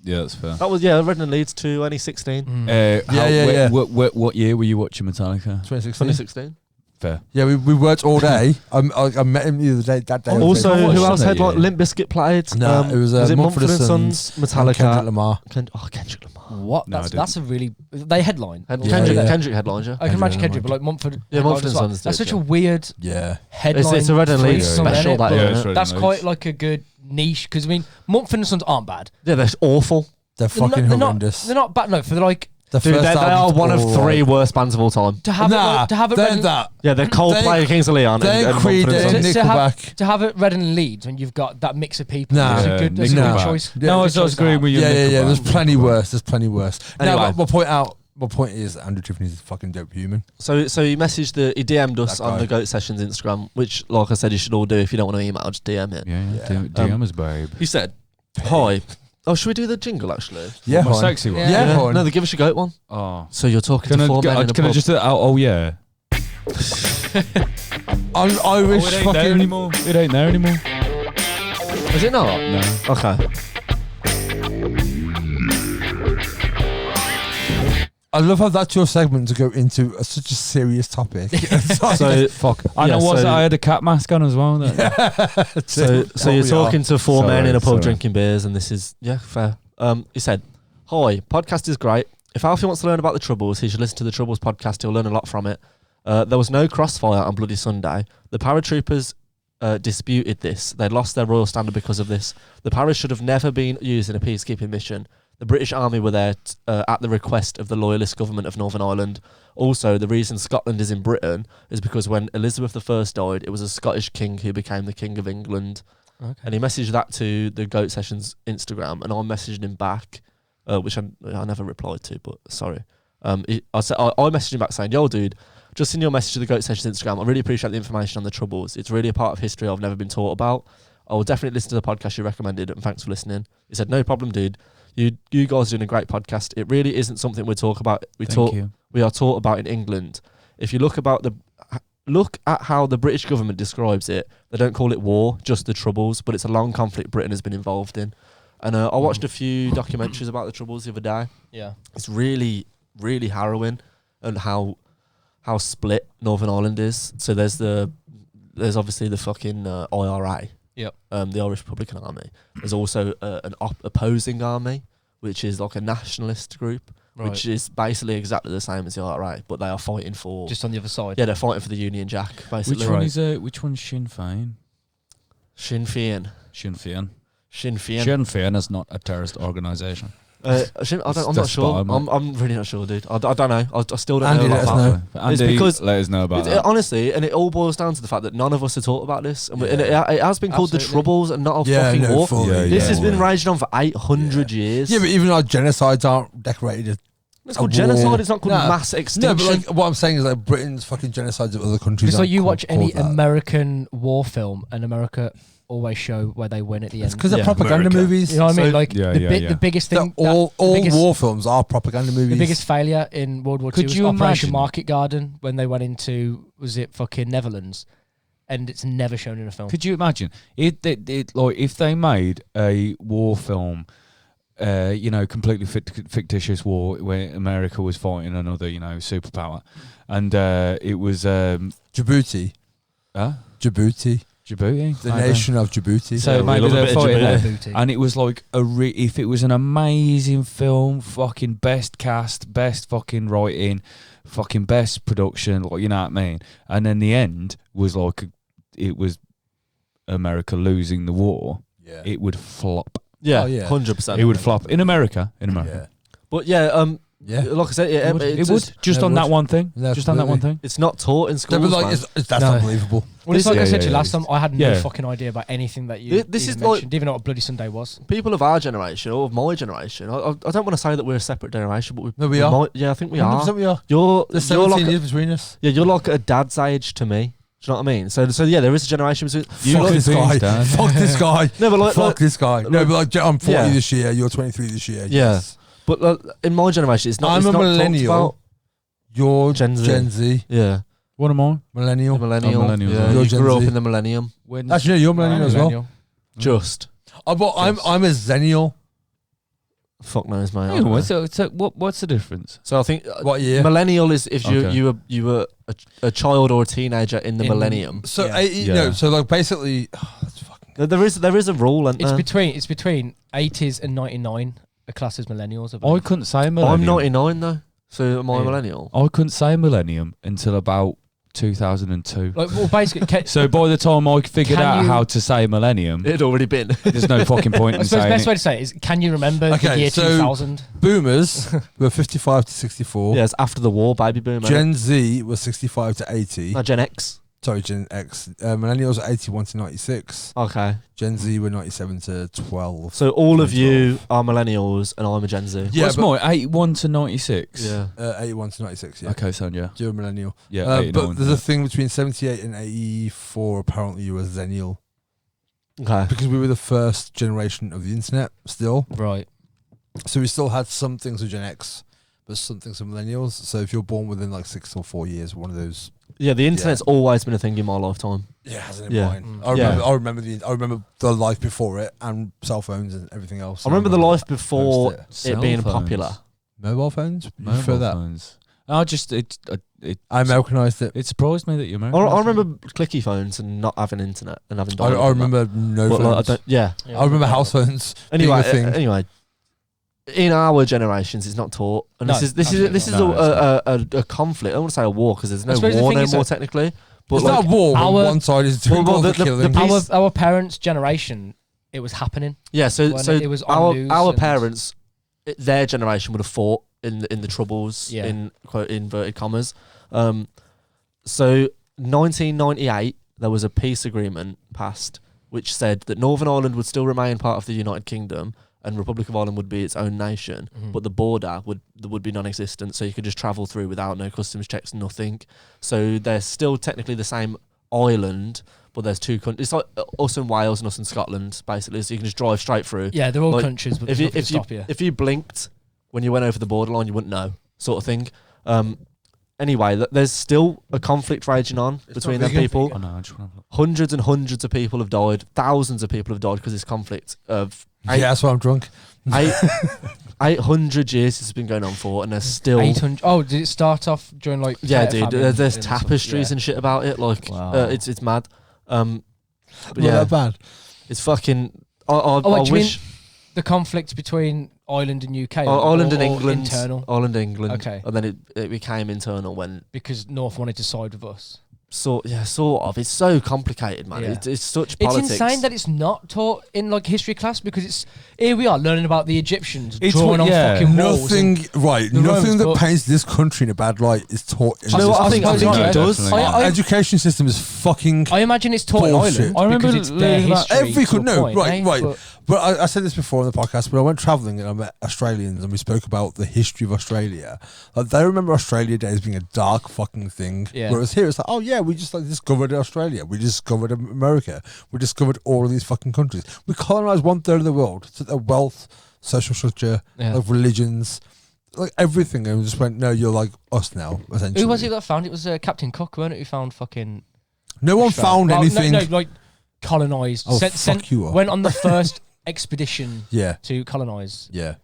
yeah, that's fair. That was Redden Leeds 2016. Yeah. What year were you watching Metallica? 2016. 2016. Fair. Yeah, we worked all day. I met him the other day. That day. on Also, Facebook. watched who else that had like year. Limp Bizkit played? No, it was Mumford and Sons, and Metallica, Kendrick Lamar. Kendrick Lamar. What? No, I That's a really. They headline. Had Yeah, Kendrick, yeah. Kendrick headlines, yeah. I can imagine Kendrick Kendrick, but like Mumford. Yeah, headlined Mumford as and well. Sons That's did, such a yeah. weird Yeah. headline. It's a Red and for Leeds some, special, innit? that, But yeah, it's Red that's and quite Leeds. like a good niche because I mean, Mumford and Sons aren't bad. Yeah, they're awful. They're They're fucking not, horrendous. They're not bad. No, for like The Dude, first they are album's one of all three right. worst bands of all time. to have it to have it they're Red and- that. Yeah, they're Coldplay, They- Kings of Leon, They're and Creed Mumford and and Sons. to have- Nickelback. to have it Red and Leeds when you've got that mix of people. Nah. It's Yeah, a good, it's a good Nickelback. choice. Yeah, No, I good was choice agreeing with you. Yeah. Nickelback. There's plenty worse. There's plenty worse. Anyway. Now, my point is that Andrew Tiffany's a fucking dope human. So he messaged he DM'd us That on guy. the Goat Sessions Instagram, which, like I said, you should all do. If you don't want to email, just DM it. Yeah. Yeah. DM us, babe. He said, "Hi, Oh, should we do the jingle actually? Yeah, My fine. sexy one. Yeah, fine. No, the Give Us a Goat one. Oh. So you're talking Can to I, four men in a can I pub. just do that? Oh, yeah. I'm Irish it ain't there fucking. anymore. It ain't there anymore. Is it not? No. Okay. I love how that's your segment to go into such a serious topic. So Fuck. I Yeah, know what so- I had a cat mask on as well. So you're talking to four Sorry, men in a pub sorry. drinking beers, and this is fair. He said, "Hi, podcast is great. If Alfie wants to learn about the Troubles, he should listen to the Troubles podcast. He'll learn a lot from it. There was no crossfire on Bloody Sunday. The paratroopers disputed this. They lost their royal standard because of this. The paras should have never been used in a peacekeeping mission. The British Army were there at the request of the loyalist government of Northern Ireland. Also, the reason Scotland is in Britain is because when Elizabeth I died, it was a Scottish king who became the King of England." Okay. And he messaged that to the Goat Sessions Instagram, and I messaged him back, which I never replied to, but sorry. I messaged him back saying, "Yo, dude, just in your message to the Goat Sessions Instagram, I really appreciate the information on the Troubles. It's really a part of history I've never been taught about. I will definitely listen to the podcast you recommended, and thanks for listening." He said, "No problem, dude. You guys are doing a great podcast. It really isn't something we talk about. Thank you. We are taught about in England. If you look at how the British government describes it, they don't call it war, just the Troubles, but it's a long conflict Britain has been involved in." And I watched a few documentaries about the Troubles the other day. Yeah. It's really, really harrowing, and how split Northern Ireland is. So there's obviously the fucking IRA. Yep. The Irish Republican Army. There's also an opposing army, which is like a nationalist group, which is basically exactly the same as the IRA, but they are fighting for... Just on the other side. Yeah, they're fighting for the Union Jack, basically. Which one's Sinn Féin? Sinn Féin. Sinn Féin. Sinn Féin. Sinn Féin is not a terrorist organisation. I'm not sure. I'm really not sure, dude. I don't know. I still don't Andy, know let about us that. know. It's Andy, because let us know about It, that. honestly, and it all boils down to the fact that none of us are taught about this, and, and it has been called the Absolutely. Troubles and not a Yeah, fucking no, war. fully, This has yeah. been raging on for 800 years. Yeah, but even our genocides aren't decorated as it's called a war. genocide. It's not called No. mass No, extinction. but like what I'm saying is like Britain's fucking genocides of other countries. It's like aren't you watch called any that. American war film, and America always show where they win at the end. It's because they're Yeah. propaganda America. movies. You know what I mean? So- Like Yeah, the, yeah, bi- yeah. the biggest thing. All the biggest, war films are propaganda movies. The biggest failure in World War II Could was you Operation imagine? Market Garden when they went into, was it fucking Netherlands? And it's never shown in a film. Could you imagine it like if they made a war film, completely fictitious war where America was fighting another, superpower, and it was Djibouti. Djibouti. Djibouti, The nation of Djibouti. So Yeah, we maybe love a they're bit of fighting there, Djibouti. and it was like if it was an amazing film, fucking best cast, best fucking writing, fucking best production, like you know what I mean. And then the end was like it was America losing the war. Yeah. It would flop. yeah, Oh, yeah. 100%. It would flop in America. Yeah. But yeah, Yeah. like I said, yeah, It would. it's It would. Just it on would. that one thing. Yeah, Just on that one absolutely. thing. It's not taught in They'd schools, be like, man. that's No. unbelievable. Well, it's like Yeah, I said to yeah, you last yeah. time, I had no Yeah. fucking idea about anything that you This even is like- mentioned, didn't even know what Bloody Sunday was. People of our generation, or of my generation, I don't want to say that we're a separate generation, but No, we are. Yeah, I think we are. 100% we are. You're There's you're 17 like years between us. yeah, you're like a dad's age to me. Do you know what I mean? So yeah, there is a generation between You Fuck look this at guy. things, Dan. Fuck this guy. No, but Fuck this guy. No, but like I'm 40 Yeah. this year. You're 23 this year. Yeah. Yes. But in my generation, it's not. I'm it's a not talked millennial. about. You're Gen Z. Gen Z. Yeah, What am I? Millennial. the millennial. millennial, Yeah, You're you Gen grew up Z. in the millennium. When Actually, no, you're millennial as well. Millennial. Just Oh, but I'm a Zennial. fuck knows, mate. I Hang don't on, know. so what's the difference? So I think What year? millennial is if Okay. you were a child or a teenager in the In- millennium. So Yeah. Yeah. no, so like basically, that's fucking. There is a rule, and It's between 80s and 99. A class as millennials. I I believe. couldn't say millennium. I'm 99 though, so am I a Yeah. millennial? I couldn't say millennium until about 2002. Like, well, basically, So by the time I figured Can out you- how to say millennium, It had already been. there's no fucking point I in suppose the saying best it. way to say it is, can you remember the Okay, year so- 2000? Boomers were 55 to 64. Yeah, it's after the war, baby boomer. Gen Z was 65 to 80. no, Gen X. Sorry, Gen X. Millennials were 81 to 96. Okay, Gen Z were 97 to 12. so all of you are millennials, and I'm a Gen Z. Yeah, What's but- more, 81 to 96? Yeah. 81 to 96, yeah. Okay, son, yeah. You're a millennial. Yeah, 89, but there's yeah. a thing between 78 and 84, apparently you were Zennial. Okay. because we were the first generation of the internet still. Right. So we still had some things of Gen X, but some things of millennials. So if you're born within like 6 or 4 years, one of those. Yeah, the internet's always been a thing in my lifetime. Yeah, hasn't Yeah. mine. Yeah. I remember the life before it and cell phones and everything else. I remember the life before post it being Cell phones. popular. Mobile phones. You Mobile prefer that? phones. I just I Americanized it. it surprised me that you I Americanized. remember clicky phones and not having internet and having. I dial-up and that. remember no But, like, I phones. don't, yeah. I remember house phones. Anyway, being a thing. anyway, in our generations, it's not taught, and No, this is absolutely not. a conflict. I don't want to say a war because there's no suppose the war thing no is more that technically. But It's like, not a war when our- one side is doing well, all the the killing. peace- Our parents' generation, it was happening. yeah, so when so it was on news our and- parents, their generation would have fought in the troubles Yeah. in quote inverted commas. So 1998, there was a peace agreement passed which said that Northern Ireland would still remain part of the United Kingdom and Republic of Ireland would be its own nation, but the border would be non-existent, so you could just travel through without no customs checks, nothing. So they're still technically the same island, but there's two countries. It's like us and Wales and us and Scotland, basically. So you can just drive straight through. Yeah, they're all Like, countries, but If there's you nothing to stop you. if you blinked when you went over the borderline, you wouldn't know, sort of thing. Anyway, there's still a conflict raging on between them vegan. people. Oh, no, I just wanna have a look. Hundreds and hundreds of people have died. Thousands of people have died because of this conflict of Yeah, that's why I'm drunk. 800 years it's been going on for, and there's still 800. Oh, did it start off during like? yeah, potato dude. famine There's and stuff? tapestries Yeah. and shit about it. Like Wow. it's mad. But Not yeah, that bad. it's fucking. I Oh, what do you wish the conflict between Ireland and UK, Ireland and or England, internal, Ireland and England. Okay. And then it became internal when because North wanted to side with us. sort of. It's so complicated, man. Yeah. It's such It's politics. insane that it's not taught in like history class because it's here we are learning about the Egyptians It's drawing what- on yeah. fucking walls. Nothing and- right. the Nothing Romans, that but- paints this country in a bad light is taught. In Do you know this what I think? I country. think Yeah, it does. definitely. Our education system is fucking. I imagine it's taught in Bullshit. Ireland I remember because it's their learning about history. Every to a no, point, right, eh? right. But I said this before on the podcast, but I went travelling and I met Australians and we spoke about the history of Australia. Like, they remember Australia Day as being a dark fucking thing. Yeah. Whereas here it's like, oh yeah, we just like discovered Australia. We discovered America. We discovered all of these fucking countries. We colonized 1/3 of the world. So their wealth, social structure, Yeah. like religions, like everything. And we just went, no, you're like us now, essentially. Who was it that found it? Was Captain Cook, weren't it? Who found fucking No one Australia? found Well, anything. No, like colonized. Oh, fuck you up. Went on the first expedition Yeah, to colonize. yeah.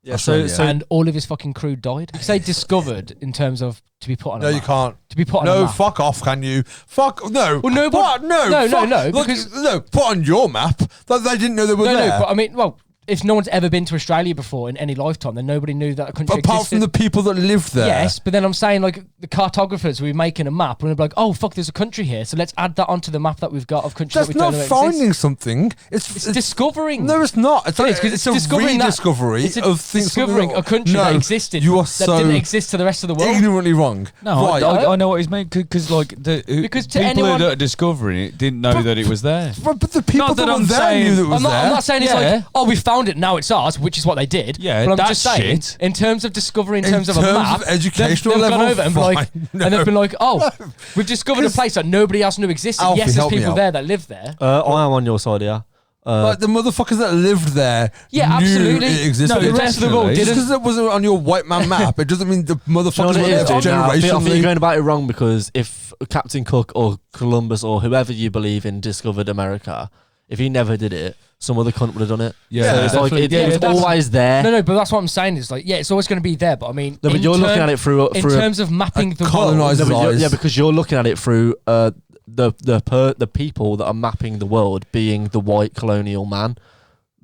Yeah, Australia. so And all of his fucking crew died. You say discovered in terms of to be put on No, a you map. can't. To be put on a No, map. fuck off, can you? Fuck, no. Well, no, but- What? No, no, fuck. no, Look, because- no, put on your map. That they didn't know they were No, there. no, but I mean, well, if no one's ever been to Australia before in any lifetime, then nobody knew that a country But apart existed. from the people that lived there. Yes, but then I'm saying like the cartographers will be making a map and they'll be like, oh fuck, there's a country here, so let's add that onto the map that we've got of countries That's that we don't not know finding exist. something. It's discovering. No, it's not. It's, It is, 'cause it's, it's a discovering that- rediscovery it's a of things. discovering a country no, that existed You are that so didn't exist to the rest of the world. ignorantly wrong. No, right. I know what he's meant because like Because to people anyone- that are discovering it didn't know that it was there. But the people Not that, that were I'm there saying- knew that it was I'm not, there. I'm not saying it's Yeah. like, oh, we found it, now it's ours, which is what they did. Yeah, but I'm that's just saying, shit. in terms of discovery, in In terms of a terms map, of educational they've gone level, over and, been like, fine. and they've been like, oh, we've discovered a place that nobody else knew existed. Alfie, yes, there's help me people out. there that live there. I am on your side here. But the motherfuckers that lived there Yeah, knew absolutely. it existed. No, the rest of the world Definitely. Just didn't. because it wasn't on your white man map, it doesn't mean the Do you know motherfuckers what it were is, there dude? Now, I think you're generationally. going about it wrong because if Captain Cook or Columbus or whoever you believe in discovered America, if he never did it, some other cunt would have done it. Yeah, so it's like definitely. it's that's- always there. No, but that's what I'm saying is like, yeah, it's always going to be there. But I mean, No, but in you're looking term- at it through in a terms of mapping the world. colonizer- No, but eyes. yeah, because you're looking at it through the people that are mapping the world being the white colonial man.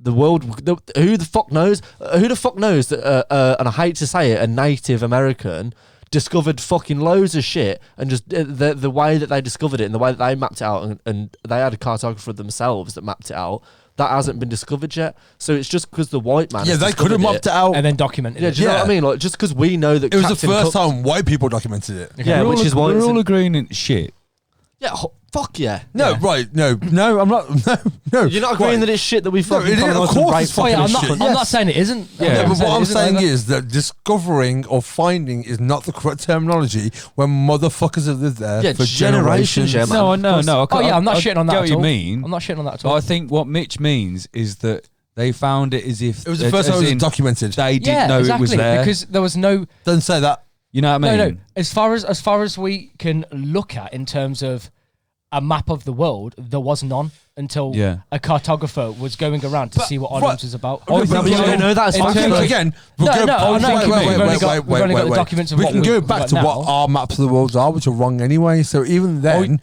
The world, who the fuck knows? Who the fuck knows that? And I hate to say it, a Native American discovered fucking loads of shit, and just the way that they discovered it and the way that they mapped it out, and they had a cartographer themselves that mapped it out. That hasn't been discovered yet. So it's just because the white man. Yeah, has they could have discovered mapped it out. and then documented Yeah, it. do you know Yeah. what I mean? Like just because we know that It was the Captain first Cook- time white people documented it. Yeah, We're which all, is why we're it's all an- agreeing it's shit. Yeah, Fuck yeah. No, Yeah. right. No, I'm not. No. You're not agreeing right. that it's shit that we fucking it is, of colonised and course raped it's Oh, fucking yeah, I'm fucking not, shit. I'm not saying it isn't. Yeah. I'm Yeah, not but saying what it I'm isn't saying either. is that discovering or finding is not the correct terminology when motherfuckers have lived there Yeah, for generations, generations. yeah, man. No, no, no. Oh, yeah, I'm not shitting on that Get at what you all. mean. I'm not shitting on that at But all. I think what Mitch means is that they found it as if It was the first time it was documented. They didn't Yeah, know exactly. it was there. Because there was no. Doesn't say that. You know what I mean? No. As far as we can look at in terms of a map of the world, there was none until Yeah. a cartographer was going around to But- see what right. Ireland was about. Okay, but you don't know that as In fact. terms But of- again, No, we'll go no, back- I know, wait, we've wait, only wait, got- we've only got the documents of we what can we've go got back to now. what our maps of the world are, which are wrong anyway. So even then,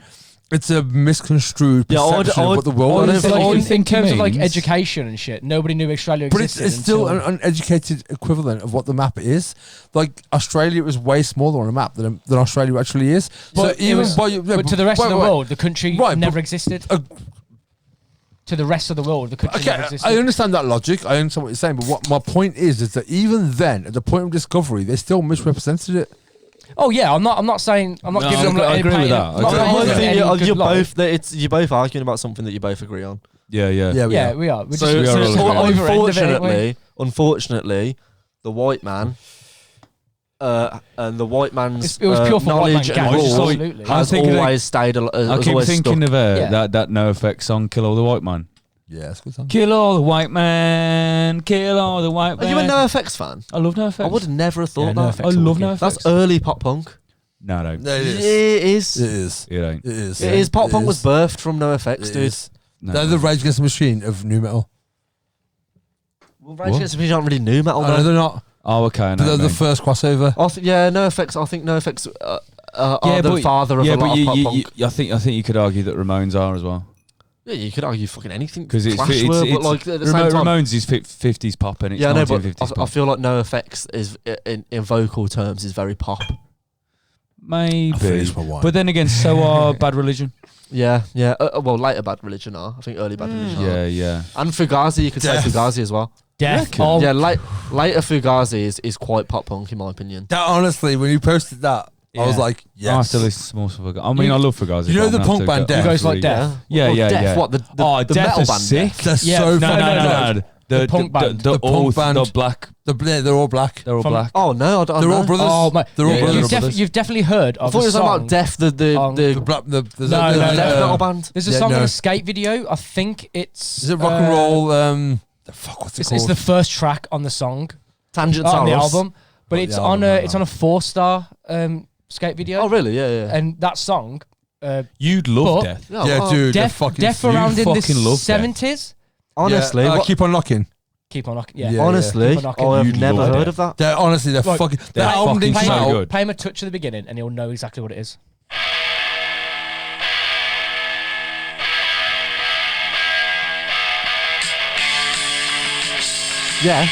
it's a misconstrued Yeah, perception of what the world I is. don't Like, think- in think it terms of like means- education and shit, nobody knew Australia But existed. it's still until- an uneducated equivalent of what the map is. Like Australia is way smaller on a map than Australia actually is. But, so even but to the rest of the world, the country Right, never but- existed. Uh, To the rest of the world, the country never Okay, existed. I understand that logic. I understand what you're saying, but what my point is that even then, at the point of discovery, they still misrepresented it. Oh yeah, I'm not saying I'm not No, giving them. I any agree with pain- that. I'm I not agree giving with them that. any good You're light. both that it's you're both arguing about something that you both agree on. Yeah. Yeah, we are. We're So, just, we are we're all just agreeing. over end of it, ain't we? unfortunately, the white man, and the white man's It was pure for white man knowledge gang, and just rule like- absolutely. I has think always stayed. I Has keep always thinking stuck. of Yeah. that No Effects song, "Kill All the White Man." Yeah, it's a good song. Kill all the white man, kill all the white Are man. you a NoFX fan? I love No Effects. I would have never have thought Yeah, that. NoFX I are love wicked. No Effects. That's early pop punk. No, no, No, it Yeah, is. it is. It is. it ain't. It is. It is. Pop It punk was is. birthed from NoFX, It dude. is. No. They're the Rage Against the Machine of new metal. Well, Rage Against the Machine aren't really new metal. No, though. they're not. Oh, okay. I know But they're what the you mean. first crossover. Yeah, NoFX. I think NoFX are the father of a lot of pop punk. I think you could argue that Ramones are as well, Yeah, you could argue fucking anything because it's Clash were, but like at the same time. Ramones is 50s pop and it's Yeah, I know, but 1950s I pop. feel like NoFX is in vocal terms is very pop. Maybe, finished my wine. but then again, so are Bad Religion. Yeah. Well, later Bad Religion are. I think early Bad Religion are. Yeah. And Fugazi, you could Death. say Fugazi as well. Death. Oh, Yeah, later Fugazi is quite pop punk in my opinion. That honestly, when you posted that, I was Yeah. like, I have yes. to listen to more Fugazi. I mean, I love Fugazi. You know but I'm the gonna punk have to band go- Death? You guys like Death? Yeah, Well, yeah, Death, yeah. What the Death metal is band? sick. Death? They're Yeah, so no, fucking no. good. The punk band. The punk band. the black. They're all black. They're all From- black. Oh no, I don't They're know. all brothers. Oh my! They're all Yeah, brothers. You've definitely heard I of thought a it was song. about Death, the The black. The No, death metal no. band. There's a Yeah, song no. in a skate video. I think it's. Is it rock and roll? The fuck, what's it It's called? the first track on the song Tangents on are the Us. album, but Oh, it's the on album, it's on a 4-star skate video. Oh really? Yeah. And that song, You'd love But- Death. yeah, dude. they're Death fucking around in the fucking love Death. 70s. Honestly, Yeah, what- keep on knocking. Keep on knocking. Yeah. Yeah. honestly, Keep on knocking. I have You'd never love heard Death. of that. They're honestly, they're Right. fucking. They're That album fucking didn't so come out. good. Play him a touch at the beginning, and he'll know exactly what it is. Yeah.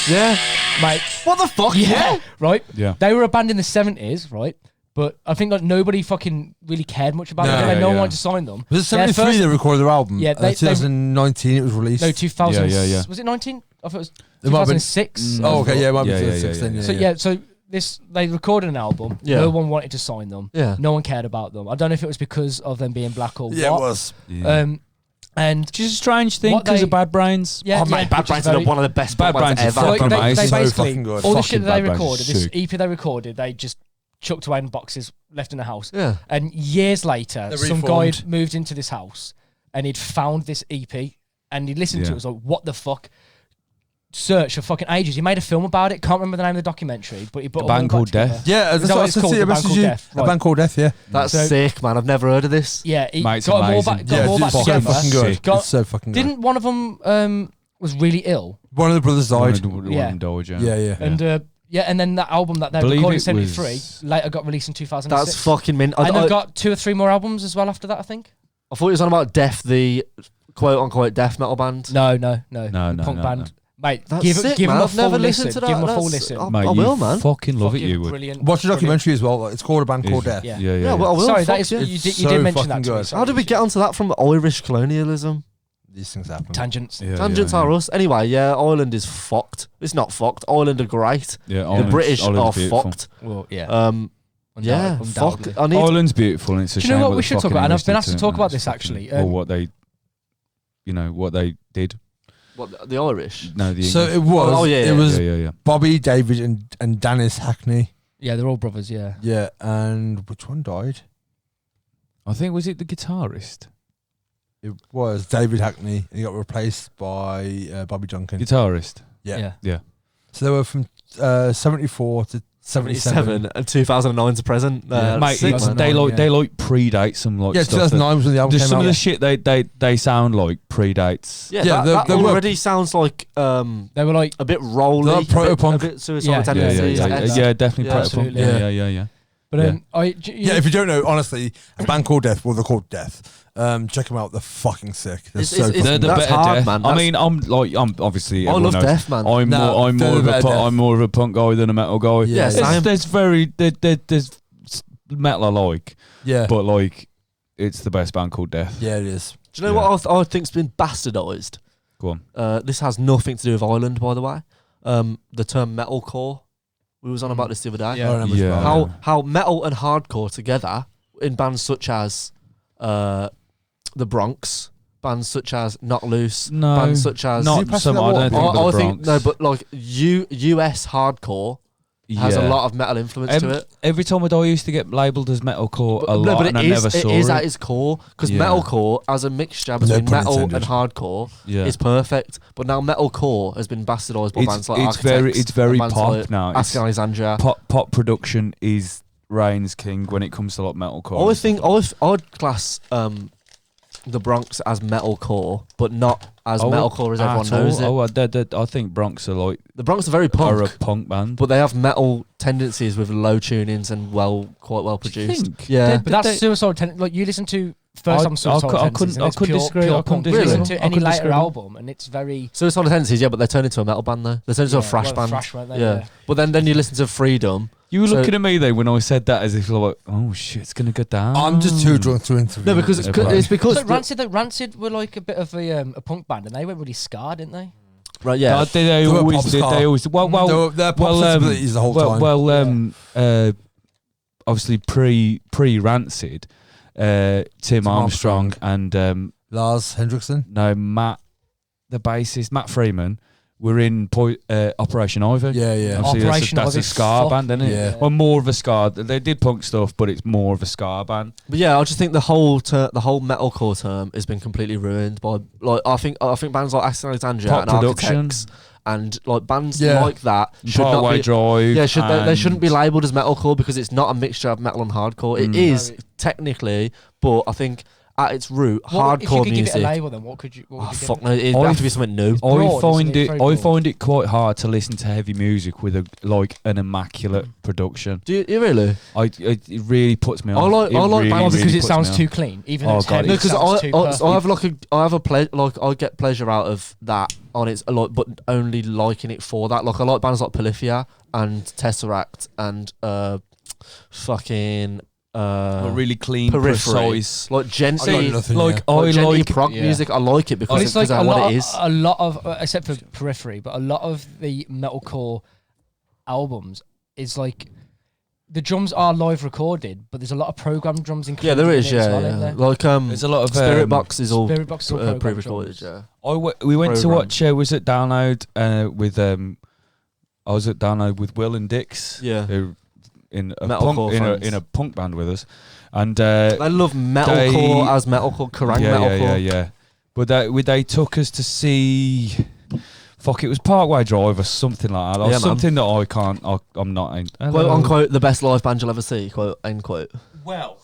Yeah, mate. What the fuck? Yeah, right. Yeah. They were a band in the 70s, right? But I think like nobody fucking really cared much about No. them. Yeah, no one yeah. wanted to sign them. Was it Their 73 first- they recorded their album? Yeah, they- 2019 it was released. No, 2000. Yeah. Was it 19? I thought it was It might have been- 2006. Oh, okay, yeah, it might be Yeah, 2006 yeah, then. yeah. So yeah, so this they recorded an album. Yeah. No one wanted to sign them. Yeah. No one cared about them. I don't know if it was because of them being black or Yeah, what. it was. And Which is a strange thing What because they- of Bad Brains. yeah, Oh mate, yeah, Bad which is Brains are very- one of the best Bad pop bands Brains are ever. like, fucking they amazing. So basically fucking good. all the Fucking shit that they Bad Brains recorded, is this sick. EP they recorded, they just chucked away in boxes, left in the house. Yeah. And years later, They some guy reformed. had moved into this house and he'd found this EP and he listened to it. Yeah. It was like, what the fuck? Search for fucking ages. He made a film about it. Can't remember the name of the documentary, but he put A all band them called back Death. together. Yeah, Is that's that what what I it's said called? to you. The band Message called you. Death, A right. band called Death, yeah. That's So- sick, man. I've never heard of this. Yeah, he Mate, it's got them all back, amazing. got them all Yeah, back it's so together. fucking good. Sick. Got- It's so fucking good. Didn't one of them was really ill? One of the brothers died. Yeah. Yeah. And and then that album that they Believe recorded in it 73 was- later got released in 2006. That's fucking mint. And I they've got 2 or 3 more albums as well after that, I think. thought it was on about Death, the quote unquote death metal band. No, No, punk no, band. no. Mate, That's give sick, him man. a I've full never listen. listened to that. Give him a full That's- listen. I Mate, will, you man. fucking love it, Fucking you would. brilliant. Watch the brilliant. documentary as well. It's called A Band Called Death. Yeah. Yeah. Yeah, well, I will. Sorry, fuck that is yeah. you did So mention that fucking to me. good. sorry. How did we get onto that from Irish colonialism? These things happen. Tangents. Yeah, Tangents yeah, are us. Anyway, yeah, Ireland is fucked. It's not fucked. Ireland are great. Yeah, The British are fucked. Well, yeah. Yeah, undoubtedly. fuck. I need. Ireland's beautiful, and it's a Do you shame know what the we should talk fucking about? And I've English been asked to didn't talk about manage this, to actually. fucking- or what they, what they did. What, the Irish? No, the So English. it was. Oh, yeah, it was yeah. Bobby, David, and Dennis Hackney. Yeah, they're all brothers. Yeah. Yeah, and which one died? I think was it the guitarist? It was David Hackney. He got replaced by Bobby Junkin. Guitarist. Yeah. Yeah. So they were from 74 to 77. and 2009 to present. Mate, sick, it's, man. they like yeah. they like predate some like Yeah, stuff. 2009 was when the album Just came some out. of the shit they sound like predates. Yeah, Yeah, that they were- already sounds like They were like, a bit rolly, They're proto-punk. a bit suicidal Yeah. tendencies. Definitely. Yeah, Proto-punk. absolutely. Yeah. but Yeah, if you don't know, honestly, a band called Death, well, they're called Death. Check them out. They're fucking sick. They're It's- so it's- fucking They're the That's better hard, Death. man. I That's- mean, I'm obviously. I everyone love knows. Death, man. I'm No, more they're of the a better Death. I'm more of a punk guy than a metal guy. Yeah, same. there's metal I like, Yeah. but like it's the best band called Death. Yeah, it is. Do you know what I think's been bastardised? Go on. This has nothing to do with Ireland, by the way. The term metalcore. We was on about this the other day. Yeah. I remember Yeah. as well. How metal and hardcore together in bands such as the Bronx, bands such as Not Loose, No, bands such as you Not pass some. that I don't water? think. I but the think Bronx. no, but like US hardcore has a Yeah. lot of metal influence to it. Every time I used to get labelled as metalcore a lot, but and I never saw it is it. at its core because Yeah. metalcore as a mixture No between pun metal intended. and hardcore Yeah. is perfect. But now metalcore has been bastardised by bands like it's very Architects very and bands pop like now. Ask Alexandria. Pop production is reigns king when it comes to like metalcore. I think I'd class the Bronx as metalcore, but not as metalcore as everyone knows it. I think Bronx are like The Bronx are very are a punk, punk band. but they have metal tendencies with low tunings and quite well produced. think? Yeah, but that's suicidal tendencies. Like you listen to first time suicidal tendencies, and it's couldn't pure, disagree. pure I couldn't punk. You disagree. listen to I any couldn't later disagree. album, and it's very suicidal tendencies. Yeah, but they turn into a metal band though. They turn into a thrash band. Thrash, weren't they? Yeah. But then you listen to Freedom. You were So- looking at me then when I said that as if like, oh shit, it's gonna go down. I'm just too drunk to interview. No, because Yeah, it's because So Rancid were like a bit of a punk band, and they went really scarred, didn't they? right, yeah. They were always pop did. star. They always Their pop sensibilities the whole time. Obviously pre Rancid, Tim Armstrong and Lars Hendrickson. no Matt, the bassist Matt Freeman, were in Operation Ivy. Yeah, yeah. Obviously, Operation that's a Ivy, ska fuck band, isn't it? yeah. Well, more of a ska. They did punk stuff, but it's more of a ska band. But yeah, I just think the whole metalcore term has been completely ruined by like I think bands like Ask Alexandria Pop and production. Architects and like bands Yeah. like that should not Parkway be. Drive. Yeah, they shouldn't be and- labelled as metalcore because it's not a mixture of metal and hardcore. It is technically, but I think at its root, If you hardcore could music. give it a label, then what would you Oh give fuck it? no! It'd I have to be something new. broad, isn't it? Very I broad. find it quite hard to listen to heavy music with an immaculate production. Do you really? It really puts me I off. like- It I like really, bands Oh, because really it puts sounds me too off. clean, even Oh, though it's God, heavy. No, it because sounds too perfect. I get pleasure out of that on its but only liking it for that. Like I like bands like Polyphia and Tesseract and fucking really clean, Periphery. precise. like gently, I got nothing, Like yeah. I gently like prog yeah. music. I like it But because it's like I a know what lot, it is. a lot of, except for Periphery, but a lot of the metalcore albums is like the drums are live recorded, but there's a lot of programmed drums included. Yeah, there in is. it as Yeah, well, yeah. isn't there? Like There's a lot of Spirit Box is all Spirit Box is all programmed pre-recorded. drums. Yeah. we went to Programmed. watch. Was it Download with I was at Download with Will and Dix. Yeah. Who in a Metalcore punk fans. in a punk band with us, and I love metalcore as metalcore, Kerrang metalcore. yeah. But they took us to see. Fuck, it was Parkway Drive or something like that. Or Yeah, man. something that I can't. I'm not. Quote unquote, the best live band you'll ever see. Quote unquote. Well,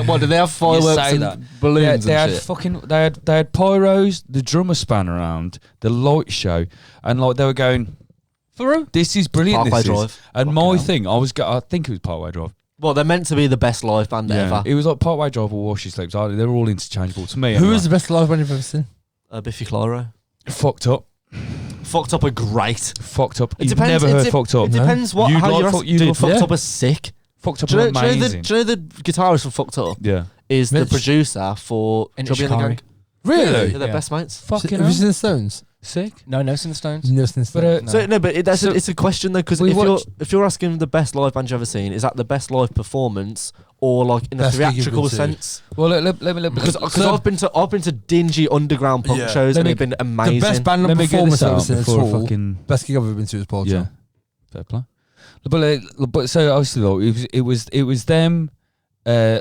What do they have fireworks say and that. balloons they and had shit? fucking. They had pyros. The drummer span around the light show, and like they were going. This is brilliant. Parkway this is. Drive. And Fucking my hell. thing, I think it was Parkway Drive. Well, they're meant to be the best live band ever. It was like Parkway Drive or Wash Your Sleeps. They're all interchangeable to me. Who anyway. is the best live band you've ever seen? Biffy Clyro. Fucked up? Fucked Up are great. Fucked up. It You've depends. never heard Fucked Up. It depends what You'd how like you're Fuck- you'd dude, like- Fucked yeah. Up are sick. Fucked Up Do you, are know, do, you know amazing. do you know the guitarist from Fucked Up Yeah. is the Mitch. producer for And Chubby and the Shikari. Gang? Really? Yeah, they're Yeah. best mates. Fucking Have you hell. seen the Stones? Sick. No, Nelson Stones. But, So no, but it's a question though, because We if you're asking the best live band you've ever seen, is that the best live performance or like in a Best gig you've theatrical been to? sense? Well, let me Because I've been to dingy underground punk Yeah. shows Let and me- they've been amazing. The best band let and me get performance this I've ever out seen at before all. fucking Best gig I've ever been to is Paul yeah. Fair play. But so obviously like, it was them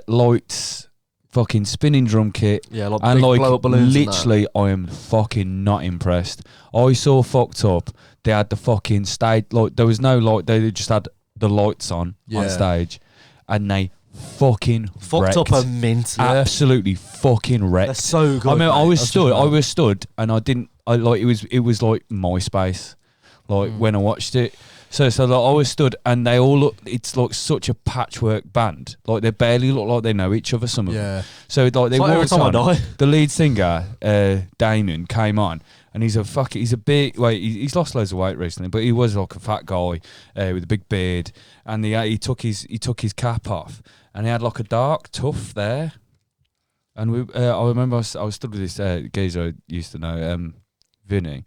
lights, fucking spinning drum kit. Yeah, like And big like blow up balloons. and that. literally, I am fucking not impressed. I saw Fucked Up. They had the fucking stage. Like there was no light. They just had the lights on Yeah. stage, and they fucking Fucked wrecked. up a mint. Absolutely fucking wrecked. They're so good. I mean, I mate. was That's stood. just I bad. was stood, and I didn't. I like it was like MySpace, like Mm. when I watched it. So like, I was stood, and they all look. It's like such a patchwork band. Like they barely look like they know each other. Some of them. Yeah. So like they It's like every walked time I on. die. The lead singer, Damon, came on, and he's a big. Well, he's lost loads of weight recently, but he was like a fat guy with a big beard, and he took his cap off, and he had like a dark tuft there. And I remember I was stood with this geezer I used to know, Vinny,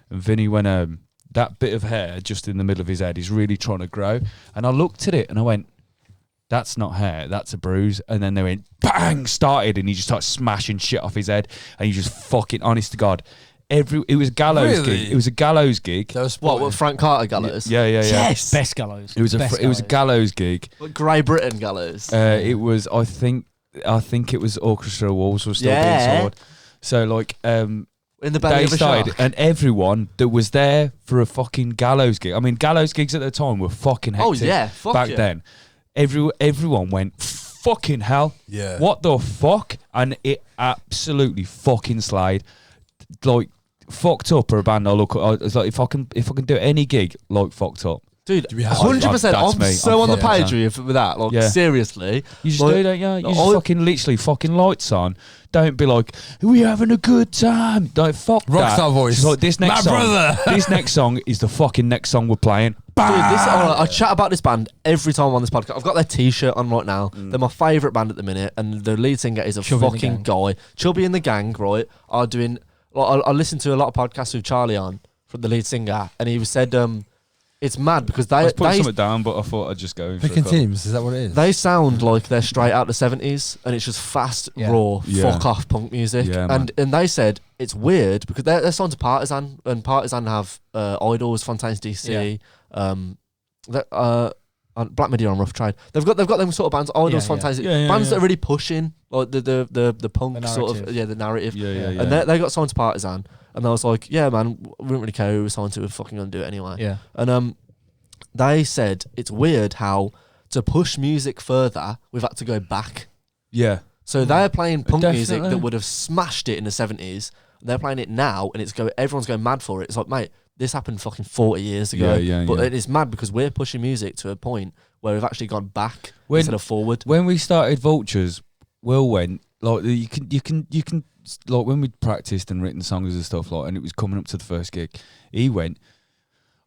and Vinny went that bit of hair just in the middle of his head is really trying to grow, and I looked at it and I went, that's not hair, that's a bruise. And then they went bang, started, and he just started smashing shit off his head, and he just fucking, honest to God, it was a gallows Really? gig. It was a gallows gig. That was What Frank Carter gallows? Yeah. Yes, best gallows. It was Best a gallows gig. What, Grey Britain gallows. It was I think it was Orchestra Walls was still Yeah. being toured. So like In the belly they of a started, shark. and everyone that was there for a fucking gallows gig. I mean, gallows gigs at the time were fucking hectic. Oh yeah, fuck back yeah. then. Everyone went fucking hell. Yeah. What the fuck? And it absolutely fucking slayed. Like Fucked Up are a band I look at. It's like if I can do any gig like Fucked Up. Dude, Do we have- 100%. That's I'm me. so I'm on the fucking page with that. Like Yeah. seriously, You just Like, do, don't you? You just I- fucking literally fucking lights on. Don't be like, we having a good time. Don't fuck that. Rockstar voice. It's like this next My song. brother. This next song is the fucking next song we're playing. Dude, I chat about this band every time I'm on this podcast. I've got their T-shirt on right now. They're my favourite band at the minute, and the lead singer is a Chubby and the fucking guy. Chubby and the Gang, right? Are doing. Like, I listen to a lot of podcasts with Charlie on from the lead singer, and he said, "It's mad because I was putting they something down, but I thought I'd just go in for a Picking couple. teams, is that what it is? they sound like they're straight out the 70s, and it's just fast, Yeah. raw, Yeah. fuck off punk music. Yeah, man. and they said it's weird because they're signed to Partisan, and Partisan have Idols, Fontaines DC, Black Midi on Rough Trade. They've got them sort of bands, Idols, Yeah, Fontaines, yeah. bands Yeah. that are really pushing like the punk The sort of narrative. the narrative. Yeah. And they got signed to Partisan, and I was like, yeah, man, we didn't really care who we were signed to. We're fucking gonna do it anyway. Yeah. And they said it's weird how to push music further, we've had to go back. Yeah. So they're playing punk music Definitely. that would have smashed it in the 70s. They're playing it now, and everyone's going mad for it. It's like, mate, this happened fucking 40 years ago. Yeah, But yeah. it is mad because we're pushing music to a point where we've actually gone back When- instead of forward. When we started Vultures, Will went like you can like when we practiced and written songs and stuff like, and it was coming up to the first gig, he went,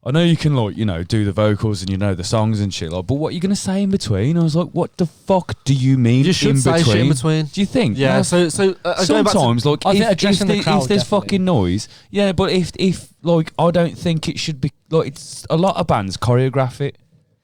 I know you can like, you know, do the vocals and you know the songs and shit, like, but what are you gonna say in between? I was like, what the fuck do you mean? You should in say between? shit in between. Do you think? Yeah, Now, so going back to- sometimes like I think if addressing the crowd, there's definitely. fucking noise, yeah, but if like I don't think it should be like, it's a lot of bands choreograph it.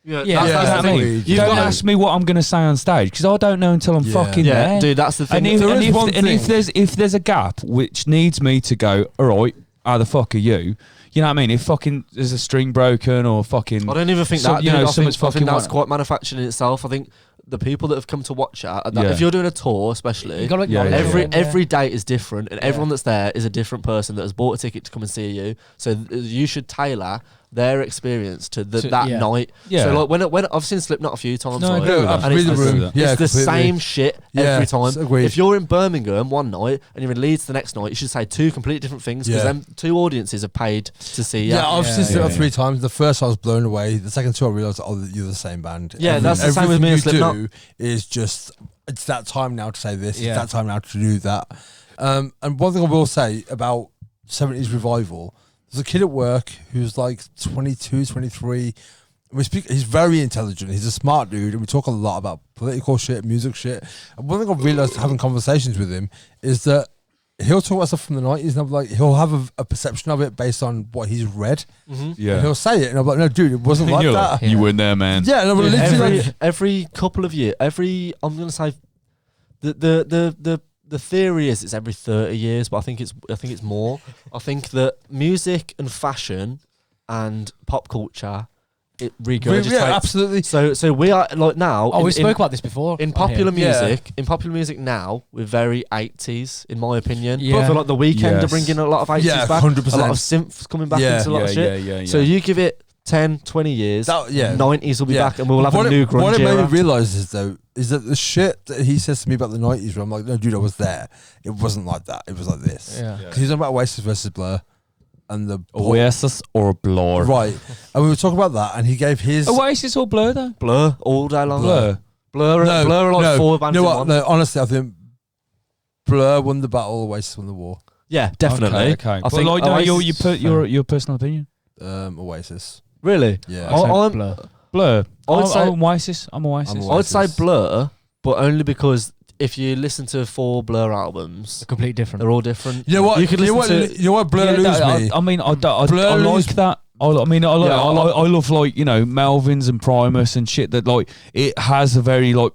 Yeah, Yeah, that's You know the what I thing. mean? You've You don't got to- ask me what I'm going to say on stage because I don't know until I'm Yeah. fucking Yeah, there. dude, that's the thing. And if, There and is if, one and if thing. there's a gap which needs me to go, all right, how the fuck are you? You know what I mean? If fucking there's a string broken or fucking, I don't even think So, that. you know, I someone's think fucking that's one- quite manufactured in itself. I think the people that have come to watch it, and that, Yeah. if you're doing a tour, especially, You gotta Yeah, acknowledge yeah, every it, every date is different, and Yeah. everyone that's there is a different person that has bought a ticket to come and see you. So you should tailor their experience to that yeah. night. Yeah. So like when I've seen Slipknot a few times, No, I like, agree with that. and it's, Read the the- room. it's Yeah, the completely. same shit Yeah, every time. agreed. If you're in Birmingham one night and you're in Leeds the next night, you should say two completely different things because Yeah. them two audiences are paid to see you. Yeah, I've Yeah, seen Slipknot yeah. 3 times. The first I was blown away. The second two I realised, oh, you're the same band. Yeah, that's the same with me and everything Slipknot. you do is just, it's that time now to say this, Yeah. it's that time now to do that. And one thing I will say about 70s revival, there's a kid at work who's like 22, 23. He's very intelligent. He's a smart dude, and we talk a lot about political shit, music shit. And one thing I've realised having conversations with him is that he'll talk about stuff from the 90s, and I'm like, he'll have a perception of it based on what he's read. And he'll say it, and I'm like, no, dude, it wasn't like that. You weren't there, man. Yeah, and I'm literally like, every couple of years, I'm gonna say the theory is it's every 30 years, but I think it's more. I think that music and fashion and pop culture, it regurgitates. Yeah, absolutely. So we are like now. Oh, we spoke about this before. In popular music, now, we're very 80s, in my opinion. Yeah. But I feel like The Weeknd are bringing a lot of 80s back. 100%. A lot of synths coming back into a lot of shit. So you give it 10, 20 years, 90s will be back, and we'll have a new grunge What it made era. me realise is, though, is that the shit that he says to me about the 90s, where I'm like, no, dude, I was there. It wasn't like that. It was like this. Yeah. Because he's talking about Oasis versus Blur. And the Oasis or Blur. Right. And we were talking about that, and he gave his... Oasis or Blur, though? Blur, all day long. Blur. Blur are like 4 bands You know in what? one. No, honestly, I think Blur won the battle, Oasis won the war. Yeah, definitely. Okay. I think like, no, Oasis- your personal opinion. Oasis. Really? Yeah. I'm Blur. I'd say- I'm Oasis. I'm Oasis. I'd say Blur, but only because if you listen to 4 Blur albums, They're completely different. they're all different. You know what? You could listen to. You know what? Blur lose me. I mean, I Blur like lose- that. I love like, you know, Melvins and Primus and shit that like it has a very like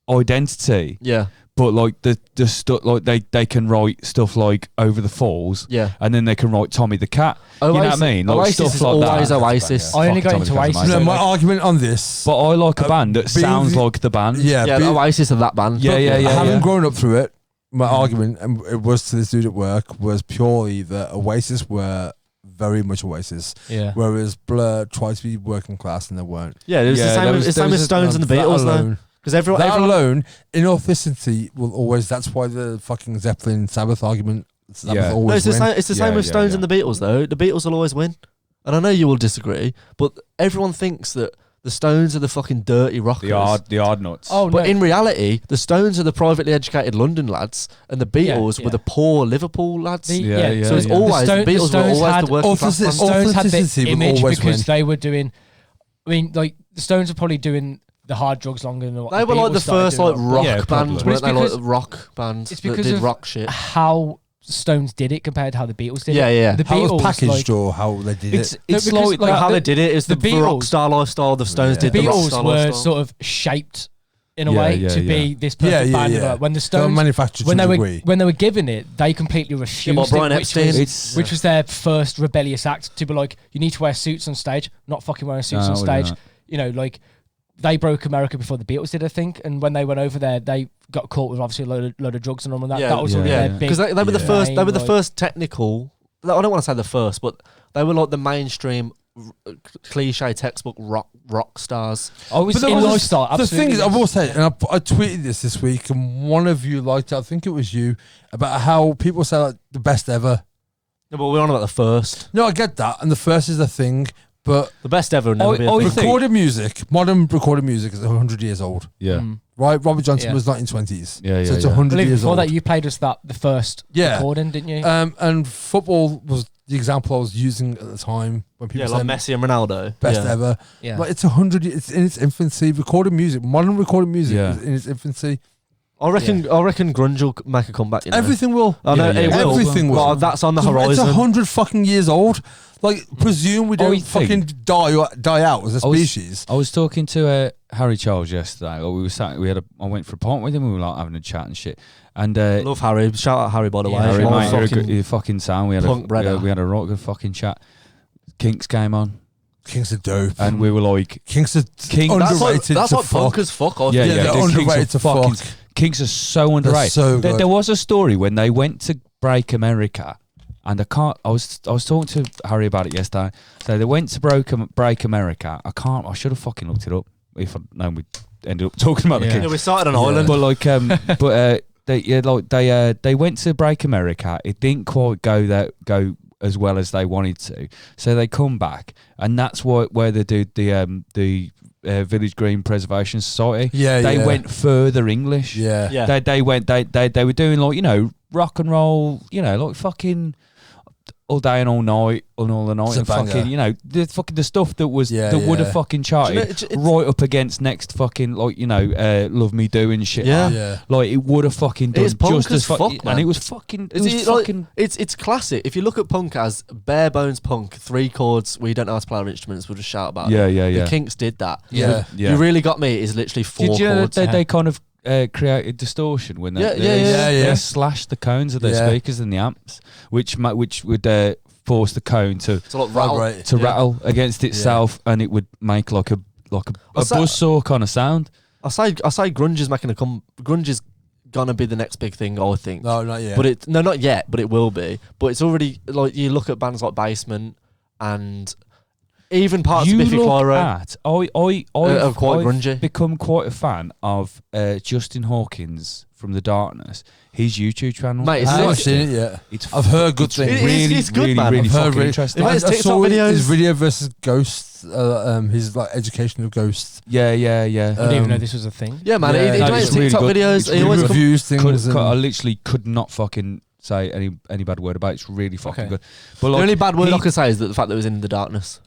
identity. Yeah. But like the stuff like they can write stuff like Over the Falls. Yeah. And then they can write Tommy the Cat. You know what I mean? Like Oasis stuff is like always that. Oasis. I only Fuck, got Tommy into the Cat's Oasis. amazing. No, my argument on this... But I like a band that sounds like the band. Yeah, Yeah, the Oasis of that band. Having grown up through it, my argument, and it was to this dude at work, was purely that Oasis were very much Oasis. Yeah. Whereas Blur tried to be working class and they weren't. Yeah, it was the same. It's the same as Stones and the Beatles, though. Because everyone alone, in authenticity, will always. That's why the fucking Zeppelin Sabbath argument. Sabbath No, always it's the win. same. It's the same with Stones and the Beatles, though. The Beatles will always win, and I know you will disagree, but everyone thinks that the Stones are the fucking dirty rockers. The hard nuts. Oh, But no. in reality, the Stones are the privately educated London lads, and the Beatles were the poor Liverpool lads. The- So it's always the Beatles were always the working class The band. Stones had Authenticity the will image always because win. they were doing. I mean, like the Stones were probably doing the hard drugs longer than what They the were like Beatles the started first doing like rock. rock Yeah, band, probably. weren't But it's they? Like because- rock bands It's that because did of rock shit. how Stones did it compared to how the Beatles did Yeah, it. yeah. The How it Beatles was packaged like, or how they did It's it. it's because, like like, how the- they did it is the the rock Beatles- star lifestyle. The Stones Yeah. did the the rock Beatles star were lifestyle. sort of shaped in a Yeah, way yeah, to be yeah. this perfect band. yeah. When the They were Stones manufactured when to they a were degree. when they were given it, they completely refused Brian it, Epstein. which was their first rebellious act to be like, you need to wear suits on stage, not fucking wearing suits No, on we're stage. not. You know, like they broke America before the Beatles did, I think, and when they went over there, they got caught with obviously a load of drugs and all of that. That was yeah, one of yeah. their big. Because they were the first. They were the like- first technical. I don't want to say the first, but they were like the mainstream cliche textbook rock stars. I was But in there was- lifestyle. The thing is, I absolutely. will say, and I tweeted this week, and one of you liked it. I think it was you, about how people say like the best ever. No, but we're on about the first. No, I get that, and the first is the thing, but The best ever. Will never be a I thing. think- recorded music, modern recorded music is 100 years old, Yeah. Mm. right? Robert Johnson Yeah. was 1920s, Yeah, so yeah, it's yeah. 100 Believe years before old. that, you played us the first Yeah. recording, didn't you? And football was the example I was using at the time when people Yeah, like said Messi and Ronaldo. best yeah. ever. yeah. Like it's 100. It's in its infancy. Recorded music, modern recorded music, Yeah. is in its infancy. I reckon Grunge will make a comeback. You know? Everything will. I know Yeah, it yeah. will. Everything will. Well, that's on the It's horizon. 100 fucking years old. Like, presume we I don't think- fucking die out as a I was- species. I was talking to Harry Charles yesterday. Or we were sat. I went for a pint with him. We were like having a chat and shit. And Love Harry. Shout out Harry, by the way. Yeah, Harry, My mate, you're a fucking- good, you're fucking sound. We had punk brother. we had a right good fucking chat. Kinks came on, Kings are dope. and we were like, Kings are King- That's like, underrated that's to like punk fuck. as fuck. I yeah, think. Yeah, yeah, they're the Kinks underrated are to fucking- fuck. Kinks are so underrated. so There, good. there was a story when they went to Break America, and I was talking to Harry about it yesterday. So they went to Break America. I should have fucking looked it up. If I'd known we ended up talking about the Yeah. Kinks. Yeah, we started on Yeah. Ireland. But like, they went to Break America. It didn't quite go as well as they wanted to. So they come back, and that's where they do the Village Green Preservation Society. Yeah, They yeah. went further English. Yeah. yeah. They went they were doing like, you know, rock and roll, you know, like fucking All Day and All Night and All the Night It's a and fucking, banger. you know, the stuff that was Yeah, that would have yeah. fucking charted it's- right up against next fucking, like, you know, Love Me Do and shit. Yeah. like, Yeah. like it would have fucking done It's punk just as as fuck, and man. it was fucking, it Is was it like- fucking. It's classic. If you look at punk as bare bones punk, 3 chords, we don't know how to play our instruments, we'll just shout about Yeah, it. yeah, yeah. The Kinks did that. Yeah. Yeah. You Really Got Me is literally 4 Did you know chords. that they kind of created distortion when they, Yeah, they yeah. slashed the cones of their Yeah. speakers and the amps, which would force the cone to So like rattle. Vibrate. to rattle against itself, and it would make like a Also- buzzsaw kind of sound. I say grunge is making grunge is gonna be the next big thing, I think. No, not yet. But not yet, but it will be. But it's already like you look at bands like Basement and even parts You of Biffy look Clyro at I've are quite grungy. become quite a fan of Justin Hawkins from The Darkness. His YouTube channel, Mate, it's I haven't like- seen it yet. it's I've heard good it's things. Really, It's good, really, man. really I've heard fucking really- interesting. It makes I TikTok saw videos. his video versus Ghosts. His like education of Ghosts. Yeah. I didn't even know Um, this was a thing. Yeah, man. Yeah. He No, makes it's really TikTok good. videos. It's He really always good. come- reviews things. I and- literally could not fucking say any bad word about it. It's really fucking Okay. good. But the like, only bad word he- I can say is that the fact that it was in the darkness.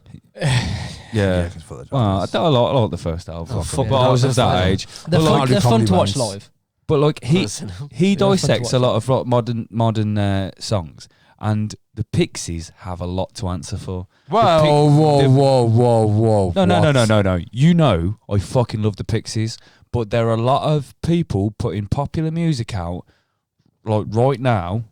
yeah. it's for the Well, I Darkness. like the first album, Oh, fuck but I was that. of that age. They're But fun, like, they're fun to watch bands. live. but like he Listen. he fun to dissects a watch. lot of like modern songs, and the Pixies have a lot to answer for. Whoa, whoa. No. You know, I fucking love the Pixies, but there are a lot of people putting popular music out, like right now,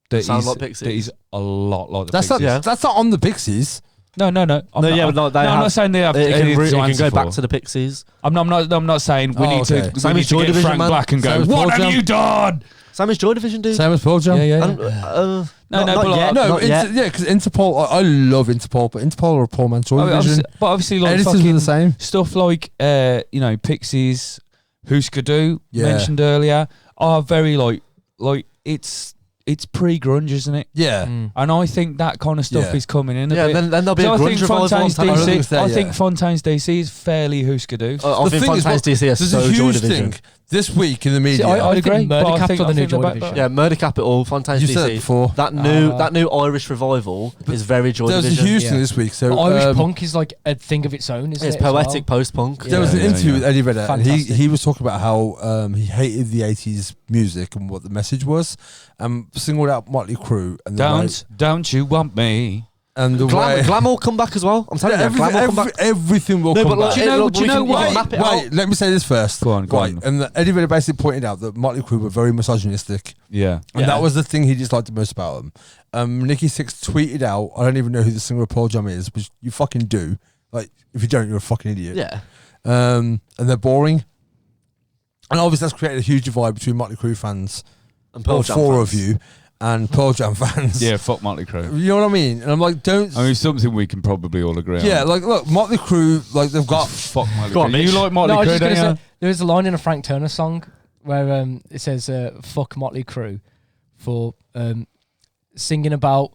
that Sound is like Pixies. that is a lot like the That's Pixies. not. That's not on the Pixies. No. I'm No, not, yeah, but no, they I'm have- not saying they have. It can, anything it to can answer go back for. to the Pixies. I'm not saying we Oh, need okay. to. Same we as need to Joy get Division, Frank man. Black and go. Same as What Pearl have Jam. you done? Same as Joy Division, dude. Same as Pearl Jam. Yeah. And, No, not but like- yet. No, not yet. yeah, because Interpol. I love Interpol, but Interpol are a poor man's Joy Division. But obviously, like Editors fucking were the same. stuff like Pixies, Husker Du Yeah. mentioned earlier are very like it's pre-grunge, isn't it? Yeah. Mm. And I think that kind of stuff Yeah. is coming in a Yeah, bit. then there'll be So a I grunge think revival. Fontaines on I don't time. think DC. it's that, I think yeah. Fontaines DC is fairly Husker Du. I The think thing is, Fontaines DC are There's so a Joy huge Division. thing this week in the media. See, I agree, think but I Murder think- Capital I the new think Joy they're Division. Yeah, Murder Capital, Fontaines You DC. said it before. That new Irish revival is very Joy There was a Division. huge Yeah. thing this week. So Irish punk is like a thing of its own, isn't It's it? as well? poetic post-punk. There was an Yeah, interview yeah. with Eddie Vedder, and Fantastic. he was talking about how he hated the 80s music and what the message was, and singled out Motley Crue and the way, Don't you want me? and the way Glam will come back as well. I'm telling you, Glam will come back. everything will No, come but like, back. Do you know- look, do you we know can- we what? can map it out. Wait, let me say this first. Go on. Right, and Eddie Vedder basically pointed out that Motley Crue were very misogynistic, Yeah. and that was the thing he disliked the most about them. Nikki Sixx tweeted out, "I don't even know who the singer of Pearl Jam is, but you fucking do. Like, if you don't, you're a fucking idiot." Yeah. And they're boring. And obviously that's created a huge divide between Motley Crue fans, And Pearl all Jam four fans. of you, and Pearl Jam fans. Yeah, fuck Motley Crue. You know what I mean? And I'm like, don't. I mean, something we can probably all agree on. yeah, like, look, Motley Crue, like, they've got. Fuck Motley Go on, Crue. You Mitch. like Motley No, I was Crue, just don't going to you? say, there is a line in a Frank Turner song where it says, fuck Motley Crue for singing about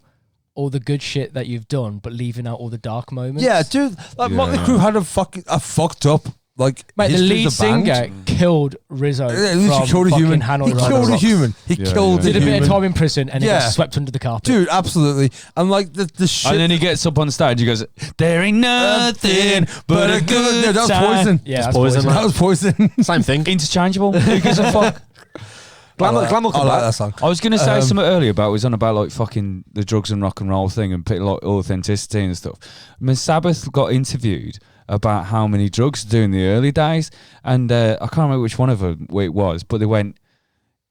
all the good shit that you've done, but leaving out all the dark moments. Yeah, dude, like, Yeah, Motley yeah. Crue had a fucked up, like, Mate, the history lead of the band. singer killed Rizzo Yeah, he from killed a fucking human. Hanoi He Rocks. killed a human. He Yeah, killed yeah. a Did a bit of human. time in prison and it Yeah. got swept under the carpet. Dude, absolutely. And, like, the shit. And then he gets up on stage. He goes, "There ain't nothing but a good No, that was time." Poison. Yeah, It's that's Poison, poison. man. That was Poison. Same thing. Interchangeable. Who gives a fuck? Glam will I come like back. that song. I was going to say Um, something earlier about was on about like fucking the drugs and rock and roll thing and like authenticity and stuff. I mean, Sabbath got interviewed about how many drugs to do in the early days, and I can't remember which one of them it was, but they went,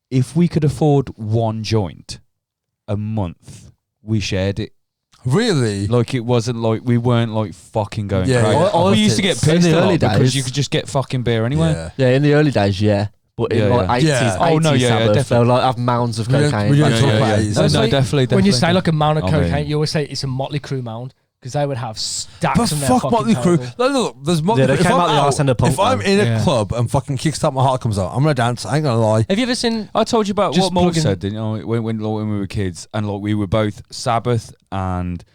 if we could afford one joint a month, we shared it. Really? Like, it wasn't like we weren't like fucking going Yeah, crazy. yeah. We used to get In pissed the a lot early because days. you could just get fucking beer anyway. Yeah. Yeah, in the early days, yeah. But in Yeah, like yeah. 80s, Yeah. 80s Oh, no, yeah, Sabbath, definitely. they'll like have mounds of We don't- cocaine. we don't Like, talk yeah, about yeah. it. No, It's no, like definitely. When you say like a mound of I mean- cocaine, you always say it's a Motley Crue mound because they would have stacks But on their fuck fucking Motley Crue. table. Like, look, there's Motley Yeah, they Crue. If came I'm out the arse end of punk, if I'm man. in a Yeah. club and fucking Kickstart My Heart comes on, I'm gonna dance. I ain't gonna lie. Have you ever seen? I told you about Just what Morv plug in- said, didn't you? When we were kids, and like we were both Sabbath and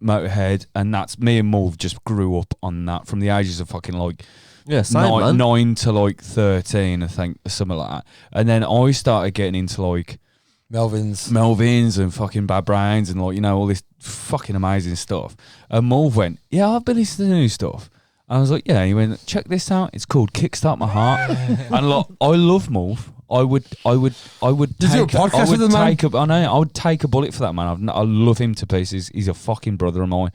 Motorhead, and that's me and Morv just grew up on that from the ages of fucking like yeah, same, man. 9 to like 13, I think, or something like that. And then I started getting into like Melvins and fucking Bad Brains and like, you know, all this fucking amazing stuff. And Mulv went, yeah, I've been listening to new stuff. I was like, yeah. He went, check this out. It's called Kickstart My Heart. And like, I love Mulv. I would Did you do a podcast with the man? I would take a bullet for that man. I love him to pieces. He's a fucking brother of mine.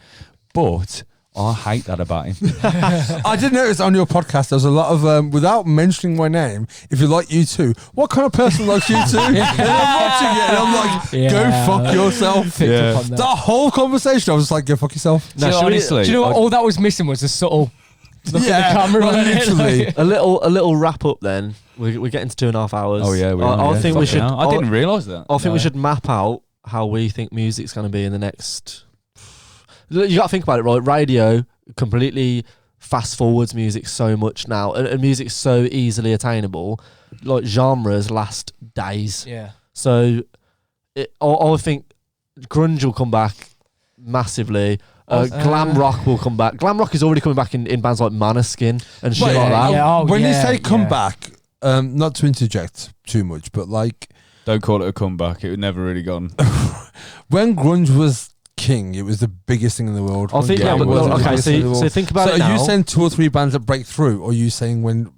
But I hate that about him. I did notice on your podcast there was a lot of, without mentioning my name, if you like U2, what kind of person likes U2? And I'm watching it and I'm like, go fuck yourself. Yeah. The whole conversation, I was just like, go fuck yourself. No, honestly, do you know what? All that was missing was a subtle look at the camera. like, literally. A little wrap up then. We're getting to 2.5 hours. Oh yeah, I think we should. I didn't realise that. I think we should map out how we think music's going to be in the next. You got to think about it, right? Radio completely fast forwards music so much now, and music's so easily attainable. Like genres last days. Yeah. So, I think grunge will come back massively. Glam rock will come back. Glam rock is already coming back in bands like Maneskin and shit like that. Yeah, when you say come back, not to interject too much, but like, don't call it a comeback. It would never really gone. when grunge was king, it was the biggest thing in the world. I think, yeah, but okay, so think about it now. So are you saying 2 or 3 bands that break through, or are you saying when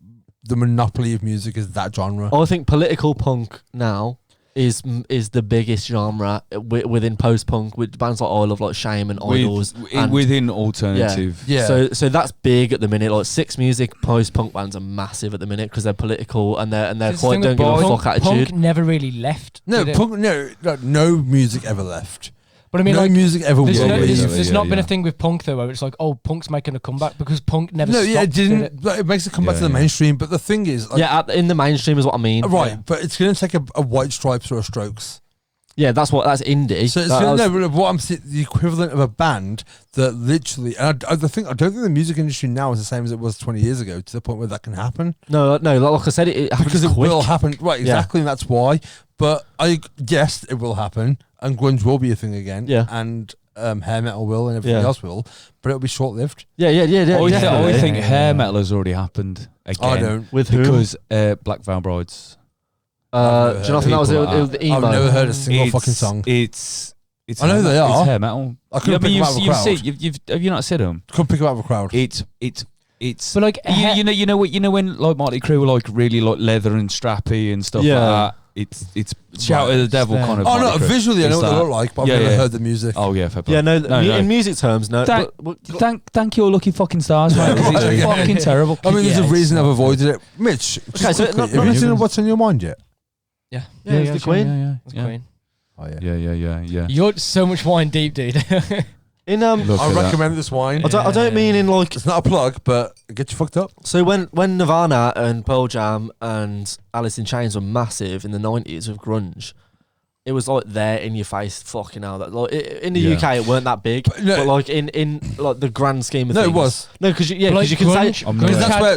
the monopoly of music is that genre? I think political punk now is the biggest genre within post-punk, with bands like I Love, like Shame and Idols. Within alternative. Yeah. So that's big at the minute. Like Six Music post-punk bands are massive at the minute because they're political and they're quite don't give a fuck attitude. Punk never really left. No, punk. No music ever left. But I mean, no like, music ever will. There's not been a thing with punk though, where it's like, oh, punk's making a comeback, because punk never. No, stopped, yeah, it didn't. It makes it come back to the mainstream. But the thing is, like, in the mainstream is what I mean. Right, but it's going to take a White Stripes or a Strokes. Yeah, that's indie. So it's what I'm saying, the equivalent of a band that literally, and I don't think the music industry now is the same as it was 20 years ago, to the point where that can happen. No, like I said, it happens because it quick. will happen. Right, exactly, and that's why. But yes, it will happen, and grunge will be a thing again. Yeah, and hair metal will, and everything else will, but it'll be short lived. Yeah. I think hair metal has already happened again. I don't. With who? Because Black Veil Brides. Do you not think that was the emo? I've never heard a single fucking song. It's I know they are. It's hair metal. I couldn't pick them out of a crowd. Have you not said them? Couldn't pick them out of a crowd. It's but like you know when like Motley Crue were like really like leather and strappy and stuff like that. It's Shout at the Devil kind of. Oh no, visually I know what they look like, but I've never heard the music. Oh yeah, fair play. Yeah, no. In music terms, no. Thank your lucky fucking stars, mate. It's fucking terrible. I mean, there's a reason I've avoided it. Mitch, okay, so have you seen What's on Your Mind yet? Yeah, it's the Queen. It's the Queen. Oh yeah. You're so much wine deep, dude. I recommend this wine. I don't mean in like, it's not a plug, but it gets you fucked up. So when Nirvana and Pearl Jam and Alice in Chains were massive in the 90s with grunge, it was like there in your face, fucking hell. That like in the UK it weren't that big, but like in like the grand scheme of things, it was. No, because you can say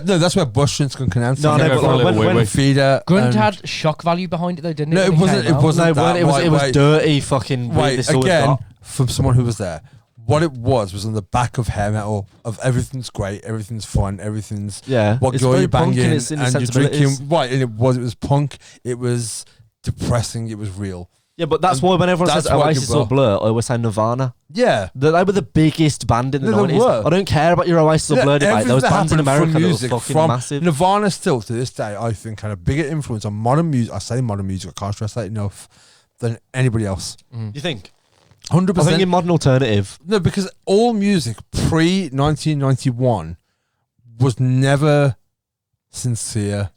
that's where Bush and Skunk Anansi. No, but like when Feeder grunge had shock value behind it though, didn't it? No, it wasn't. It wasn't. It was dirty fucking. Wait, again, from someone who was there. What it was on the back of hair metal, of everything's great, everything's fun, everything's what you're banging and you're drinking. Right, and it was punk, it was depressing, it was real. Yeah, but that's why when everyone says Oasis or Blur, I always say Nirvana. Yeah. They were the biggest band in the 90s. I don't care about your Oasis or Blur debate. There was bands in America that were fucking massive. Nirvana still, to this day, I think had a bigger influence on modern music. I say modern music, I can't stress that enough, than anybody else. You think? 100%. I think in modern alternative. No, because all music pre-1991 was never sincere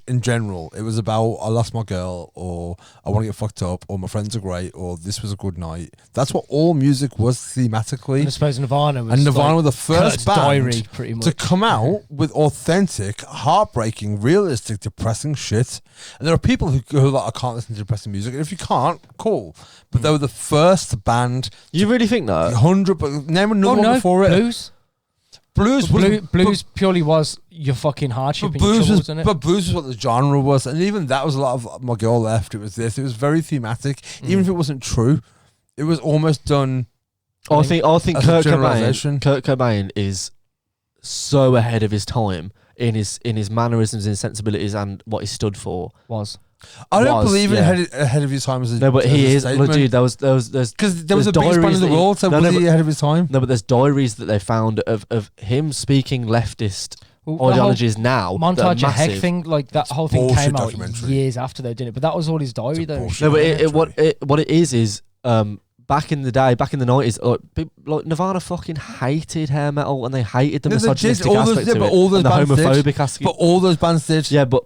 in general. It was about, I lost my girl, or I want to get fucked up, or my friends are great, or this was a good night. That's what all music was thematically. And I suppose Nirvana was were the first band pretty much to come out with authentic, heartbreaking, realistic, depressing shit. And there are people who are like, I can't listen to depressing music. And if you can't, cool. But they were the first band. You really think that? 100, but name another one before it. Blues purely was your fucking hardship. But blues was what the genre was, and even that was a lot of my girl left. It was this. It was very thematic, even if it wasn't true. It was almost done. I think Kurt Cobain is so ahead of his time in his mannerisms and sensibilities and what he stood for. I don't was, believe in yeah. ahead of his time as a No, but he as a is. Look, statement. dude, there's Because there was there's the biggest band diaries in the that he- world, so no, was no, he but- ahead of his time? no, but there's diaries that they found of him speaking leftist Well, the whole ideologies now. that are Montage of Heck massive. thing, like that whole thing bullshit came out documentary. years after they did it, but that was all his diary though. bullshit. No, but documentary. what it is back in the day, back in the 90s, like Nirvana fucking hated hair metal and they hated the No, they did. misogynistic All those- aspect yeah, to but it all those and the bands did. homophobic aspect. But all those bands did. Yeah, but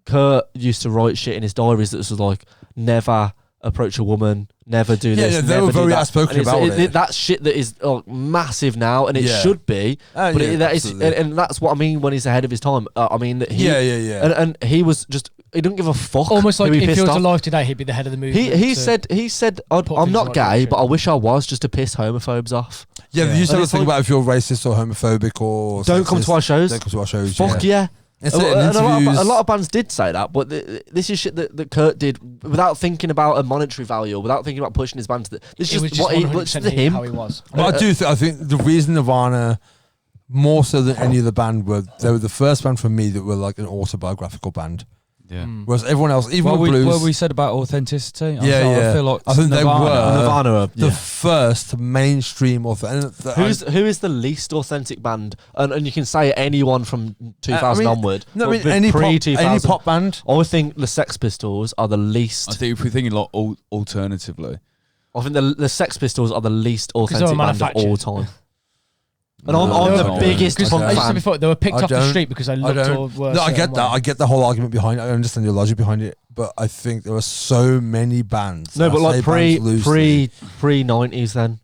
Kurt used to write shit in his diaries that was like, never approach a woman, never do this. Yeah, they never were do very that. outspoken And it's- about it. That's shit that is massive now, and it Yeah. should be. But yeah, that is, absolutely. and that's what I mean when he's ahead of his time. I mean that he, yeah. and he was just, he didn't give a fuck. Almost like who he if he pissed was off. alive today, he'd be the head of the movement. He so- said put I'm things not in the right gay, direction. but I wish I was, just to piss homophobes off. Yeah, Yeah. they used to And have a it's thing like- about if you're racist or homophobic or Don't come sexist, to our shows. Don't come to our shows. Fuck yeah. It's And in a interviews. lot of bands did say that, but this is shit that Kurt did without thinking about a monetary value, without thinking about pushing his band to the. This It is was just just what he 100% to him. how he was. But I think the reason Nirvana, more so than any other band, they were the first band for me that were like an autobiographical band. Yeah. Whereas everyone else, even What the blues, we said about authenticity. Yeah. I feel like I think they Nirvana- were Nirvana are, the yeah. first mainstream Who is the least authentic band? And you can say anyone from 2000 onward. No, I but mean the any pre-2000 pop band. I think the Sex Pistols are the least. I think if we're thinking like alternatively, I think the Sex Pistols are the least they're authentic band of manufactured. all time. And I'm No, the no, biggest because punk I I used to fan. before they were picked I off the don't- street because they I looked or don't. were. No, I certain get that. way. I get the whole argument behind it. I understand your logic behind it. But I think there are so many bands. No, but I like say pre bands loosely. 90s then.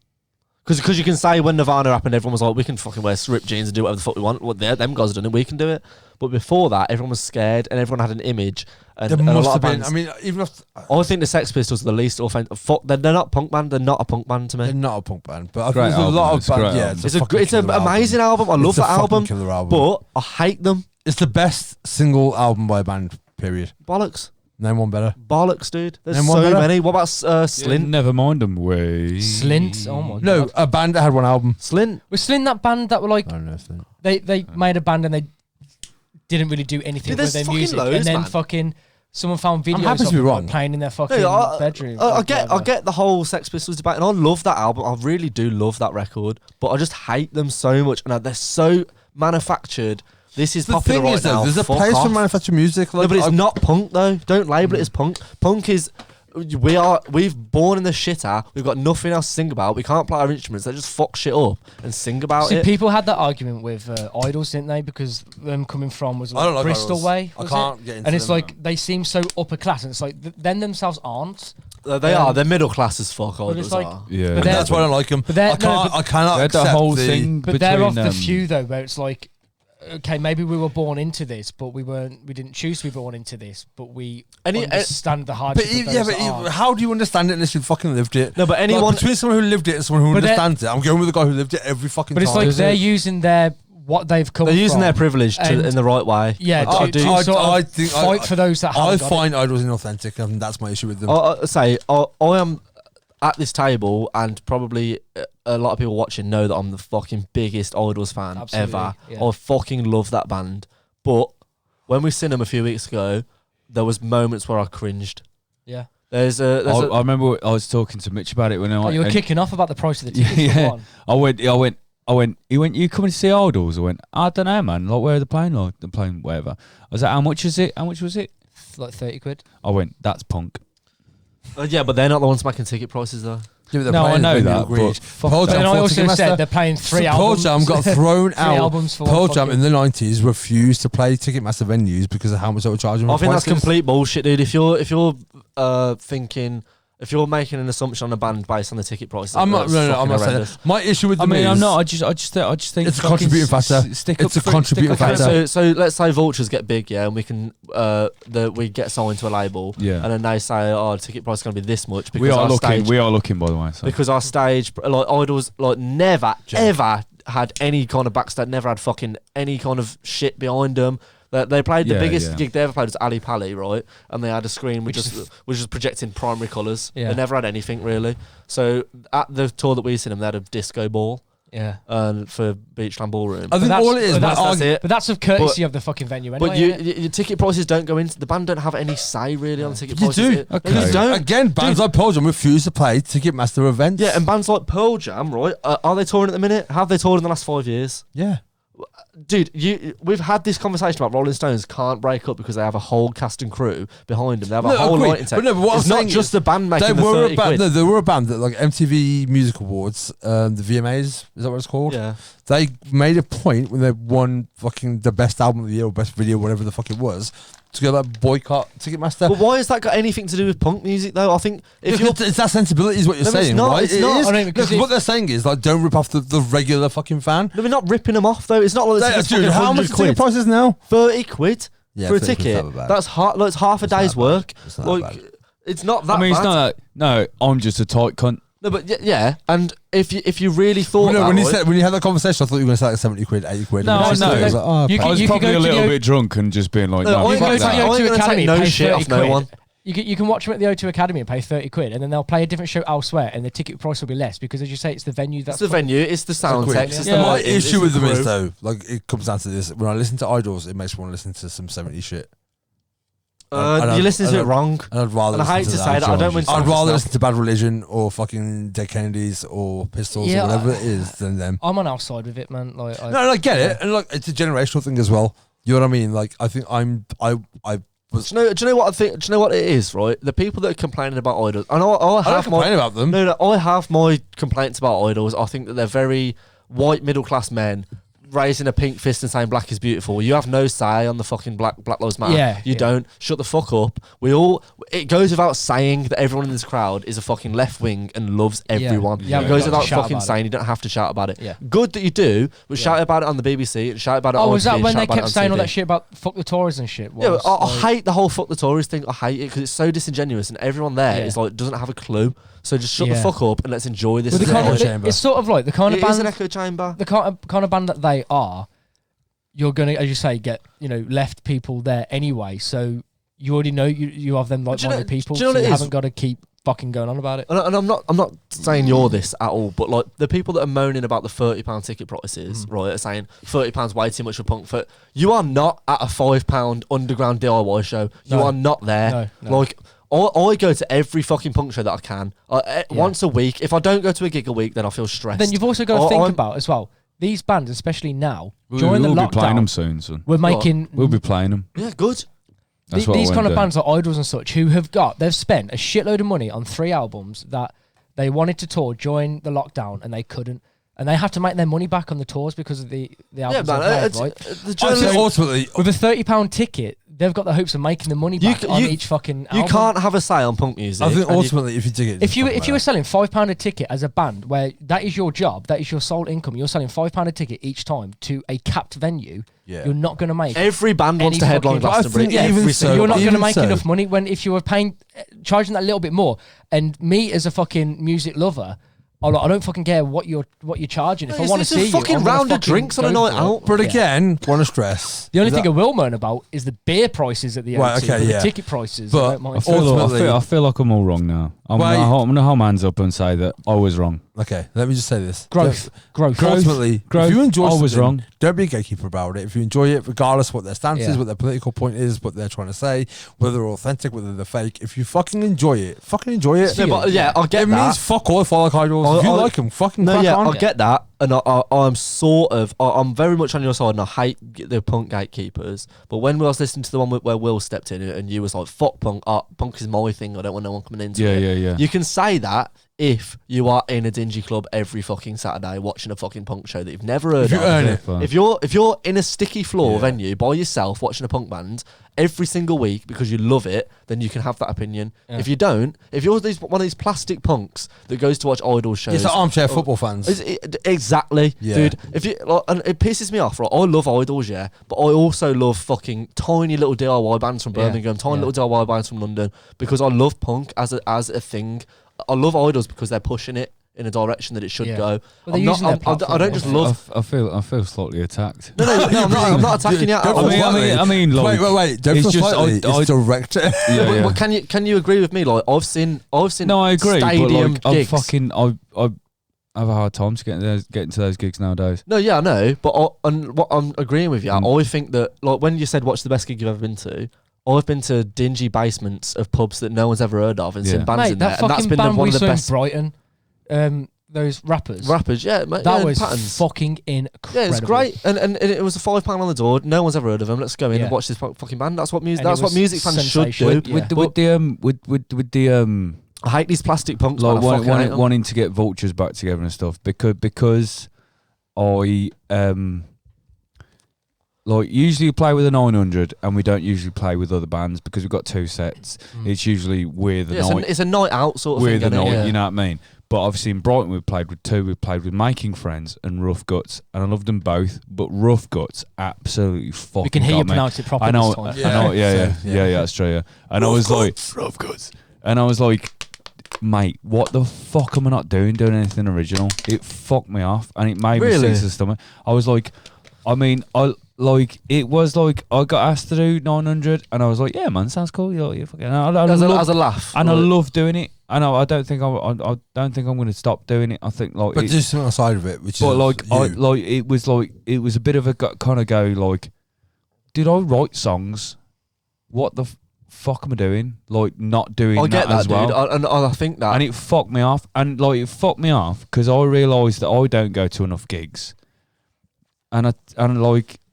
Because you can say when Nirvana happened, everyone was like, we can fucking wear ripped jeans and do whatever the fuck we want. Well, them guys have done it, we can do it. But before that, everyone was scared and everyone had an image. And, There and a must lot have of been. bands, I mean, even if I think the Sex Pistols are the least authentic. Fuck, they're not a punk band. They're not a punk band to they're me. not a punk band, but I Great think there's a lot album, of it's a great bands. Yeah, album. It's a fucking an killer amazing album. I love It's a that fucking album, killer album. but I hate them. It's the best single album by a band. Period. Bollocks, Name one better. bollocks, dude. There's Name so one better. many. What about Slint? never mind them. Way Slint. Oh my No, god. a band that had one album. Slint. Was Slint that band that were like I don't know. Slint. they made a band and they didn't really do anything Dude, with there's their fucking music, loads, and then man. fucking someone found videos happy to of be them wrong. like, playing in their fucking No, bedroom. I or get whatever. the whole Sex Pistols debate, and I love that album. I really do love that record, but I just hate them so much, and they're so manufactured. This is The popular thing right is, though, now. there's a Fuck place off. for manufactured music. No, Like, but it's not punk though. Don't label it as punk. Punk is we've born in the shitter. We've got nothing else to sing about. We can't play our instruments. They just fuck shit up and sing about See, it. people had that argument with Idols, didn't they? Because them coming from was I don't like like Bristol Idols. way. I was can't it? get into And it's them, like they seem so upper class, and it's like them themselves aren't. They are. They're middle class as fuck. But it's Idols like- are. Yeah, But That's why I don't like them. But they're- I can't. no, I cannot they had accept the whole the, thing. But they're of between, the few though, where it's like, okay, maybe we were born into this, but we didn't choose to be born into this, but we understand the hardship. But of yeah, those but that aren't. how do you understand it unless you fucking lived it? No, but Like, anyone. between someone who lived it and someone who But they're- understands it, I'm going with the guy who lived it every fucking But time. it's like Is they're it? using what they've come they're using from. their privilege and- in the right way. Yeah, I to do. I- sort of I think- fight for those that I haven't got it. find Idols inauthentic, and that's my issue with them. I say I am at this table, and probably a lot of people watching know that I'm the fucking biggest Idols fan Absolutely, ever. yeah. I fucking love that band. But when we seen them a few weeks ago, there was moments where I cringed. Yeah. There's I a remember I was talking to Mitch about it when Oh, you were and kicking off about the price of the tickets. Yeah. Come on. I went, you coming to see Idols? I went, I don't know, man. Like, where are they playing? Like, they're playing whatever. I was like, how much is it? How much was it? Like 30 quid. I went, that's punk. yeah, but they're not the ones making ticket prices though. Yeah, but they're No, I playing know venue that, agreed. but fuck Pearl that. Jam But then I for also Ticketmaster. said they're playing three Pearl albums. Jam got thrown Three out. albums for Pearl one Jam in fucking- the 90s refused to play Ticketmaster venues because of how much they were charging. I for think that's prices. complete bullshit, dude. If you're thinking, if you're making an assumption on a band based on the ticket prices, I'm not. that's No, I'm fucking not saying horrendous. that. My issue with I them mean, is I'm not. I just think It's a fucking contributing factor. Stick It's up a for it, contributing stick up for factor. it. So let's say Vultures get big, yeah, and we can we get signed to a label, Yeah. and then they say, oh, the ticket price is going to be this much because We are our looking. stage, We are looking, by the way. So. because our stage, like Idols, like never ever had any kind of backstage, never had fucking any kind of shit behind them. They played the Yeah, biggest yeah. gig they ever played was Ali Pali, right? And they had a screen which was projecting primary colours. Yeah. They never had anything really. So at the tour that we seen them, they had a disco ball. Yeah. For Beachland Ballroom. I think all it is, that's it. But that's of courtesy of the fucking venue anyway. But your ticket prices don't go into the band. Don't have any say really on the ticket You prices. do. Okay. You don't. Again, bands like Pearl Jam refuse to play Ticketmaster events. Yeah, and bands like Pearl Jam, right? Are they touring at the minute? Have they toured in the last 5 years? Yeah. Dude, we've had this conversation about Rolling Stones can't break up because they have a whole cast and crew behind them. They have a whole lighting tech. But what it's I'm not saying just is the band making the 30 quid. No, they were a band that, like MTV Music Awards, the VMAs, is that what it's called? Yeah. They made a point when they won fucking the best album of the year or best video, whatever the fuck it was, to go like boycott Ticketmaster. But why has that got anything to do with punk music though? I think if you're it's that sensibility is what you're No, it's saying, not, right? it's It not. is. I don't know, because Look, what they're saying is like, don't rip off the regular fucking fan. no, we're not ripping them off though. It's not like it's Dude, how much ticket quid. prices now? 30 quid Yeah, for a 30 quid's ticket. not bad. That's it's half a It's not day's that bad. work. It's not that Like bad. it's not that I mean, bad. it's not that. No, I'm just a tight cunt. No, but yeah, and if you really thought No, that, when you right, said when you had that conversation, I thought you were going to say like 70 quid, 80 quid. No, And I it's know. just- I was like, oh, You okay. I was you could probably go a to little the- bit drunk and just being like, No, no, I You ain't can gonna go to take- the I ain't O2 gonna take Academy no and pay shit 30 off no quid. one. You can watch them at the O2 Academy and pay 30 quid, and then they'll play a different show elsewhere, and the ticket price will be less because, as you say, it's the venue that's It's the venue, it's the sound Quick. text, it's Yeah. the My lighting, it's issue the with them is crew. though, like it comes down to this: when I listen to Idols, it makes me want to listen to some 70s shit. And You're listening to it wrong. And I'd rather. And I hate listen to say that, I don't mean to I'd sound rather snob. listen to Bad Religion or fucking Dead Kennedys or Pistols Yeah, or whatever it is than them. I'm on our side with it, man. Like, No, I get it, and like it's a generational thing as well. You know what I mean? Like I think I was. Do you know what I think? Do you know what it is? Right, the people that are complaining about idols, and I I don't have complain about them. No, I have my complaints about idols. I think that they're very white middle class men raising a pink fist and saying black is beautiful. You have no say on the fucking Black Lives Matter. Yeah, you yeah. don't. Shut the fuck up. It goes without saying that everyone in this crowd is a fucking left wing and loves everyone. Yeah, it we goes don't without shout fucking about it. saying. You don't have to shout about it. Yeah. Good that you do, but shout about it on the BBC and shout about it on Oh, was TV, that when shout they about it kept on saying all TV. that shit about fuck the Tories and shit? Yeah, Was, I like- hate the whole fuck the Tories thing. I hate it because it's so disingenuous and everyone there is Yeah. like doesn't have a clue. So just shut the Yeah. fuck up and let's enjoy this. Well, the as a kind echo of, chamber. it's sort of like the kind of It is band, an echo chamber. the kind of band that they are. You're gonna, as you say, get left people there anyway. So you already know you have them But do you know- like-minded people. do you know So what you it is? haven't got to keep fucking going on about it. And I'm not saying you're this at all, but like the people that are moaning about the £30 ticket prices, right, are saying £30 way too much for punk. You are not at a £5 underground DIY show. You No. are not there. No. Like I go to every fucking punk show that I can once a week. If I don't go to a gig a week, then I feel stressed. Then you've also got to think I'm- about as well. These bands, especially now, We'll during the be playing them lockdown, soon, son. we're making We'll be playing them. Yeah, good. That's what I these went kind of doing. bands like Idols and such, who they've spent a shitload of money on 3 albums that they wanted to tour during the lockdown and they couldn't, and they have to make their money back on the tours because of the albums man, they've made, right? the I think journalists- ultimately, With a £30 ticket, they've got the hopes of making the money back on each fucking album. You can't have a say on punk music. I think and you- ultimately, if you dig it, If you were selling £5 a ticket as a band, where that is your job, that is your sole income, you're selling £5 a ticket each time to a capped venue. Yeah. You're not going to make every band wants any to headline fucking- Glastonbury. I think even Every so, single you're not band. going to even make so- enough money when if you were charging that little bit more. And me as a fucking music lover, I don't fucking care what you're charging. If I want to It's a see you, fucking I'm gonna round of fucking drinks on a go night for it. out. But Yeah. again, want to stress The only that- thing I will moan about is the beer prices at the Right, O2, okay, the yeah. ticket prices. But I don't mind I seeing. feel, ultimately- I feel like I'm all wrong now. I'm Wait. going to hold my hands up and say that I was wrong. Okay, let me just say this: growth. Ultimately, Growth. if you enjoy I was something, wrong. don't be a gatekeeper about it. If you enjoy it, regardless of what their stance is, Yeah. what their political point is, what they're trying to say, whether they're authentic, whether they're fake, if you fucking enjoy it, fucking enjoy it. No, but yeah, I get It that. means fuck all if I like Idols. If you like them, fucking No, crack yeah, on. I get that, and I'm sort of, I'm very much on your side, and I hate the punk gatekeepers. But when I was listening to the one where Will stepped in, and you was like, "Fuck punk, punk is my thing. I don't want no one coming into it." Yeah. You can say that if you are in a dingy club every fucking Saturday watching a fucking punk show that you've never heard If you of. earn it. Fine. If you're in a sticky floor Yeah. venue by yourself watching a punk band every single week because you love it, then you can have that opinion. Yeah. If you don't, if you're one of these plastic punks that goes to watch idol shows, It's like armchair football fans. Exactly, Yeah. dude. If you like, and it pisses me off, right? I love idols, yeah, but I also love fucking tiny little DIY bands from Yeah. Birmingham, tiny Yeah. little DIY bands from London, because I love punk as a thing. I love idols because they're pushing it in a direction that it should Yeah. go. Well, they're I'm not, using their I platform, don't just aren't they? love. I feel slightly attacked. No, I'm not attacking you. Don't I feel mean, slightly. I mean, like, wait. Don't it's feel just- slightly. I- It's direct. Yeah. But can you agree with me? Like I've seen No, I agree. stadium But like, I'm gigs. fucking. have a hard time to getting to those gigs nowadays. No, yeah, I know, but and what I'm agreeing with you. Mm. I think that, like, when you said what's the best gig you've ever been to, I've been to dingy basements of pubs that no one's ever heard of and seen bands Mate, in there, that and that's fucking been band one we of the saw in best Brighton, those rappers. Yeah, mate, That yeah, was Patterns. fucking incredible. Yeah, it's great, and it was a £5 on the door. No one's ever heard of them. Let's go in Yeah. and watch this fucking band. That's what music. And it That's what was music fans should sensational. do. With the I hate these plastic punks. like man. I fucking hate 'em. wanting to get Vultures back together and stuff because I like usually play with a 900 and we don't usually play with other bands because we've got 2 sets. It's usually we're the Yeah, night. it's a night out sort of We're thing. the innit? night, Yeah. you know what I mean? But obviously in Brighton we played with 2. We played with Making Friends and Rough Guts, and I loved them both. But Rough Guts absolutely fucking. We can hear got you me. pronounce it properly I know, this time. I know, yeah, that's true. Yeah. And I was like, Rough Guts, and I was like, mate, what the fuck am I not doing anything original? It fucked me off, and it made me Really? sick to the stomach. I was like, I mean, it was like I got asked to do 900, and I was like, yeah, man, sounds cool. You're fucking. As a laugh, and I love doing it. I know. I don't think I don't think I'm going to stop doing it. I think like, But just something outside of it, which but is like it was a bit of a kind of go like, did I write songs? What the fuck am I doing? Like not doing I get that, as well. dude. And I think that, And it fucked me off. And like it fucked me off because I realised that I don't go to enough gigs. And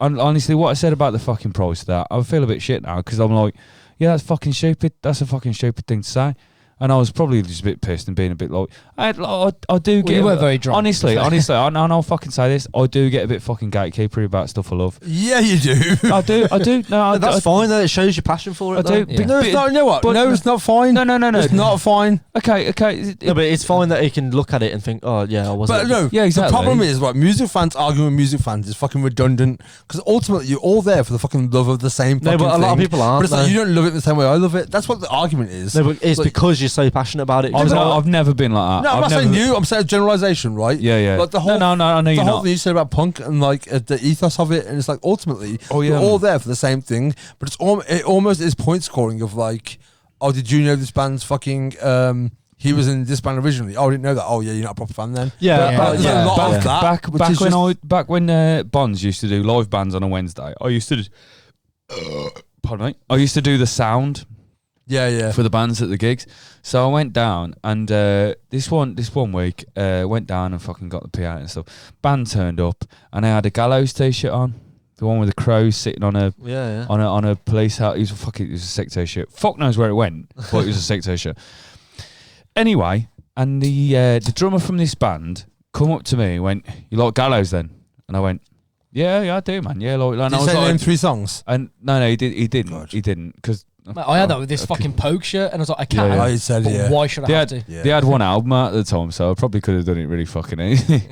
honestly, what I said about the fucking price of that, I feel a bit shit now because I'm like, yeah, that's fucking stupid. That's a fucking stupid thing to say. And I was probably just a bit pissed and being a bit like, I do get. you were very drunk. Honestly, and I'll fucking say this, I do get a bit fucking gatekeepery about stuff I love. Yeah, you do. I do. No, that's fine. Though it shows your passion for it. I though. do. Yeah. No, it's not. You know what? But- No, it's not fine. No. It's not fine. Okay. No, but it's fine that he can look at it and think, oh yeah, I wasn't. But no, Yeah, exactly. the problem is, right, music fans arguing with music fans is fucking redundant because ultimately you're all there for the fucking love of the same No, fucking but a lot of thing. people aren't, But it's like though. you don't love it the same way I love it. That's what the argument is. No, but it's Like- because you're so passionate about it. I've never been like that. No, I'm I've not saying never- you. I'm saying a generalization, right? Yeah. Like the whole, no, I know the you're whole not. thing you said about punk and like the ethos of it, and it's like ultimately, yeah. we're all there for the same thing. But it almost is point scoring of like, oh, did you know this band's fucking? He was in this band originally. Oh, I didn't know that. Oh, yeah, you're not a proper fan then. Yeah, But there's a lot of that. which is just- Back when Bonds used to do live bands on a Wednesday, I used to. Pardon me. I used to do the sound yeah. for the bands at the gigs. So I went down and this one week went down and fucking got the PA and stuff. Band turned up and they had a Gallows t-shirt on, the one with the crows sitting on a on a police house. It was a sick t-shirt. Fuck knows where it went, but it was a sick t-shirt. Anyway, and the drummer from this band come up to me and went, "You like Gallows then?" And I went, "Yeah, I do, man. Yeah, like." And Did I you was say like, name 3 songs? and no, he didn't. God. He didn't because. Mate, I had that with this fucking Pogue shirt, and I was like, I can't. Yeah. Oh, you said But yeah. why should I They have had, to? Yeah. they had one album out at the time, so I probably could have done it really fucking easy. He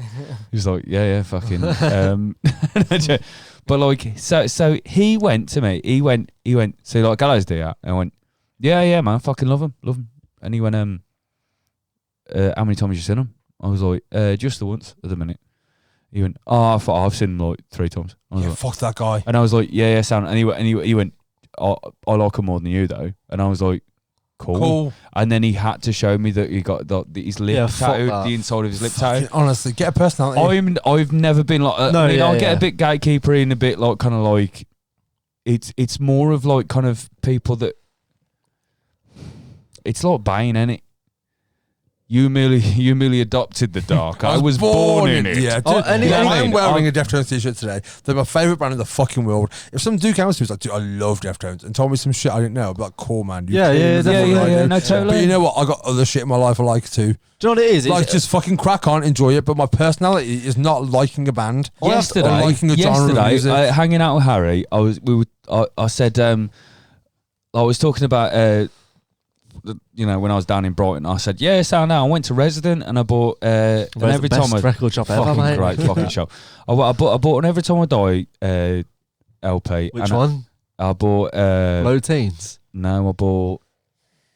was like, yeah, fucking. But like, so he went to me. He went. So you like Gallows, do you? And I went, yeah, man, fucking love him. And he went, how many times have you seen him? I was like, just the once at the minute. He went, oh, I've seen him like 3 times. I was Yeah, like, fuck that guy. and I was like, yeah, sound. And he went, I like him more than you though. And I was like, cool. And then he had to show me that he got his lip tattooed, the inside of his lip tattoo. Honestly, get a personality. I've never been like. No, I mean, yeah, I'll get yeah. a bit gatekeepery and a bit like kind of like. It's more of like kind of people that. It's like Bane, innit? You merely adopted the dark. I was born in it. Yeah, Oh, dude, and yeah, I I'm mean, wearing a Deftones t-shirt today. They're my favourite band in the fucking world. If some dude came up to me and was like, dude, I love Deftones, and told me some shit I didn't know, I'd be like, cool, man. You Yeah, clearly yeah, love definitely. what I Yeah, do. no, totally. But you know what? I got other shit in my life I like too. Do you know what it is? Like, just fucking crack on, enjoy it. But my personality is not liking a band. Yesterday, or liking a genre of music. hanging out with Harry, I said, I was talking about, when I was down in Brighton, I said, yeah, sound out. I went to Resident and I bought, and every best time I record shop ever, fucking mate. great fucking show. I bought an Every Time I Die LP. Which and one? I bought, Low Teens. no, I bought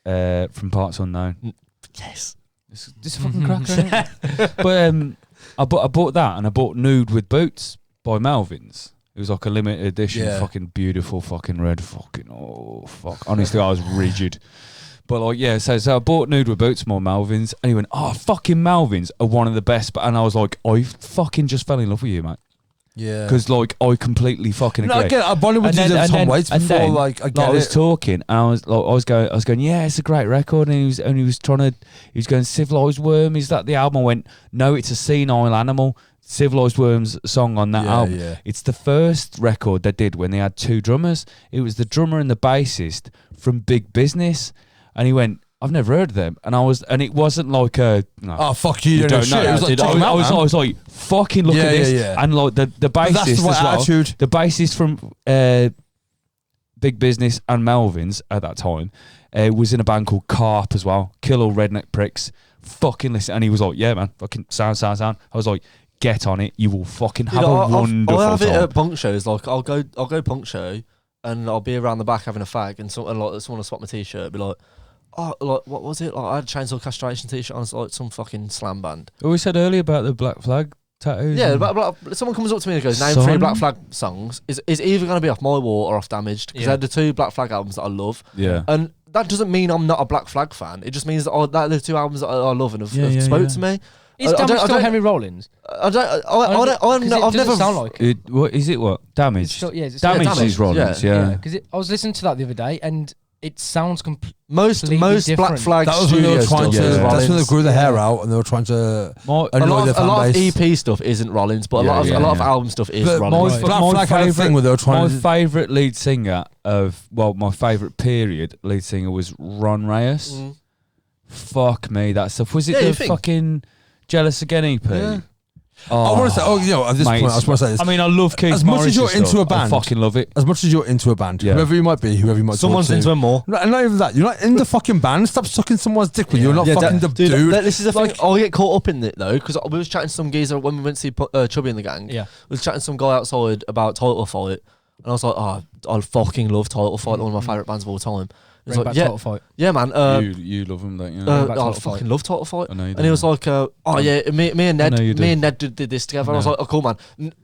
From Parts Unknown. Yes. This fucking cracker. But I bought that and I bought Nude with Boots by Melvins. It was like a limited edition, Yeah. fucking beautiful, fucking red, fucking fuck. Honestly, I was rigid. But like, yeah, so I bought Nude with Boots more Malvins, and he went, "Oh, fucking Malvins are one of the best." And I was like, "I fucking just fell in love with you, mate." Yeah. Because like I completely fucking agree. No, again, I bonded with And you then- Tom and Waits then- before. and then, Like I get I was it. talking, and I was going, yeah, it's a great record, and he was going, Civilized Worm, is that the album? I went, no, it's a senile animal. Civilized Worm's song on that album. Yeah. It's the first record they did when they had two drummers. It was the drummer and the bassist from Big Business, and he went, I've never heard of them, and it wasn't like a no, Oh fuck you! don't know. Shit. It was like, check 'em I out, man. was like, fucking look Yeah, at this, yeah, yeah. and like the But that's bassist the right as well. attitude. The bassist from Big Business and Melvins at that time was in a band called Carp as well. Kill All Redneck Pricks. Fucking listen, and he was like, "Yeah, man, fucking sound." I was like, "Get on it, you will fucking have a wonderful I'll have it time." at punk shows. Like I'll go punk show, and I'll be around the back having a fag, and someone will spot my t-shirt, be like, "Oh, like what was it? Like I had a Chainsaw Castration t-shirt on, it's like some fucking slam band." What we said earlier about the Black Flag tattoos. Yeah, and- but someone comes up to me and goes, "Name 3 Son. Black Flag songs." Is either going to be off My War or off Damaged, because Yeah. they're the 2 Black Flag albums that I love. yeah. And that doesn't mean I'm not a Black Flag fan. It just means that they're the 2 albums that I love and have Yeah, spoke yeah. to me. Is I Damage don't- still I don't- Henry Rollins? I've Because it never. doesn't sound like it. What is it? What Damage? It's still- yeah, it's Damage Damaged, is Rollins. yeah. Yeah. Because I was listening to that the other day, and it sounds Most completely Black different. Flag That was when they studio were trying stuff to. is Yeah. That's when they Rollins. grew the hair out and they were trying to My, A annoy lot, their of, fan a lot of base. EP stuff isn't Rollins, but a lot Yeah, of yeah. album stuff is But Rollins. Black Flag had a thing where they were trying my to- favourite lead singer my favourite period lead singer was Ron Reyes. Mm. Fuck me, that stuff. Was it Yeah, you the think? fucking Jealous Again EP? Yeah. Oh, I want to say, at this mate, point, I just want to say this. I mean, I love Keith As much Morris's as you're into stuff, a band- I fucking love it. As much as you're into a band, Yeah. whoever you might be, whoever you might Someone's talk to, into him more. not even that. You're not in the fucking band. Stop sucking someone's dick when you're not Yeah, fucking the dude. This is the Like- thing. I get caught up in it though, because we was chatting to some geezer when we went to see Chubby and the Gang. Yeah. We was chatting to some guy outside about Title Fight, and I was like, "Oh, I fucking love Title Fight, one of my favourite bands of all time." He was Bring like, back "Yeah, Total Fight. yeah, man." You love him, don't you? I back Title fucking Fight. love Title Fight. I know you And do. he was like, "Oh yeah, me and I know you Ned, do. did this together." And I was like, "Oh cool, man."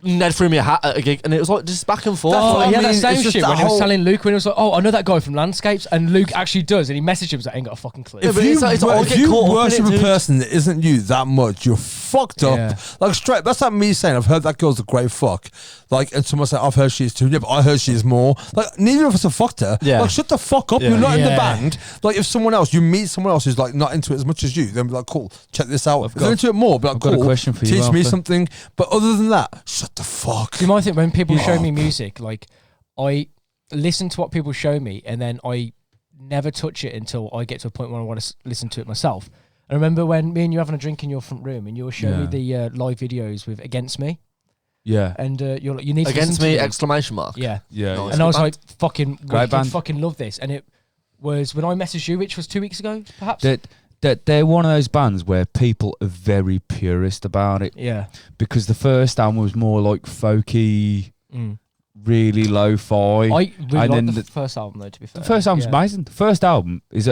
Ned threw me a hat at a gig, and it was like just back and forth. That's Oh, what I yeah, that mean, same it's just shit that when he was whole- telling Luke when he was like, "Oh, I know that guy from Landscapes," and Luke actually does, and he messaged him, like, "I ain't got a fucking clue." Yeah, If but you, it's like I if get you caught up in worship it, a dude. person that isn't you that much, you're fucked up. Yeah. Like straight. That's like me saying I've heard that girl's a great fuck. Like, and someone say I've heard she is too. Yeah, but I heard she is more. Like, neither of us have fucked her. Yeah. Like, shut the fuck up. Yeah. You're not in the Yeah. band. Like, if someone else, you meet someone else who's like not into it as much as you, then be like, cool, check this out. If they're into it more, be like, I've got a cool, question for you, teach me Alfie. something. But other than that, shut the fuck. You might think when people show Oh. me music, like I listen to what people show me, and then I never touch it until I get to a point where I want to listen to it myself. I remember when me and you were having a drink in your front room, and you were showing me the live videos with Against Me, Yeah. and you're like, you need to Against listen me! to them. Exclamation mark. Yeah, Yeah. Nice. and I was Good like, fucking, Great wicked, band. fucking love this, and it was when I messaged you, which was 2 weeks ago, perhaps. That they're one of those bands where people are very purist about it, Yeah. because the first album was more like folky, Mm. really lo-fi. I really And liked then the the- first album though. To be fair, The first album's yeah. amazing. The first album is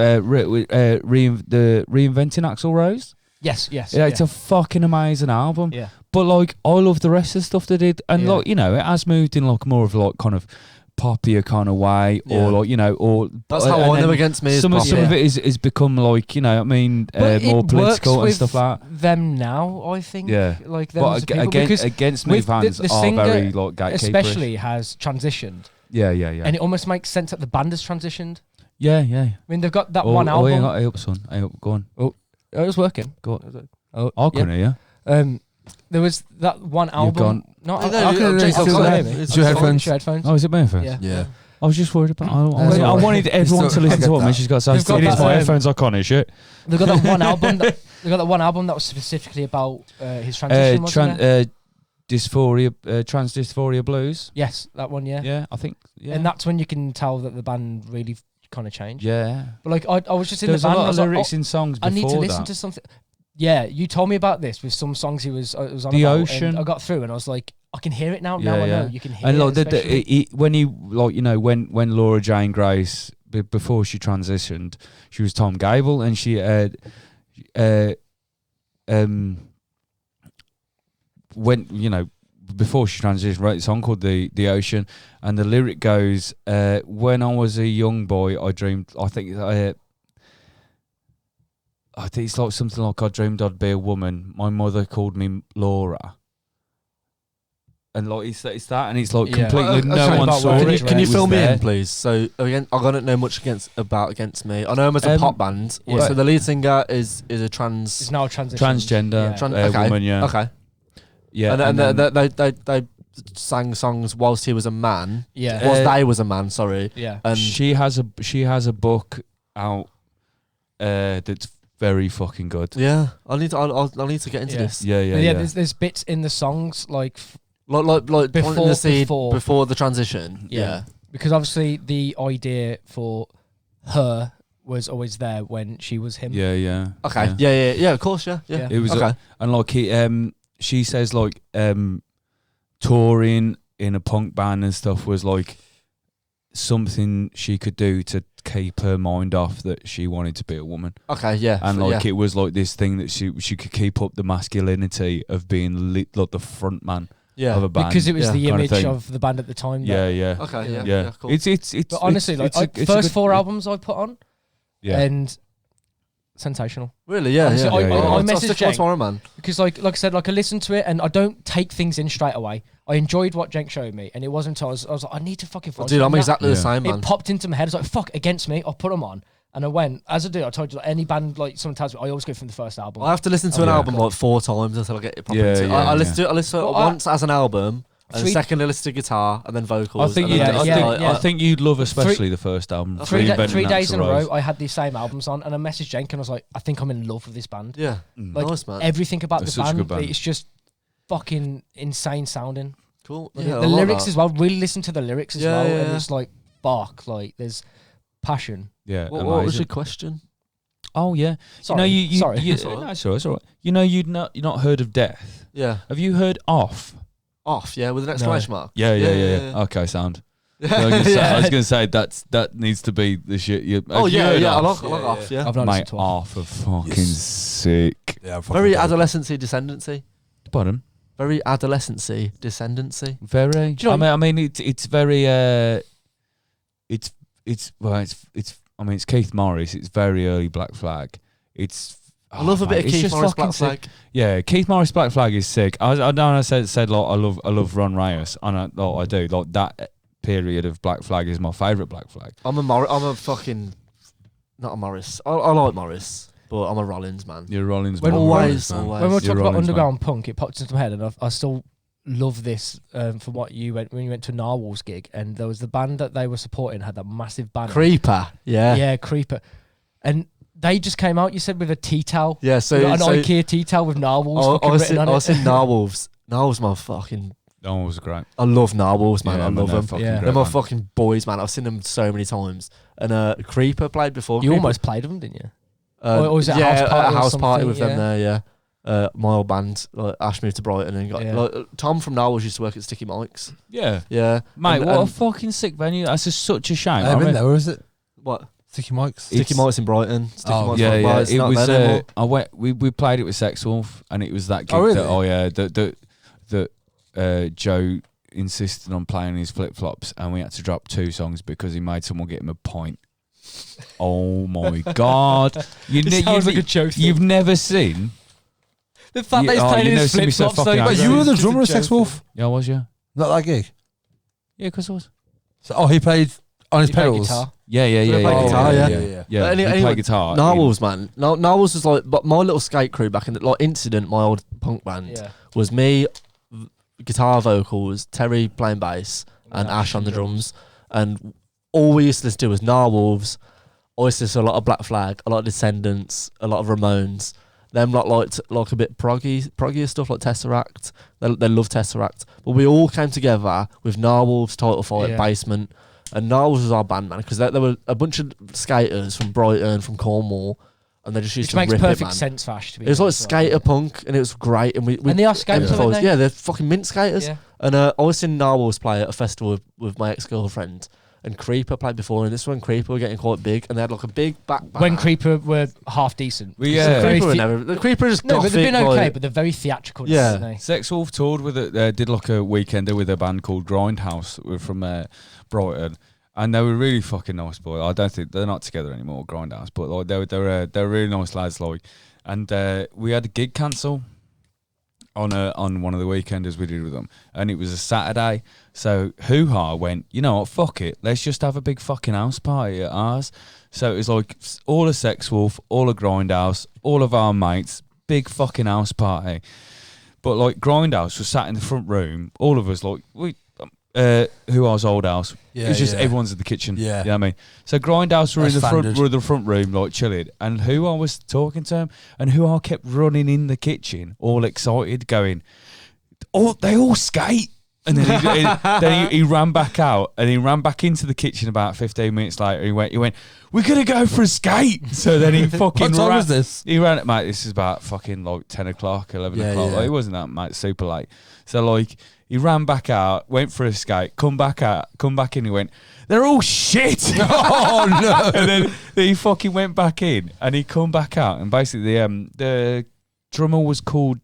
reinventing Axl Rose. Yes, yes, Yeah, it's a fucking amazing album. yeah. But like, I love the rest of the stuff they did, and Yeah. like, you know, it has moved in like more of like kind of poppier kind of way, Yeah. or like, you know, or That's how and I then know Against Me is some pop. of it is become like, you know, I mean, But more it political works and stuff with like that. them now, I think. Yeah. Like them But as a people, against, because against me with fans the are singer very like gatekeeperish. especially has transitioned, Yeah. and it almost makes sense that the band has transitioned. Yeah. I mean, they've got that Oh, one oh, hang album. on, hey up, son. Hey up, go on. Oh, it was working. Go on. Oh, I couldn't hear you. there was that one album. gone- No, No, I couldn't Jason, still go hear ahead. me. It's your I'm sorry, headphones. it's your headphones. Oh, is it my headphones? Yeah. Yeah. I was just worried about. I That's all right. wanted everyone It's to still- listen I to get what that. Mitch's got to say. They've got It is that, my headphones. I can't hear shit. They got that one album. They got that one album that was specifically about his transition. Wasn't it? Dysphoria, Trans Dysphoria Blues. Yes, that one. Yeah. Yeah, I think. Yeah. And that's when you can tell that the band really kind of changed. Yeah. But like, I was just in There's the a band. lot I of was like, lyrics oh, in songs I before need to listen that. to something. Yeah, you told me about this with some songs he was on The about, Ocean. and I got through and I was like, I can hear it now. Yeah, now I yeah. know you can hear And it. like especially. when he like, you know, when Laura Jane Grace before she transitioned, she was Tom Gable, and she when, you know, before she transitioned, wrote a song called the Ocean, and the lyric goes, when I was a young boy, I dreamed, I think I think it's like something like I dreamed I'd be a woman. My mother called me Laura. And like it's that, and it's like Yeah. completely no sorry one about saw working it. it. Can you was fill me there. in, please? So again, I don't know much against me. I know him as a pop band. yeah. So the lead singer is a trans. It's now a transition. Transgender okay. woman, yeah. Okay. Yeah. And then- they sang songs whilst he was a man. Yeah. Whilst they was a man. Sorry. Yeah. And she has a book out that's very fucking good. yeah, I need to get into Yeah. this. Yeah. There's bits in the songs like Like Before- planting the seed before. before the transition. Yeah. Yeah. because obviously the idea for her was always there when she was him. Yeah. Okay. Yeah. Of course. Yeah. Yeah. It was okay. and like she says like touring in a punk band and stuff was like something she could do to keep her mind off that she wanted to be a woman. Okay. Yeah. And like yeah. it was like this thing that she could keep up the masculinity of being like the front man yeah. of a band. Because it was Yeah. the Kind of image thing. of the band at the time. yeah. Okay. Yeah. Yeah. Cool. It's But honestly, it's like a first good- 4 albums I put on, Yeah. and sensational. Really? Yeah. Honestly, Yeah. I- I I'll messaged stick with Jake. tomorrow, man. Because like I said, like I listened to it and I don't take things in straight away. I enjoyed what Jenk showed me, and it wasn't until I was like, I need to fucking find Dude, I'm something. exactly the Yeah. same, man. It popped into my head. It's like, fuck, against me, I'll put them on. And I went, as I do, I told you, like, any band, like, someone tells me, I always go from the first album. I have to listen to an Yeah. album like 4 times until I get it properly. Yeah, into it. yeah, I yeah. listen to it Well, once as an album, and Three- second I listen to guitar, and then vocals. I think and you'd, then yeah. I think you'd love especially the first album. Three Reinventing days in a Natural row, I had these same albums on, and I messaged Jenk, and I was like, I think I'm in love with this band. Yeah. Like, Nice, man. everything about It's the such a band, good band. it's just fucking insane sounding. Cool. Like, Yeah, the I like lyrics that. as well, really listen to the lyrics as Yeah, well, yeah, and yeah. it's like, bark, like, there's passion. Yeah, What was amazing. your question? Oh yeah, Sorry, you sorry. It's all right. It's all right. You know, you've not heard of Death. Yeah. Have you heard Off? Off. Yeah, with an exclamation mark. Yeah. Yeah. Okay, sound. Yeah. I was gonna say, Yeah. I was gonna say that needs to be the shit. Oh have you yeah, heard yeah. I Off? like Off. Yeah. I've not listened Mate, to Off. Off are fucking sick. Yeah, Very adolescency, descendancy. Pardon? Very adolescency, descendancy. Very. Do you know- I mean, it's very. It's I mean, it's Keith Morris. It's very early Black Flag. It's. I love a bit of it's Keith just Morris fucking Black sick. Flag. Yeah, Keith Morris Black Flag is sick. I know I said like I love Ron Reyes, and I do like that period of Black Flag is my favourite Black Flag. I'm a fucking not a Morris. I like Morris, but I'm a Rollins man. You're Rollins. When- man. Always, man. always. When we were You're talking about Rollins, underground punk, it popped into my head, and I still love this from what you went when you went to Narwhal's gig, and there was the band that they were supporting had that massive banner. Creeper. Yeah. Yeah, Creeper, and they just came out. You said with a tea towel. Yeah. So, An so IKEA tea towel with Narwhal's fucking written on I it. was in Narwhals. Narwhals, my fucking. That one was great. I love Narwhals, man. Yeah, I love they're them. fucking Yeah. great, They're my man. fucking boys, man. I've seen them so many times. And Creeper played before. You Creeper. almost played them, didn't you? Or was it a yeah, house party a or house party something? with them there. Yeah. My old band, like, Ash moved to Brighton and got Yeah. like, Tom from Narwhals used to work at Sticky Mike's. Yeah, Yeah. mate. And- what a and- fucking sick venue. That's just such a shame. I I haven't mean, been there. Where is it? What? Sticky Mike's. Sticky Mike's in Brighton. Sticky Oh, Mike's yeah, well, yeah. it's It not was. there anymore. I went. We played it with Sex Wolf, and it was that gig. Oh, really? That Joe insisted on playing his flip flops, and we had to drop 2 songs because he made someone get him a pint. Oh my god! You've never seen. The fact that he's Oh, playing you his never seen me flip so flops. fucking Wait, angry. you were the drummer of Sex Wolf? Yeah, I was. Yeah, Not that gig. yeah, because I was. So, he played on his He played pedals. guitar. Yeah. Play guitar, yeah. Yeah, But he anyway, played guitar. Narwhals, man. Narwhals was like, but my little skate crew back in the like Incident, my old punk band, Yeah. was me, guitar, vocals, Terry playing bass, and Yeah, Ash on the drums. And all we used to listen to was Narwhals. I used to listen to a lot of Black Flag, a lot of Descendants, a lot of Ramones. Them lot liked like a bit proggy stuff like Tesseract. They love Tesseract. But we all came together with Narwhals, Title Fight, Yeah. Basement. And Narwhals was our band, man, because there were a bunch of skaters from Brighton, from Cornwall, and they just used Which to makes rip perfect it, man. sense for Ash to be. It was like honest, right? skater punk, and it was great. And we And they are skaters, aren't empathised. they? Yeah, they're fucking mint skaters. Yeah. And I was seeing Narwhals play at a festival with my ex-girlfriend, and Creeper played before, and this one Creeper were getting quite big, and they had like a big back band. When Creeper were half decent. Well, Because yeah. they're very Creeper were the- never, the Creeper is No, but gothic, they've been okay, like- but they're very theatrical. Yeah. Aren't they? Sex Wolf toured with did like a weekender with a band called Grindhouse from Brighton, And they were really fucking nice boys. I don't think they're not together anymore, Grindhouse, but like they're really nice lads. Like, and we had a gig cancel on one of the weekenders we did with them, and it was a Saturday. So Hoo Ha went, you know what, fuck it, let's just have a big fucking house party at ours. So it was like all of Sex Wolf, all of Grindhouse, all of our mates, big fucking house party. But like Grindhouse was sat in the front room, all of us like Hoo Ha's old house. Yeah, it's just yeah. everyone's in the kitchen. Yeah. You know what I mean? So Grindhouse were That's in the front, standard. were in the front room like chilling, and Hoo Ha was talking to him, and Hoo Ha kept running in the kitchen, all excited, going, "Oh, they all skate!" And then he ran back out, and he ran back into the kitchen about 15 minutes later. He went, "We're gonna go for a skate." So then he fucking What time ran. was this? He ran it, mate. This is about fucking like 10 o'clock, 11 Yeah, o'clock. yeah. Like, it wasn't that, mate. Super late. So like he ran back out, went for a skate, come back in. He went, "They're all shit." Oh no! And then he fucking went back in, and he come back out, and basically the drummer was called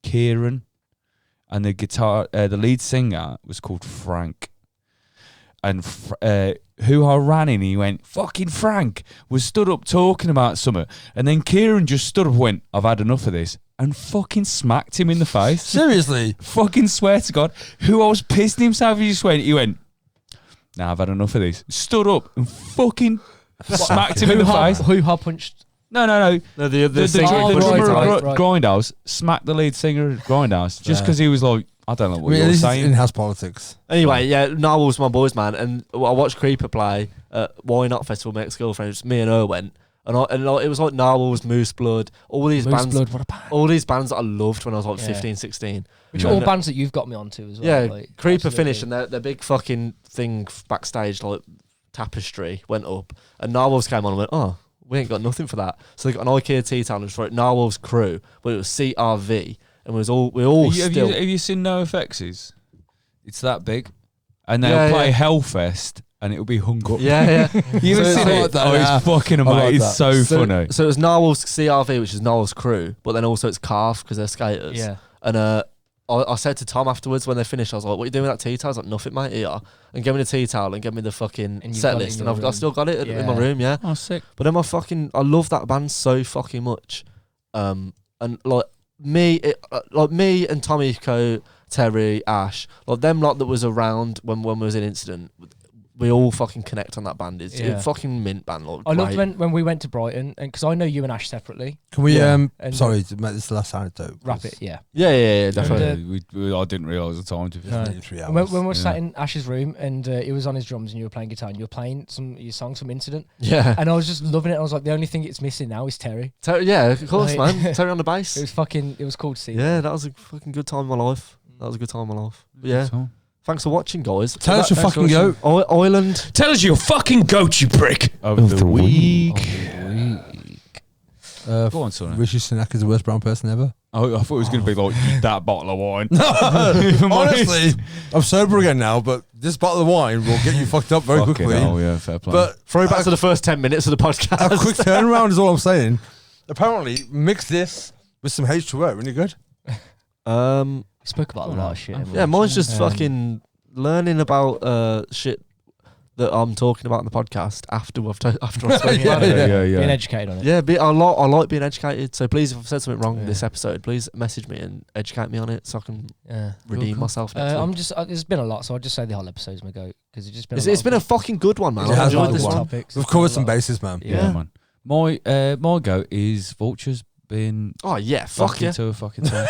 Kieran, and the lead singer was called Frank. And Hoo Ha ran in, he went, "Fucking Frank," was stood up talking about something, and then Kieran just stood up and went, "I've had enough of this," and fucking smacked him in the face. Seriously? Fucking swear to God. Hoo Ha was pissing himself. He went, "Nah, I've had enough of this." Stood up and fucking smacked him in the face. Hoo Ha punched. No. No, the singer Oh, The punched drummer him. of right. Grindhouse smacked the lead singer of Grindhouse just because he was like, "I don't know I what mean, you're this is saying." in-house politics. Anyway, yeah, Narwhal's my boys, man, and I watched Creeper play at Why Not Festival. My ex-girlfriend, me and her went, and it was like Narwhal's, Moose Blood, all these Moose bands, Blood, what a band. all these bands that I loved when I was like Yeah. 15, 16. Which are all bands that you've got me onto as well. Yeah, like, Creeper absolutely. finished, and their big fucking thing backstage, like tapestry, went up, and Narwhal's came on and went, "Oh, we ain't got nothing for that." So they got an IKEA tea towel and just wrote Narwhal's Crew, but it was CRV, and we all Have still. you seen NoFX's? It's that big. And they'll Yeah, play yeah. Hellfest, and it'll be hung up. Yeah. You ever So seen I it? like that, Oh, yeah. it's fucking I like amazing. that. It's so funny. So it was Narwhal's CRV, which is Narwhal's Crew, but then also it's Calf because they're skaters. Yeah. And I said to Tom afterwards when they finished, I was like, "What are you doing with that tea towel?" I was like, "Nothing, mate, here." And gave me the tea towel and gave me the fucking And you've set got it list, in and your I've still got it in my Yeah. room, yeah. Oh, sick. But then I love that band so fucking much. And like me and Tommy Co, Terry, Ash, like them lot that was around when we was in Incident, we all fucking connect on that band. It's Yeah. a fucking mint band. Like, I loved great. when we went to Brighton, and because I know you and Ash separately. Can we? Yeah. And- Sorry, this is the last anecdote. Wrap it, yeah. Yeah, definitely. I didn't realise the time to be No. fair. 3 And hours. when we were sat Yeah. in Ash's room, and he was on his drums, and you were playing guitar, and you were playing your songs from Incident, Yeah. and I was just loving it. I was like, the only thing it's missing now is Terry. Yeah, of course, Like- man. Terry on the bass. It was cool to see. Yeah, that was a fucking good time in my life. That was a good time in my life. But yeah, So- thanks for watching, guys. Tell us your Thanks for fucking goat. watching. Island. Tell us your fucking goat, you prick. Of the week. Go on, Sonny. Rishi Sunak is the worst brown person ever. Oh, I thought it was going to be like that bottle of wine. Honestly, I'm sober again now, but this bottle of wine will get you fucked up very Fucking quickly. hell, yeah, fair play. But Throw back to the first 10 minutes of the podcast. a quick turnaround is all I'm saying. Apparently, mix this with some H2O. Really good. We spoke about a lot of shit. Yeah, mine's just fucking learning about shit that I'm talking about in the podcast after I've spoken about it. Being educated on it. Yeah, I like being educated. So please, if I've said something wrong in this episode, please message me and educate me on it so I can redeem myself next I'm week. just. There's been a lot, so I'll just say the whole episode's my goat because it's just been. It's been a fucking good one, man. It I've has enjoyed been a this good one. one. We've covered some bases, man. Yeah, man. My go is Vultures being Oh yeah, fuck yeah. to a fucking time.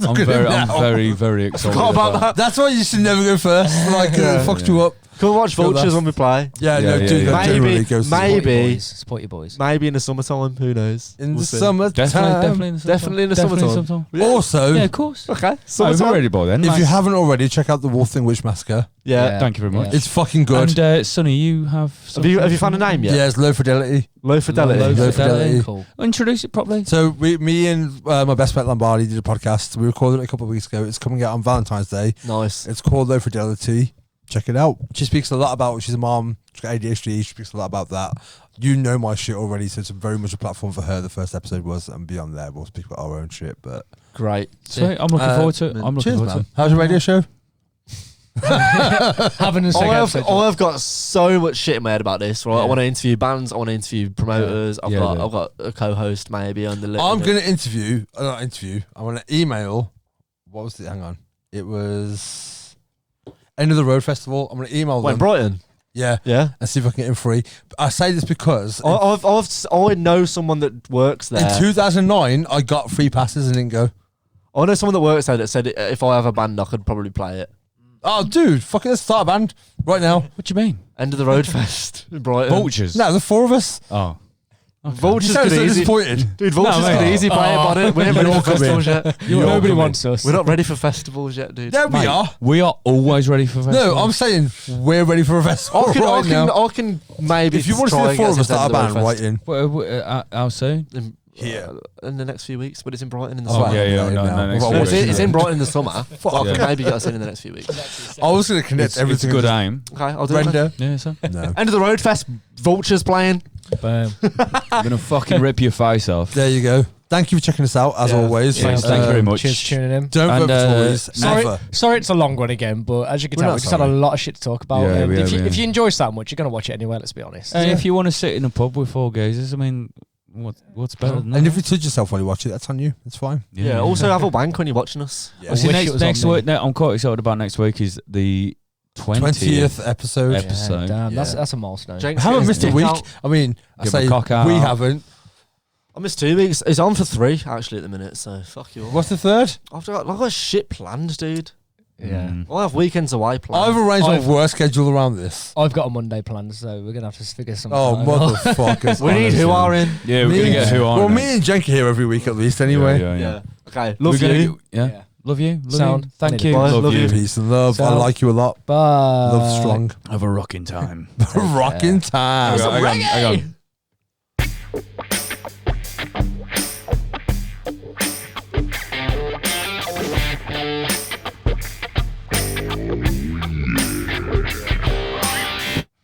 I'm very, very excited. Forgot about that. That's why you should never go first. Like, fucked you up. Come watch Go Vultures there. when we play. Yeah, Yeah, no, yeah, do yeah. that. Generally goes to Maybe Support your boys. maybe in the summertime. Who knows? in We'll the see. summer. Definitely in the summertime. Definitely in the summertime. Also, Yeah, of course. Okay. Oh, Summertime. we're ready by then. if mate. you haven't already, check out the Wolf Thing Witch Massacre. Yeah. Thank you very much. It's fucking good. And Sonny, you have Have you found a name yet? Yeah, it's low fidelity. Low fidelity. Low fidelity. Cool. Introduce it properly. So me and my best mate Lombardi did a podcast. We recorded it a couple of weeks ago. It's coming out on Valentine's Day. Nice. It's called Low Fidelity. Check it out. She speaks a lot about. She's a mom. She's got ADHD. She speaks a lot about that. You know my shit already, so it's very much a platform for her. The first episode was, and beyond there, we'll speak about our own shit. But Great. So I'm looking forward to it. I'm looking cheers, forward to man. it. How's your radio show? Having a second episode. I've got so much shit in my head about this. Right? Yeah. I want to interview bands. I want to interview promoters. I've Yeah, got a co-host maybe on the list. I'm going to interview. Not interview. I want to email. What was it? Hang on. It was End of the Road Festival. I'm going to email them. Brighton. Yeah. Yeah. And see if I can get him free. But I say this because I know someone that works there. in 2009 I got free passes and didn't go. I know someone that works there that said if I have a band, I could probably play it. Oh, dude, fucking let's start a band right now. What do you mean? End of the Road Fest in Brighton. Vultures. No, the four of us. Oh. Vultures You sound could so easy. disappointed. Dude, Vultures No, could mate. easy play it, but we ain't ready for festivals yet. Nobody wants us. We're not ready for festivals yet, dude. Yeah, we Mate, are. We are always ready for festivals. No, I'm saying we're ready for a festival right now. I can maybe. If you want to see try the and four get of us us into start a the Road band, Fest. right in. How soon? In the next few weeks, but it's in Brighton in the Oh, summer. yeah, no, next Well, week. It's in Brighton in the summer. But I Yeah. can maybe get us in the next few weeks. I was going to connect It's everything. a good aim. Okay, I'll do it. Render. Yeah, so. No. End of the Road Fest. Vultures playing. Bam. I'm going to fucking rip your face off. There you go. Thank you for checking us out, as Yeah. always. Yes, thank you very much. Cheers for tuning in. Don't And, vote for Tories. Sorry, Never. sorry, it's a long one again, but as you can We're tell, not we just had a sorry. lot of shit to talk about. Yeah, And we if, have, if you enjoy so much, you're gonna watch it anyway. Let's be honest. And if you want to sit in a pub with four gazers, I mean, what's better than that? And if you touch yourself while you watch it, that's on you. It's fine. Yeah. Also, have a wank when you're watching us. Yeah. Well, see, wish it was next on week, I'm quite excited about next week is the 20th episode. Ep- episode. damn, Yeah. that's a milestone. Jenks I haven't gets missed a dick week. out. I mean, I Give say a cock out. we haven't. I missed 2 weeks. It's on for 3 actually at the minute. So fuck you all. What's the third? I've got shit planned, dude. Yeah. I have weekends away planned. I've arranged my I've- work schedule around this. I've got a Monday planned, so we're gonna have to figure something Oh, out. motherfuckers. We need who are in. Yeah, we're Me going to and- get who on. Well, me and Jenk are here every week at least, anyway. Yeah. Okay. We're Love gonna you. get- yeah. Yeah. Love you. Love Sound. you. Thank Bye. you. Bye. Love, Love you. you. Peace and love. I So- like you a lot. Bye. Love strong. Have a rocking time. Rocking time. Hang on.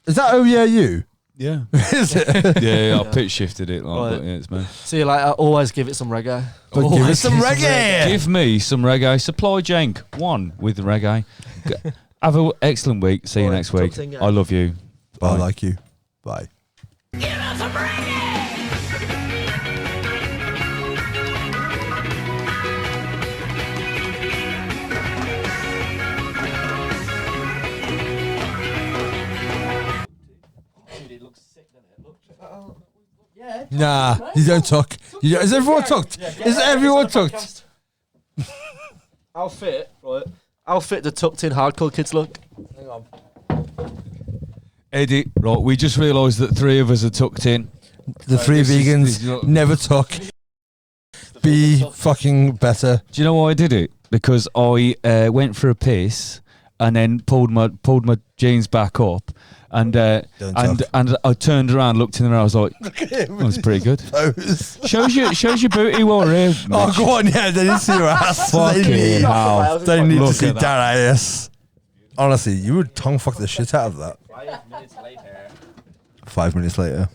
Is that Oh Yeah You? Yeah. Is it? Yeah, I pitch shifted it. Like, Right. but yeah, it's me. See you later. Always give it some reggae. But give us some reggae. Give me some reggae. Supply Jenk. One with the reggae. Have an excellent week. See you Alright, next week. talk to you. I love you. I like you. Bye. Give us some reggae! Nah, you don't talk. Is everyone tucked? Is everyone tucked? Outfit, right? Outfit the tucked in hardcore kids look. Eddie, right, we just realised that 3 of us are tucked in. The three this is- vegans this is not- never tuck. Be fucking better. Do you know why I did it? Because I went for a piss and then pulled my jeans back up, and Don't and I turned around, looked in there, I was like, that was pretty good. Pose. Shows your booty while we're here. Oh, Mitch. go on, yeah, they didn't see your ass. Fucking hell. They need to Look see at that ass. Honestly, you would tongue fuck the shit out of that. 5 minutes later.